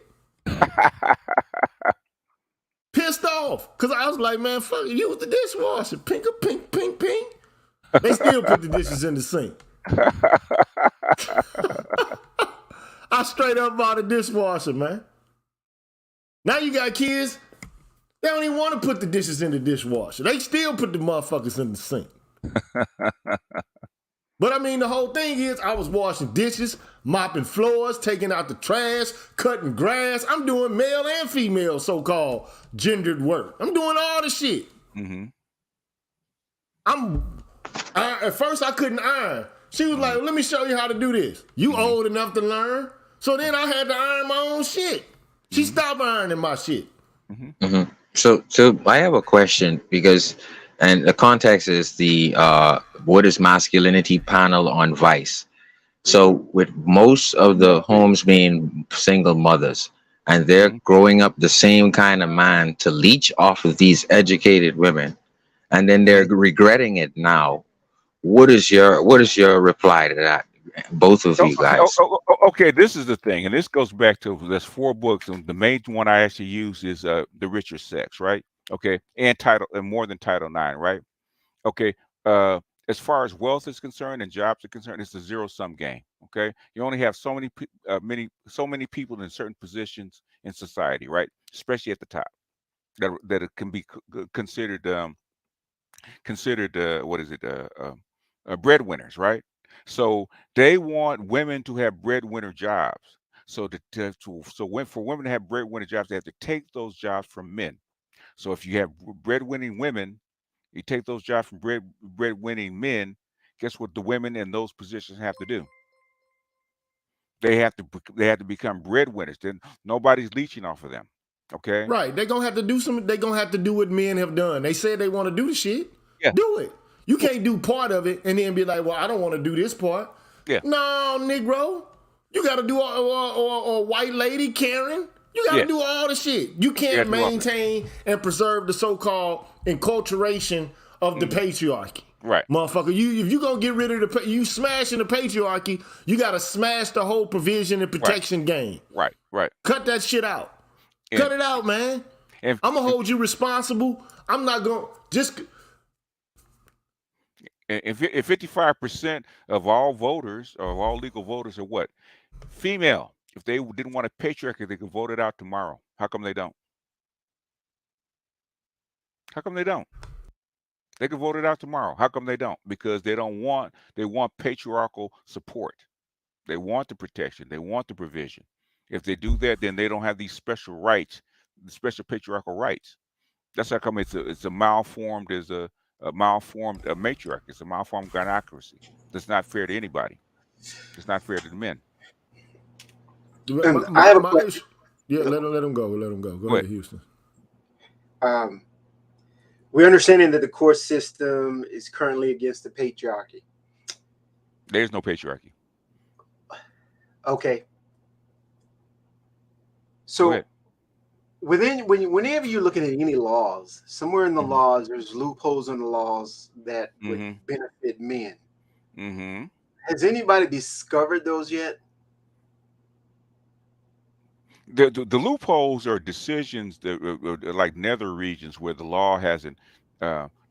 Pissed off. Because I was like, man, fuck it, use the dishwasher. Pink, pink, pink, pink. They still put the dishes in the sink. I straight up bought a dishwasher, man. Now you got kids, they don't even want to put the dishes in the dishwasher. They still put the motherfuckers in the sink. But I mean, the whole thing is I was washing dishes, mopping floors, taking out the trash, cutting grass. I'm doing male and female so-called gendered work. I'm doing all the shit. At first I couldn't iron. She was like, let me show you how to do this. You old enough to learn. So then I had to iron my own shit. She stopped ironing my shit.
So I have a question because, and the context is the What is Masculinity panel on Vice. So with most of the homes being single mothers, and they're growing up the same kind of man to leech off of these educated women, and then they're regretting it now. What is your reply to that? Both of you guys.
Okay, this is the thing, and this goes back to there's 4 books, and the main one I actually use is The Richer Sex, right? Okay, and more than Title IX, right? Okay. As far as wealth is concerned and jobs are concerned, it's a zero-sum game. Okay, you only have so many people in certain positions in society, right? Especially at the top, that it can be considered what is it breadwinners, right? So they want women to have breadwinner jobs. So for women to have breadwinner jobs, they have to take those jobs from men. So if you have breadwinning women, you take those jobs from breadwinning men. Guess what the women in those positions have to do? They have to become breadwinners. Then nobody's leeching off of them. Okay.
Right. They're gonna have to do some. They're gonna have to do what men have done. They said they want to do the shit.
Yeah.
Do it. You can't do part of it and then be like, well, I don't want to do this part.
Yeah.
No, Negro. You got to do or white lady, Karen. You got to do all the shit. You can't maintain and preserve the so-called enculturation of the patriarchy.
Right.
Motherfucker, if you gonna get rid of you smashing the patriarchy, you gotta smash the whole provision and protection game.
Right.
Cut that shit out. Cut it out, man. I'm gonna hold you responsible. I'm not gonna just.
If 55% of all voters or all legal voters are what? Female. If they didn't want a patriarchy, they could vote it out tomorrow. How come they don't? How come they don't? They could vote it out tomorrow. How come they don't? Because they want patriarchal support. They want the protection. They want the provision. If they do that, then they don't have these special rights, the special patriarchal rights. That's how come it's a malformed matriarchy. It's a malformed gynocracy. That's not fair to anybody. It's not fair to the men.
I have a question.
Yeah, let him go. Let him go. Go ahead, Houston.
We're understanding that the court system is currently against the patriarchy.
There's no patriarchy.
Okay. So whenever you're looking at any laws, somewhere in the laws, there's loopholes in the laws that would benefit men. Has anybody discovered those yet?
The loopholes are decisions that are like nether regions where the law hasn't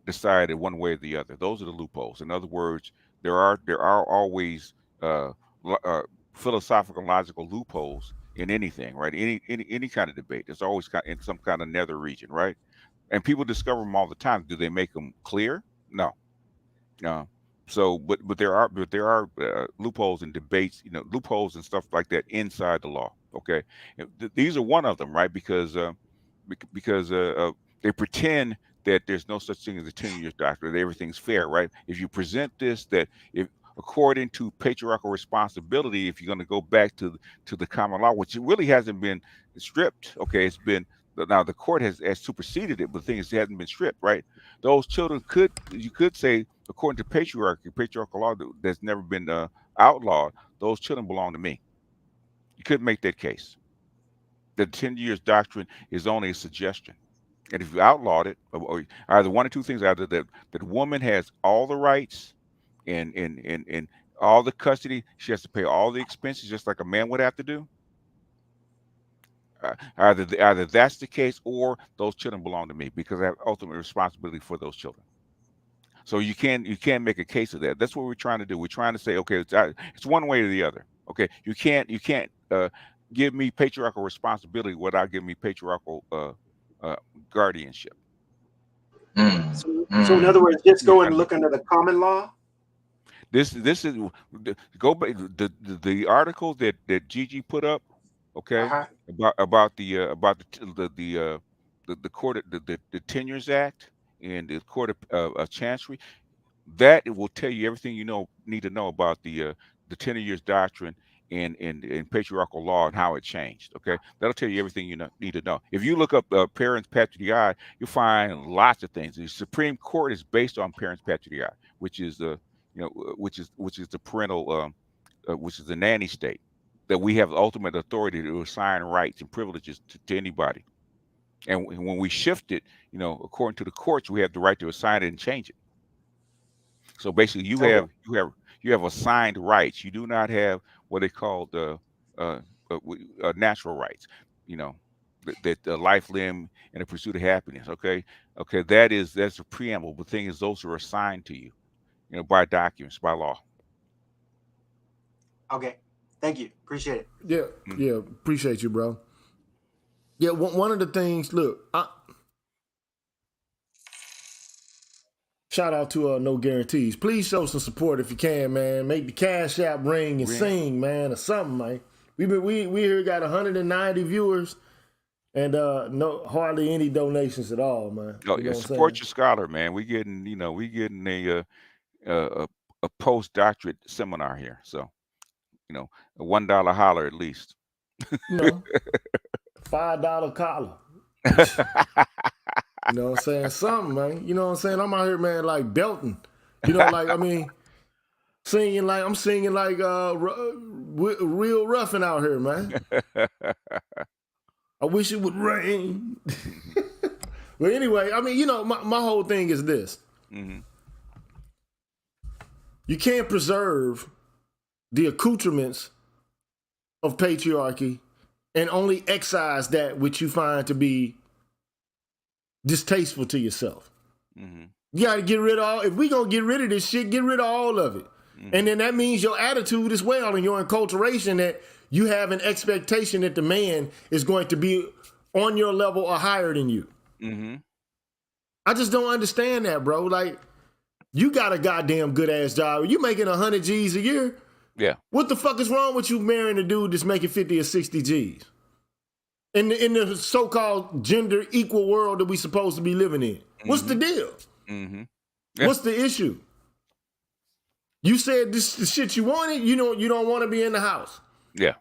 decided one way or the other. Those are the loopholes. In other words, there are always philosophical, logical loopholes in anything, right? Any kind of debate. There's always in some kind of nether region, right? And people discover them all the time. Do they make them clear? No. So, but there are loopholes in debates, loopholes and stuff like that inside the law. Okay, these are one of them, right? Because they pretend that there's no such thing as a tenures doctrine, that everything's fair, right? If you present this, that if according to patriarchal responsibility, if you're going to go back to the common law, which really hasn't been stripped, okay, it's been. Now the court has superseded it, but the thing is, it hasn't been stripped, right? Those children you could say, according to patriarchal law that's never been outlawed, those children belong to me. You couldn't make that case. The 10 years doctrine is only a suggestion, and if you outlawed it, or either one or two things: either that woman has all the rights and all the custody, she has to pay all the expenses, just like a man would have to do. Either that's the case, or those children belong to me because I have ultimate responsibility for those children. So you can't make a case of that. That's what we're trying to do. We're trying to say, okay, it's one way or the other. Okay, you can't give me patriarchal responsibility without giving me patriarchal guardianship.
So in other words, just go and look under the common law.
This is go back the article that Gigi put up. Okay, about the court, the Tenures Act and the Court of Chancery. That it will tell you everything you need to know about the 10 years doctrine and patriarchal law and how it changed. Okay, that'll tell you everything you need to know. If you look up parents patriarchy, you'll find lots of things. The Supreme Court is based on parents patriarchy, which is which is the parental which is the nanny state, that we have ultimate authority to assign rights and privileges to anybody. And when we shift it, according to the courts, we have the right to assign it and change it. So basically, you have assigned rights. You do not have what they call the natural rights. that life, limb, and the pursuit of happiness. Okay, that's a preamble. But the thing is, those are assigned to you, by documents, by law.
Okay, thank you, appreciate it.
Yeah, appreciate you, bro. Yeah, one of the things. Look, shout out to No Guarantees. Please show some support if you can, man. Make the Cash App ring and sing, man, or something, man. We here got 190 viewers. And no, hardly any donations at all, man.
Oh yeah, support your scholar, man. We getting a postdoctorate seminar here, so a $1 holler at least.
$5 collar. You know what I'm saying? Something, man. You know what I'm saying? I'm out here, man, like belting. Singing like I'm singing like real roughing out here, man. I wish it would rain. But anyway, my whole thing is this. Mm-hmm. You can't preserve the accoutrements of patriarchy and only excise that which you find to be distasteful to yourself. Mm-hmm. You got to get rid of all. If we going to get rid of this shit, get rid of all of it. Mm-hmm. And then that means your attitude as well and your enculturation that you have an expectation that the man is going to be on your level or higher than you. Mm-hmm. I just don't understand that, bro. Like, you got a goddamn good ass job. You making 100 G's a year.
Yeah. What
the fuck is wrong with you marrying a dude that's making 50 or 60 G's? In the so-called gender equal world that we supposed to be living in. Mm-hmm. What's the deal? Mm-hmm. Yeah. What's the issue? You said this the shit you wanted. You don't want to be in the house.
Yeah.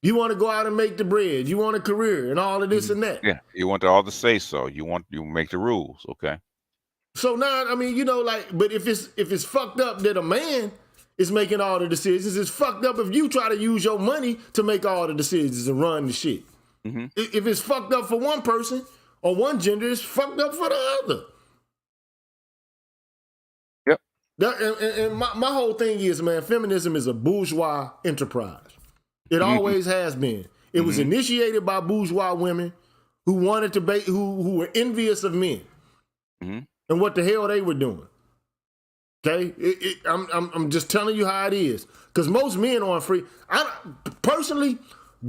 You want to go out and make the bread. You want a career and all of this and that.
Yeah. You want all the say so. You make the rules. Okay.
So now, but if it's fucked up that a man is making all the decisions, it's fucked up if you try to use your money to make all the decisions and run the shit. Mm-hmm. If it's fucked up for one person or one gender, it's fucked up for the other. And my whole thing is, man, feminism is a bourgeois enterprise. It always has been. It was initiated by bourgeois women who wanted to who were envious of men and what the hell they were doing. Okay, I'm just telling you how it is. Because most men aren't free. Personally,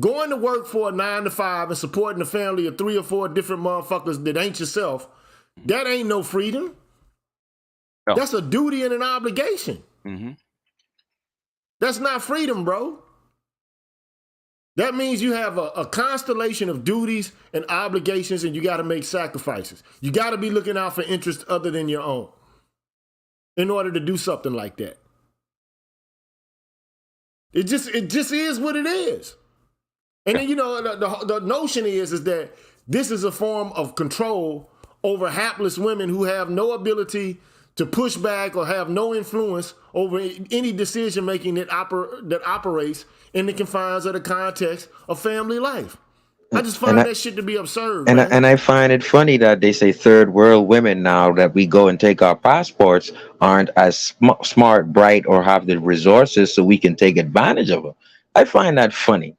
going to work for a 9 to 5 and supporting a family of 3 or 4 different motherfuckers that ain't yourself, that ain't no freedom. No. That's a duty and an obligation. Mm-hmm. That's not freedom, bro. That means you have a constellation of duties and obligations and you got to make sacrifices. You got to be looking out for interests other than your own in order to do something like that. It just is what it is. And then, the notion is that this is a form of control over hapless women who have no ability to push back or have no influence over any decision-making that operates in the confines of the context of family life. I just find that shit to be absurd.
And I find it funny that they say third world women now that we go and take our passports aren't as smart, bright, or have the resources so we can take advantage of them. I find that funny.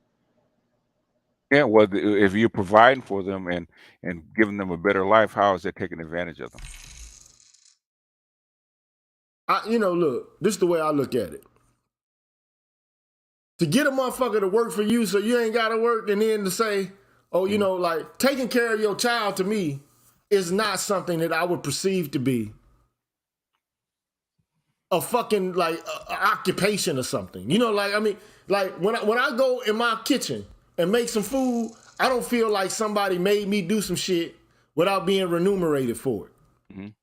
Yeah, well, if you're providing for them and giving them a better life, how is that taking advantage of them?
Look, this is the way I look at it. To get a motherfucker to work for you so you ain't got to work, and then to say, like taking care of your child to me is not something that I would perceive to be a fucking like occupation or something. Like when I go in my kitchen and make some food, I don't feel like somebody made me do some shit without being remunerated for it.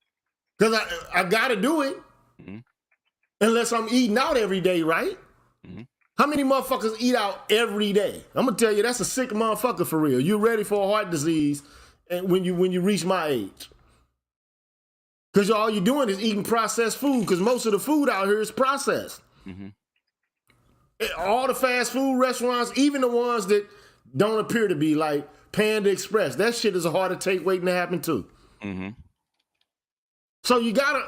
Because I got to do it. Unless I'm eating out every day, right? How many motherfuckers eat out every day? I'm gonna tell you, that's a sick motherfucker for real. You're ready for a heart disease and when you reach my age. Because all you're doing is eating processed food, because most of the food out here is processed. All the fast food restaurants, even the ones that don't appear to be, like Panda Express, that shit is a heart attack waiting to happen too. So you gotta,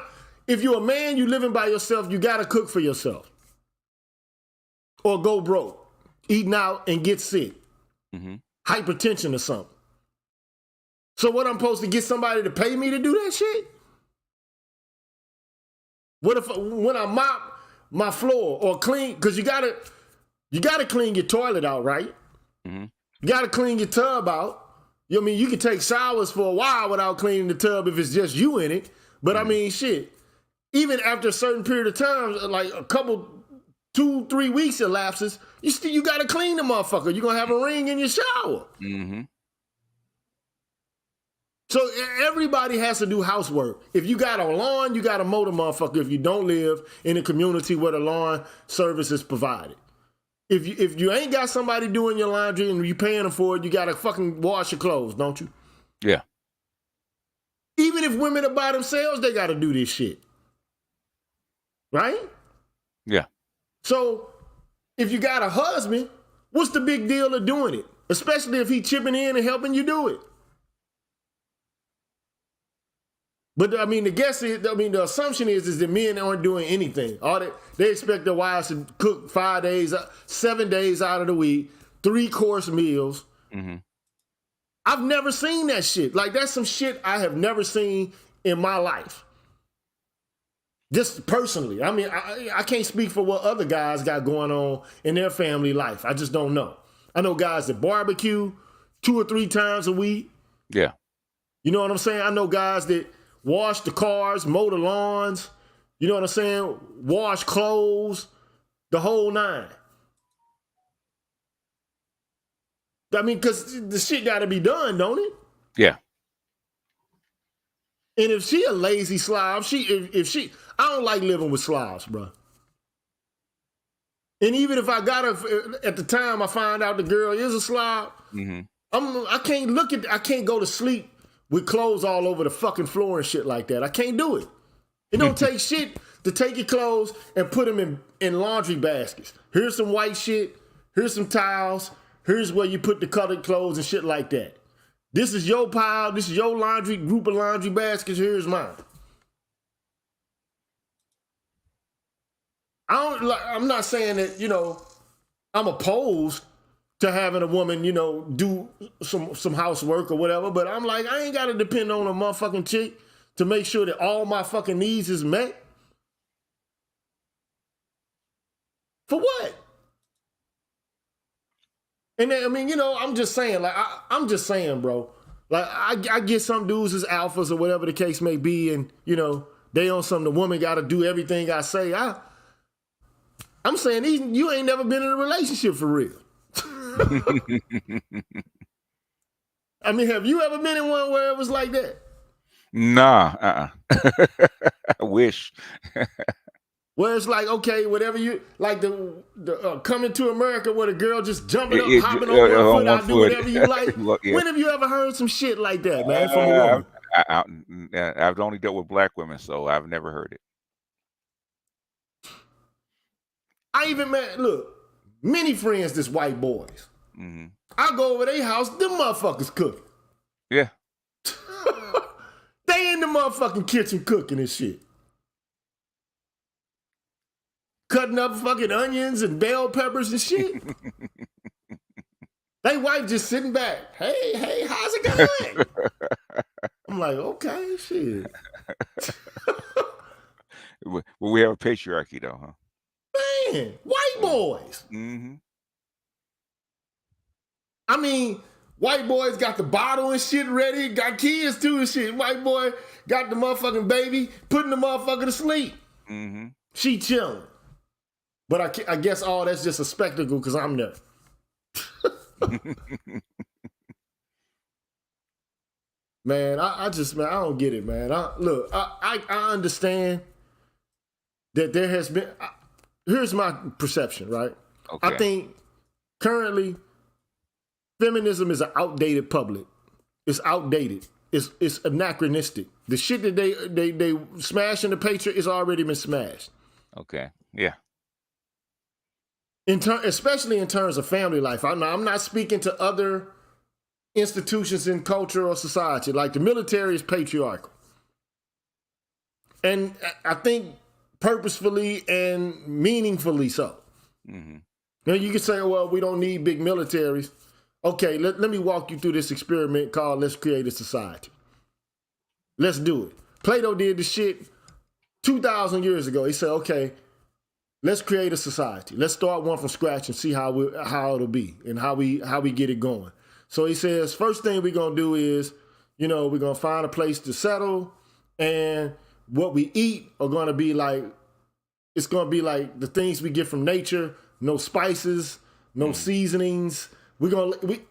if you're a man, you living by yourself, you gotta cook for yourself. Or go broke, eating out and get sick. hypertension or something. So what, I'm supposed to get somebody to pay me to do that shit? What if when I mop my floor or clean, because you gotta clean your toilet out, right?
Mm-hmm.
You gotta clean your tub out. You know what I mean? You can take showers for a while without cleaning the tub if it's just you in it. But I mean, shit, even after a certain period of time, like a couple, 2-3 weeks elapses, you gotta clean the motherfucker. You're gonna have a ring in your shower.
Mm-hmm.
So everybody has to do housework. If you got a lawn, you got to mow the motherfucker if you don't live in a community where the lawn service is provided. If you ain't got somebody doing your laundry and you paying them for it, you got to fucking wash your clothes, don't you?
Yeah.
Even if women are by themselves, they got to do this shit. Right?
Yeah.
So if you got a husband, what's the big deal of doing it? Especially if he chipping in and helping you do it. But I mean, the assumption is that men aren't doing anything. They expect their wives to cook 5 days, 7 days out of the week, 3-course meals.
Mm-hmm.
I've never seen that shit. Like, that's some shit I have never seen in my life. Just personally. I mean, I can't speak for what other guys got going on in their family life. I just don't know. I know guys that barbecue 2 or 3 times a week.
Yeah.
You know what I'm saying? I know guys that wash the cars, mow the lawns, you know what I'm saying? Wash clothes, the whole 9. I mean, because the shit got to be done, don't it?
Yeah.
And if she a lazy slob, if she, I don't like living with slobs, bro. And even if I got her, at the time I find out the girl is a slob,
Mm-hmm.
I can't go to sleep with clothes all over the fucking floor and shit like that. I can't do it. It don't take shit to take your clothes and put them in laundry baskets. Here's some white shit. Here's some towels. Here's where you put the colored clothes and shit like that. This is your pile. This is your laundry, group of laundry baskets. Here's mine. I'm not saying that, I'm opposed to having a woman, do some housework or whatever, but I'm like, I ain't got to depend on a motherfucking chick to make sure that all my fucking needs is met. For what? And then, I mean, I'm just saying, like, I'm just saying, bro. Like, I get some dudes as alphas or whatever the case may be, and, they on something, the woman got to do everything I say. I'm saying, you ain't never been in a relationship for real. I mean, have you ever been in one where it was like that?
Nah, I wish.
Where it's like, okay, whatever you like, the Coming to America, where the girl just jumping up, hopping over one foot, I'll do whatever you like. Look, yeah. When have you ever heard some shit like that, man, from a woman?
I've only dealt with black women, so I've never heard it.
I even met, look, many friends that's white boys.
Mm-hmm.
I go over their house, them motherfuckers cooking.
Yeah.
They in the motherfucking kitchen cooking and shit. Cutting up fucking onions and bell peppers and shit. They wife just sitting back. Hey, how's it going? I'm like, okay, shit.
Well, we have a patriarchy though, huh?
Man, white boys.
Mm-hmm.
I mean, white boys got the bottle and shit ready, got kids too and shit. White boy got the motherfucking baby, putting the motherfucker to sleep.
Mm-hmm.
She chilling. But I guess all that's just a spectacle because I'm there. Man, I don't get it, man. I understand that there has been, here's my perception, right?
Okay.
I think currently feminism is an outdated public. It's outdated. It's anachronistic. The shit that they smash in the Patriot is already been smashed.
Okay. Yeah.
Especially in terms of family life. I'm not speaking to other institutions in culture or society. Like the military is patriarchal. And I think purposefully and meaningfully so.
Mm-hmm.
Now you can say, well, we don't need big militaries. okay, let me walk you through this experiment called let's create a society. Let's do it. Plato did the shit 2,000 years ago. He said, okay, let's create a society. Let's start one from scratch and see how it'll be and how we get it going. So he says, first thing we're going to do is, we're going to find a place to settle, and what we eat are going to be like, it's going to be like the things we get from nature, no spices, no seasonings.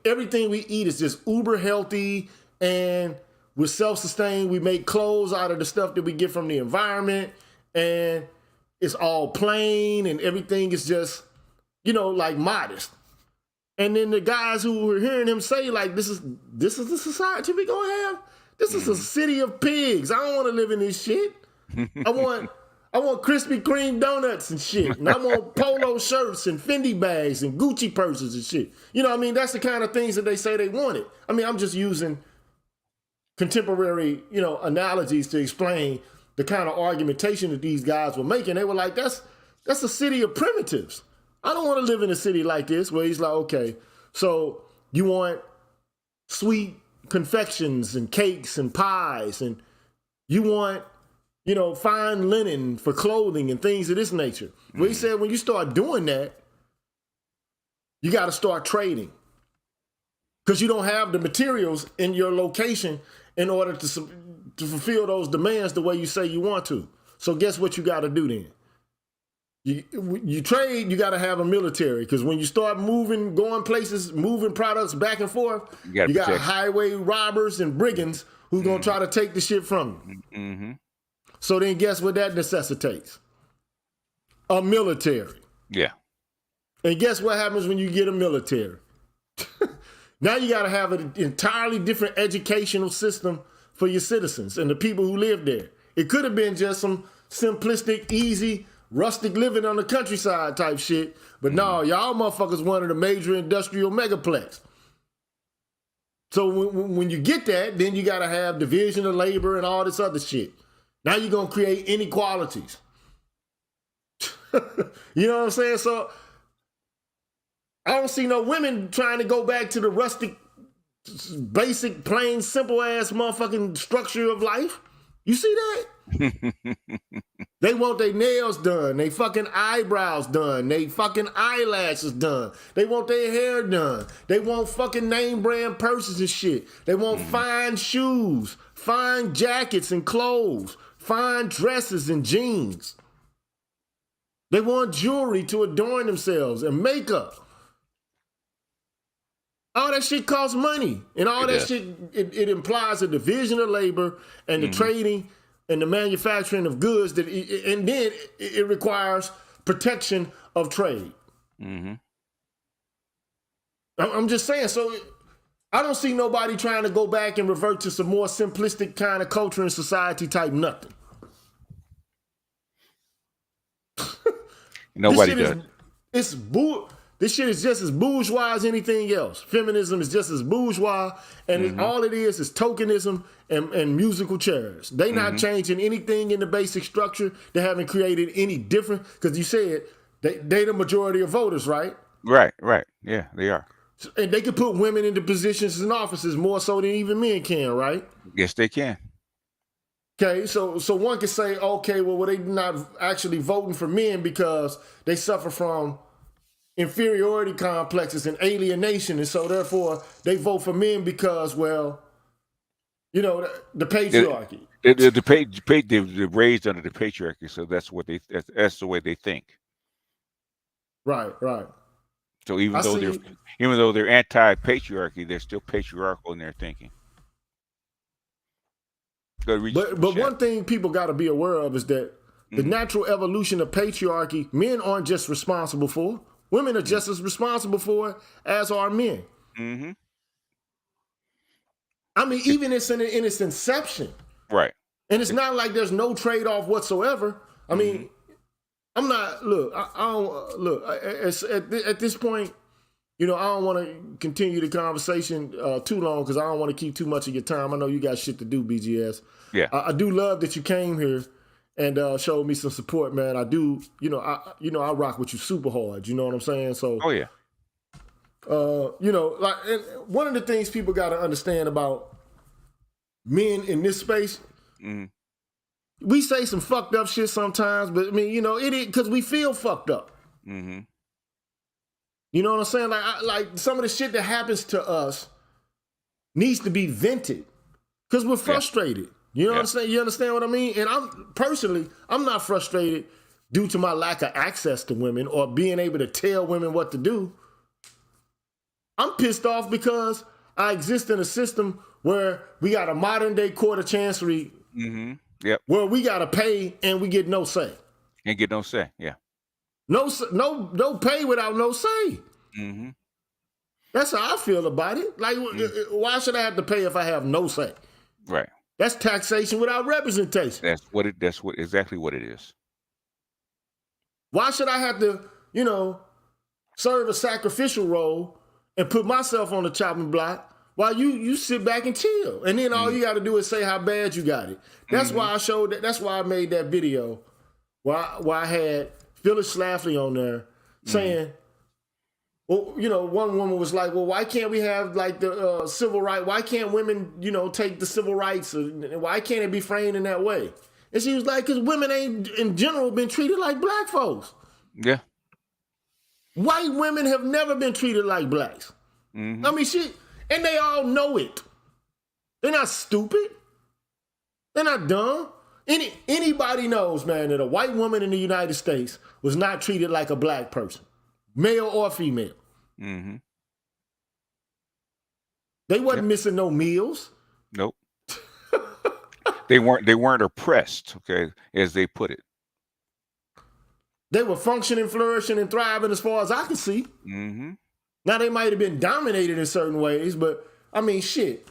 Everything we eat is just uber healthy, and we're self-sustained. We make clothes out of the stuff that we get from the environment, and it's all plain, and everything is just, like modest. And then the guys who were hearing him say, like, this is the society we gonna have? This is a city of pigs. I don't want to live in this shit. I want Krispy Kreme donuts and shit. And I want polo shirts and Fendi bags and Gucci purses and shit. That's the kind of things that they say they wanted. I'm just using contemporary, analogies to explain the kind of argumentation that these guys were making. They were like, that's a city of primitives. I don't want to live in a city like this. Where he's like, okay, so you want sweet confections and cakes and pies, and you want, fine linen for clothing and things of this nature. Well, he said when you start doing that, you got to start trading, because you don't have the materials in your location in order to fulfill those demands the way you say you want to. So guess what you got to do then? You trade, you got to have a military, because when you start going places, moving products back and forth, you got highway robbers and brigands who's going to try to take the shit from you. Mm-hmm. So then guess what that necessitates? A military.
Yeah.
And guess what happens when you get a military? Now you got to have an entirely different educational system for your citizens and the people who live there. It could have been just some simplistic, easy, rustic living on the countryside type shit. But no, y'all motherfuckers wanted a major industrial megaplex. So when you get that, then you got to have division of labor and all this other shit. Now you're going to create inequalities. You know what I'm saying? So I don't see no women trying to go back to the rustic, basic, plain, simple ass motherfucking structure of life. You see that? They want their nails done, they fucking eyebrows done, they fucking eyelashes done. They want their hair done. They want fucking name brand purses and shit. They want fine shoes, fine jackets and clothes, fine dresses and jeans. They want jewelry to adorn themselves and makeup. All that shit costs money. And all that shit, it implies a division of labor and the trading and the manufacturing of goods, and then it requires protection of trade. Mm-hmm. I'm just saying, so I don't see nobody trying to go back and revert to some more simplistic kind of culture and society type nothing.
Nobody does.
This shit is just as bourgeois as anything else. Feminism is just as bourgeois, and all it is tokenism and musical chairs. They not changing anything in the basic structure. They haven't created any different, because you said they the majority of voters, right?
Right. Yeah, they are.
And they can put women into positions and offices more so than even men can, right?
Yes, they can.
Okay, so one can say, okay, well, they not actually voting for men because they suffer from inferiority complexes and alienation, and so therefore they vote for men because, well, the patriarchy.
They're raised under the patriarchy, so that's the way they think.
Right.
So even though they're anti-patriarchy, they're still patriarchal in their thinking.
But one thing people got to be aware of is that the natural evolution of patriarchy, men aren't just responsible for. Women are just as responsible for it as are men. Mm-hmm. I mean, even in its inception.
Right.
And it's not like there's no trade-off whatsoever. I mean, I'm not, at this point, I don't want to continue the conversation too long, because I don't want to keep too much of your time. I know you got shit to do, BGS.
Yeah.
I do love that you came here and showed me some support, man. I do, I rock with you super hard. You know what I'm saying? So,
oh yeah.
You know, like, and one of the things people got to understand about men in this space, we say some fucked up shit sometimes, but I mean, you know, it is because we feel fucked up.
Mm-hmm.
You know what I'm saying? Like some of the shit that happens to us needs to be vented because we're frustrated. You know what I'm saying? You understand what I mean? And I'm not frustrated due to my lack of access to women or being able to tell women what to do. I'm pissed off because I exist in a system where we got a modern day court of chancery where we got to pay and we get no say.
And get no say, yeah.
No pay without no say.
Mm-hmm.
That's how I feel about it. Like, why should I have to pay if I have no say?
Right.
That's taxation without representation.
That's exactly what it is.
Why should I have to, you know, serve a sacrificial role and put myself on the chopping block while you sit back and chill? And then all you got to do is say how bad you got it. That's why I showed that. That's why I made that video where I had Phyllis Schlafly on there saying, well, you know, one woman was like, well, why can't we have like the civil right? Why can't women, you know, take the civil rights? Why can't it be framed in that way? And she was like, because women ain't in general been treated like black folks.
Yeah.
White women have never been treated like blacks. I mean, shit, and they all know it. They're not stupid. They're not dumb. Anybody knows, man, that a white woman in the United States was not treated like a black person, male or female.
Mm-hmm.
They wasn't missing no meals.
Nope. They weren't oppressed, okay, as they put it.
They were functioning, flourishing, and thriving as far as I can see.
Mm-hmm.
Now, they might have been dominated in certain ways, but, I mean, shit.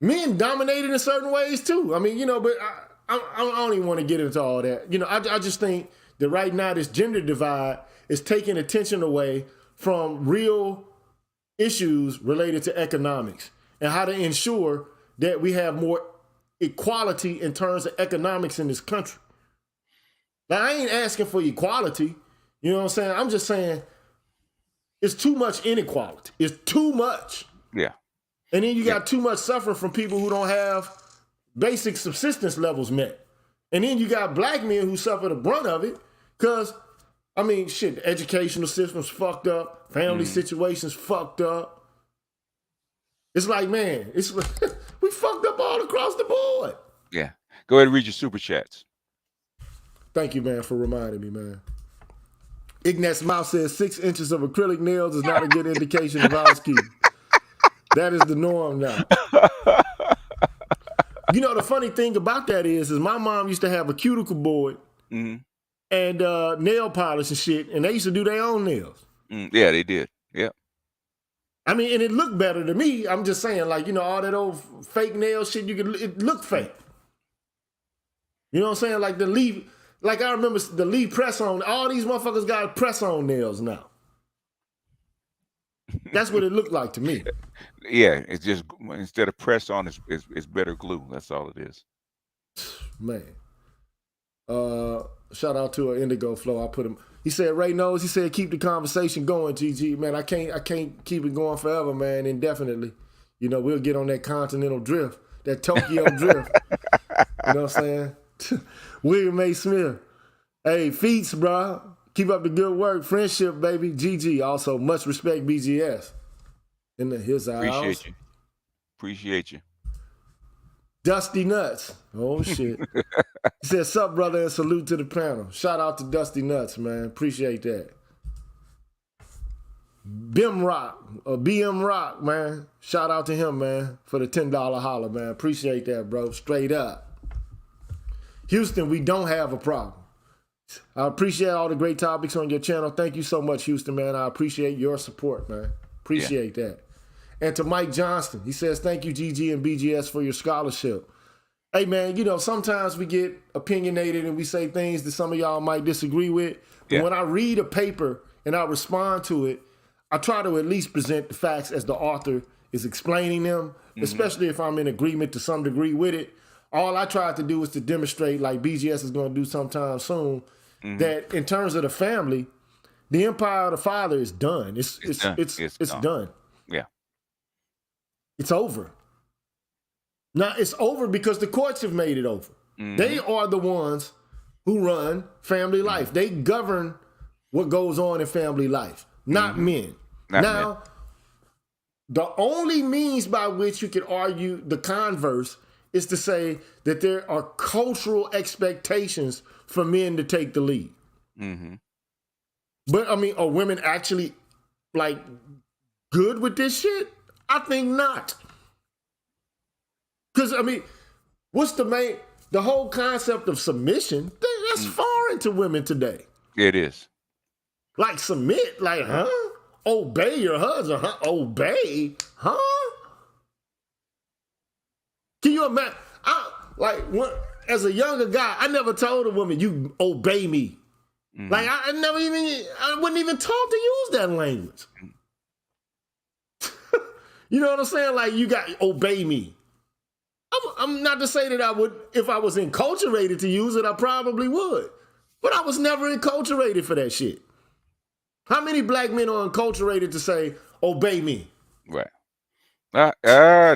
Men dominated in certain ways, too. I mean, you know, but I don't even want to get into all that. You know, I just think that right now this gender divide is taking attention away from real issues related to economics and how to ensure that we have more equality in terms of economics in this country. Now, I ain't asking for equality. You know what I'm saying? I'm just saying it's too much inequality. It's too much.
Yeah.
And then you got too much suffering from people who don't have basic subsistence levels met. And then you got black men who suffer the brunt of it because, I mean, shit, the educational system's fucked up. Family situations fucked up. It's like, man, it's we fucked up all across the board.
Yeah. Go ahead and read your super chats.
Thank you, man, for reminding me, man. Ignat's Mouse says 6 inches of acrylic nails is not a good indication of housekeeping. That is the norm now. You know, the funny thing about that is my mom used to have a cuticle board and nail polish and shit, and they used to do their own nails.
Yeah, they did. Yeah.
I mean, and it looked better to me. I'm just saying, like, you know, all that old fake nail shit, it looked fake. You know what I'm saying? Like the leaf, like I remember the leaf press on, all these motherfuckers got press on nails now. That's what it looked like to me.
Yeah, it's just, instead of press on, it's better glue. That's all it is.
Man. Shout out to Indigo Flow. I put him. He said, Ray knows. He said, keep the conversation going, GG. Man, I can't keep it going forever, man, indefinitely. You know, we'll get on that continental drift, that Tokyo drift. You know what I'm saying? William A. Smith. Hey, feats, bro. Keep up the good work. Friendship, baby. GG. Also, much respect, BGS. In his house.
Appreciate you.
Dusty Nuts. Oh, shit. He said, sup, brother, and salute to the panel. Shout out to Dusty Nuts, man. Appreciate that. BM Rock, man. Shout out to him, man, for the $10 holler, man. Appreciate that, bro. Straight up. Houston, we don't have a problem. I appreciate all the great topics on your channel. Thank you so much, Houston, man. I appreciate your support, man. Appreciate that. And to Mike Johnston, he says, thank you, GG and BGS, for your scholarship. Hey, man, you know, sometimes we get opinionated and we say things that some of y'all might disagree with. But when I read a paper and I respond to it, I try to at least present the facts as the author is explaining them, especially if I'm in agreement to some degree with it. All I tried to do is to demonstrate, like BGS is going to do sometime soon, that in terms of the family, the empire of the father is done. It's
done.
done.
Yeah.
It's over. Now it's over because the courts have made it over.
Mm-hmm.
They are the ones who run family life. They govern what goes on in family life, not men. Now, the only means by which you can argue the converse is to say that there are cultural expectations for men to take the lead.
Mm-hmm.
But I mean, are women actually like good with this shit? I think not. Because I mean, what's the whole concept of submission? That's foreign to women today.
It is.
Like submit, like, huh? Obey your husband, huh? Obey, huh? Can you imagine? As a younger guy, I never told a woman, you obey me. Mm-hmm. Like, I wouldn't even taught to use that language. You know what I'm saying? Like, you got obey me. I'm not to say that I would, if I was enculturated to use it, I probably would. But I was never enculturated for that shit. How many black men are enculturated to say, obey me?
Right. Not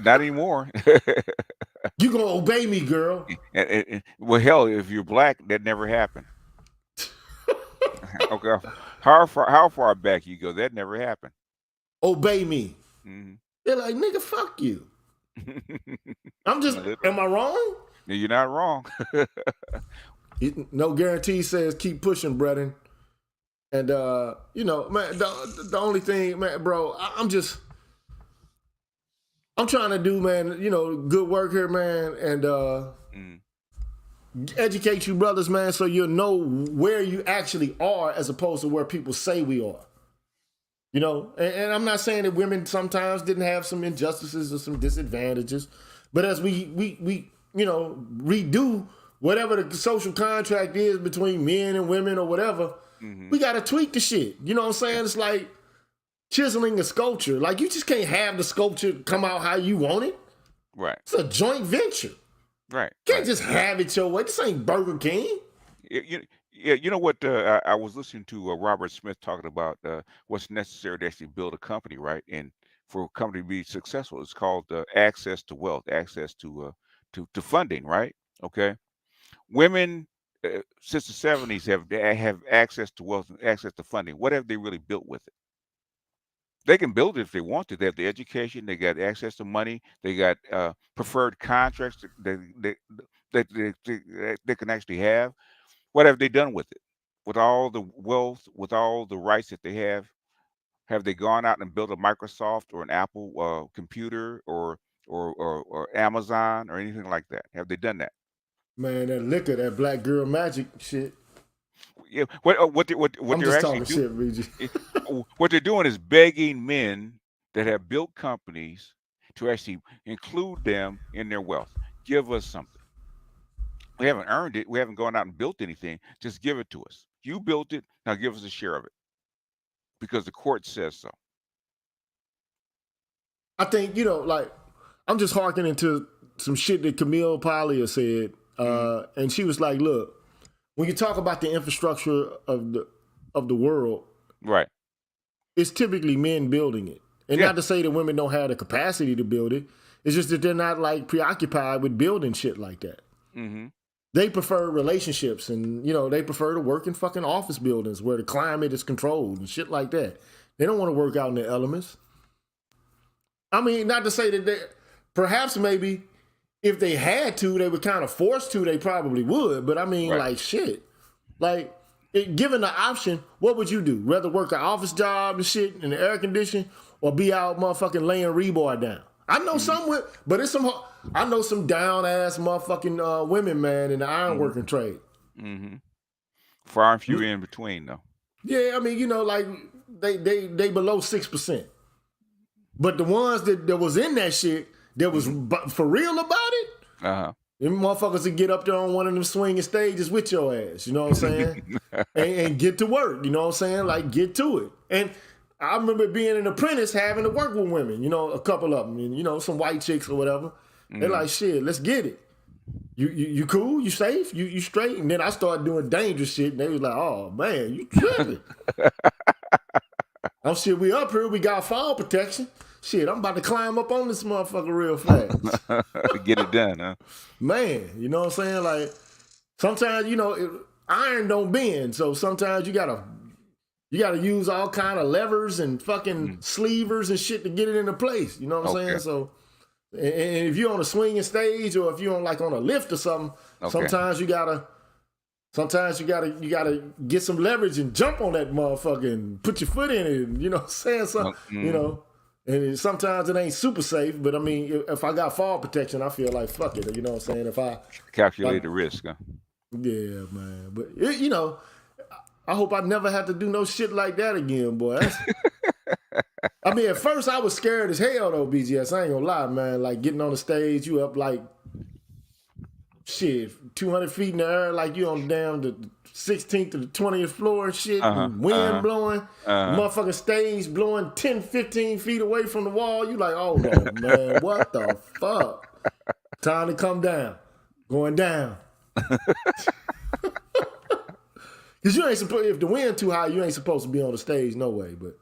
anymore.
You gonna obey me, girl.
Well, hell, if you're black, that never happened. Okay. How far back you go, that never happened.
Obey me.
Mm-hmm.
They're like, nigga, fuck you. Am I wrong?
No, you're not wrong.
No guarantee says keep pushing, brethren. And, you know, man, the only thing, man, bro, I'm trying to do, man, you know, good work here, man, and educate you brothers, man, so you'll know where you actually are as opposed to where people say we are. You know, and I'm not saying that women sometimes didn't have some injustices or some disadvantages, but as we you know, redo whatever the social contract is between men and women or whatever, we got to tweak the shit. You know what I'm saying? It's like chiseling a sculpture. Like, you just can't have the sculpture come out how you want it.
Right.
It's a joint venture.
Right.
You can't just have it your way. This ain't Burger King.
You know what? I was listening to Robert Smith talking about what's necessary to actually build a company, right? And for a company to be successful, it's called access to wealth, access to funding, right? Okay. Women since the 70s have access to wealth and access to funding. What have they really built with it? They can build it if they want to. They have the education. They got access to money. They got preferred contracts that they can actually have. What have they done with it? With all the wealth, with all the rights that they have they gone out and built a Microsoft or an Apple computer or Amazon or anything like that? Have they done that?
Man, that liquor, that black girl magic shit.
Yeah. What they're actually doing? What they're doing is begging men that have built companies to actually include them in their wealth. Give us something. We haven't earned it. We haven't gone out and built anything. Just give it to us. You built it. Now give us a share of it. Because the court says so.
I think, you know, like, I'm just hearkening to some shit that Camille Paglia said. And she was like, look, when you talk about the infrastructure of the world,
right,
it's typically men building it. And not to say that women don't have the capacity to build it. It's just that they're not, like, preoccupied with building shit like that. Mm-hmm. They prefer relationships and, you know, they prefer to work in fucking office buildings where the climate is controlled and shit like that. They don't want to work out in the elements. I mean, not to say that perhaps maybe if they had to, they were kind of forced to, they probably would. But I mean, like, shit. Like, given the option, what would you do? Rather work an office job and shit in the air conditioning or be out motherfucking laying rebar down? I know some, but I know some down ass motherfucking women, man, in the ironworking trade.
Mm-hmm. Far and few in between, though.
Yeah, I mean, you know, like they below 6%. But the ones that was in that shit, that was for real about it, them motherfuckers would get up there on one of them swinging stages with your ass. You know what I'm saying? and get to work. You know what I'm saying? Like, get to it. And I remember being an apprentice having to work with women, you know, a couple of them, and, you know, some white chicks or whatever. They're like, shit, let's get it. You cool? You safe? You straight? And then I started doing dangerous shit, and they was like, "Oh man, you tripping?" I'm shit. We up here. We got fall protection. Shit, I'm about to climb up on this motherfucker real fast.
Get it done, huh?
Man, you know what I'm saying? Like sometimes, iron don't bend, so sometimes you gotta use all kind of levers and fucking sleevers and shit to get it into place. You know what I'm saying? So, and if you're on a swinging stage or if you're on a lift or something, sometimes you gotta get some leverage and jump on that motherfucker and put your foot in it. And, you know what I'm saying? So, and sometimes it ain't super safe, but I mean, if I got fall protection, I feel like fuck it. You know what I'm saying? If I
calculate the risk, huh?
Yeah, man. But I hope I never have to do no shit like that again, boy. I mean, at first I was scared as hell though, BGS. I ain't gonna lie, man. Like getting on the stage, you up like shit, 200 feet in the air, like you on down the 16th to the 20th floor and shit, and wind blowing, motherfucking stage blowing 10, 15 feet away from the wall. You like, oh no, man, what the fuck? Time to come down. Going down. Cause you ain't supposed, if the wind too high, you ain't supposed to be on the stage, no way. But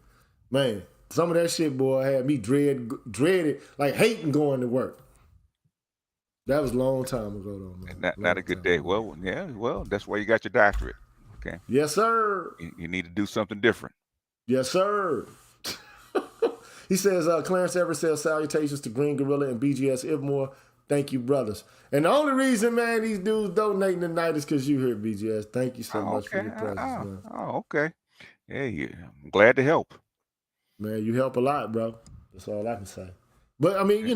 man, some of that shit, boy, had me dreaded, like hating going to work. That was a long time ago, though, man.
Not a good day. Well, yeah, that's why you got your doctorate. Okay.
Yes, sir.
You need to do something different.
Yes, sir. He says, Clarence Everett says salutations to Green Gorilla and BGS Ibmore. Thank you, brothers. And the only reason, man, these dudes donating tonight is because you here, BGS. Thank you so much for your presence, man.
Oh, okay. Yeah, I'm glad to help.
Man, you help a lot, bro. That's all I can say. But, I mean,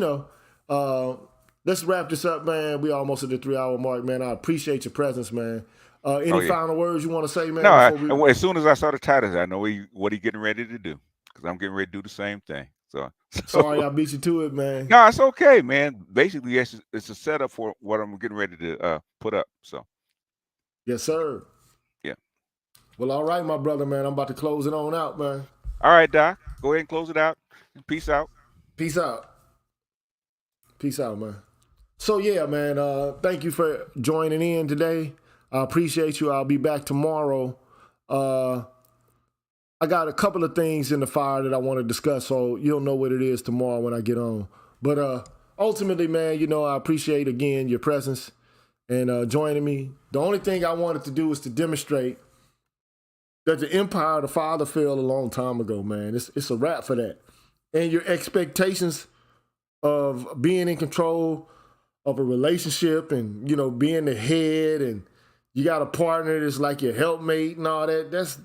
let's wrap this up, man. We almost at the 3-hour mark, man. I appreciate your presence, man. Any final words you want to say, man?
No, as soon as I saw the titles, I know what he's getting ready to do because I'm getting ready to do the same thing. So
sorry I beat you to it, man.
No, it's okay, man. Basically, it's a setup for what I'm getting ready to put up. So,
yes, sir.
Yeah.
Well, all right, my brother, man. I'm about to close it on out, man.
All right, Doc. Go ahead and close it out. Peace out.
Peace out. Peace out, man. So yeah, man. Thank you for joining in today. I appreciate you. I'll be back tomorrow. I got a couple of things in the fire that I want to discuss, so you'll know what it is tomorrow when I get on. But ultimately, man, I appreciate, again, your presence and joining me. The only thing I wanted to do is to demonstrate that the empire of the father fell a long time ago, man. It's a wrap for that. And your expectations of being in control of a relationship and, being the head and you got a partner that's like your helpmate and all that. That's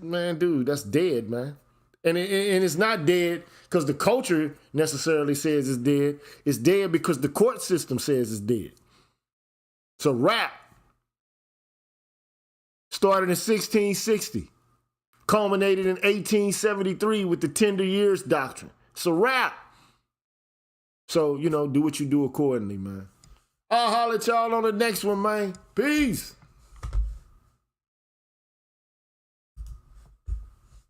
dead, man. And it's not dead because the culture necessarily says it's dead. It's dead because the court system says it's dead. It's a wrap. Started in 1660. Culminated in 1873 with the Tender Years Doctrine. It's a wrap. So, do what you do accordingly, man. I'll holler at y'all on the next one, man. Peace.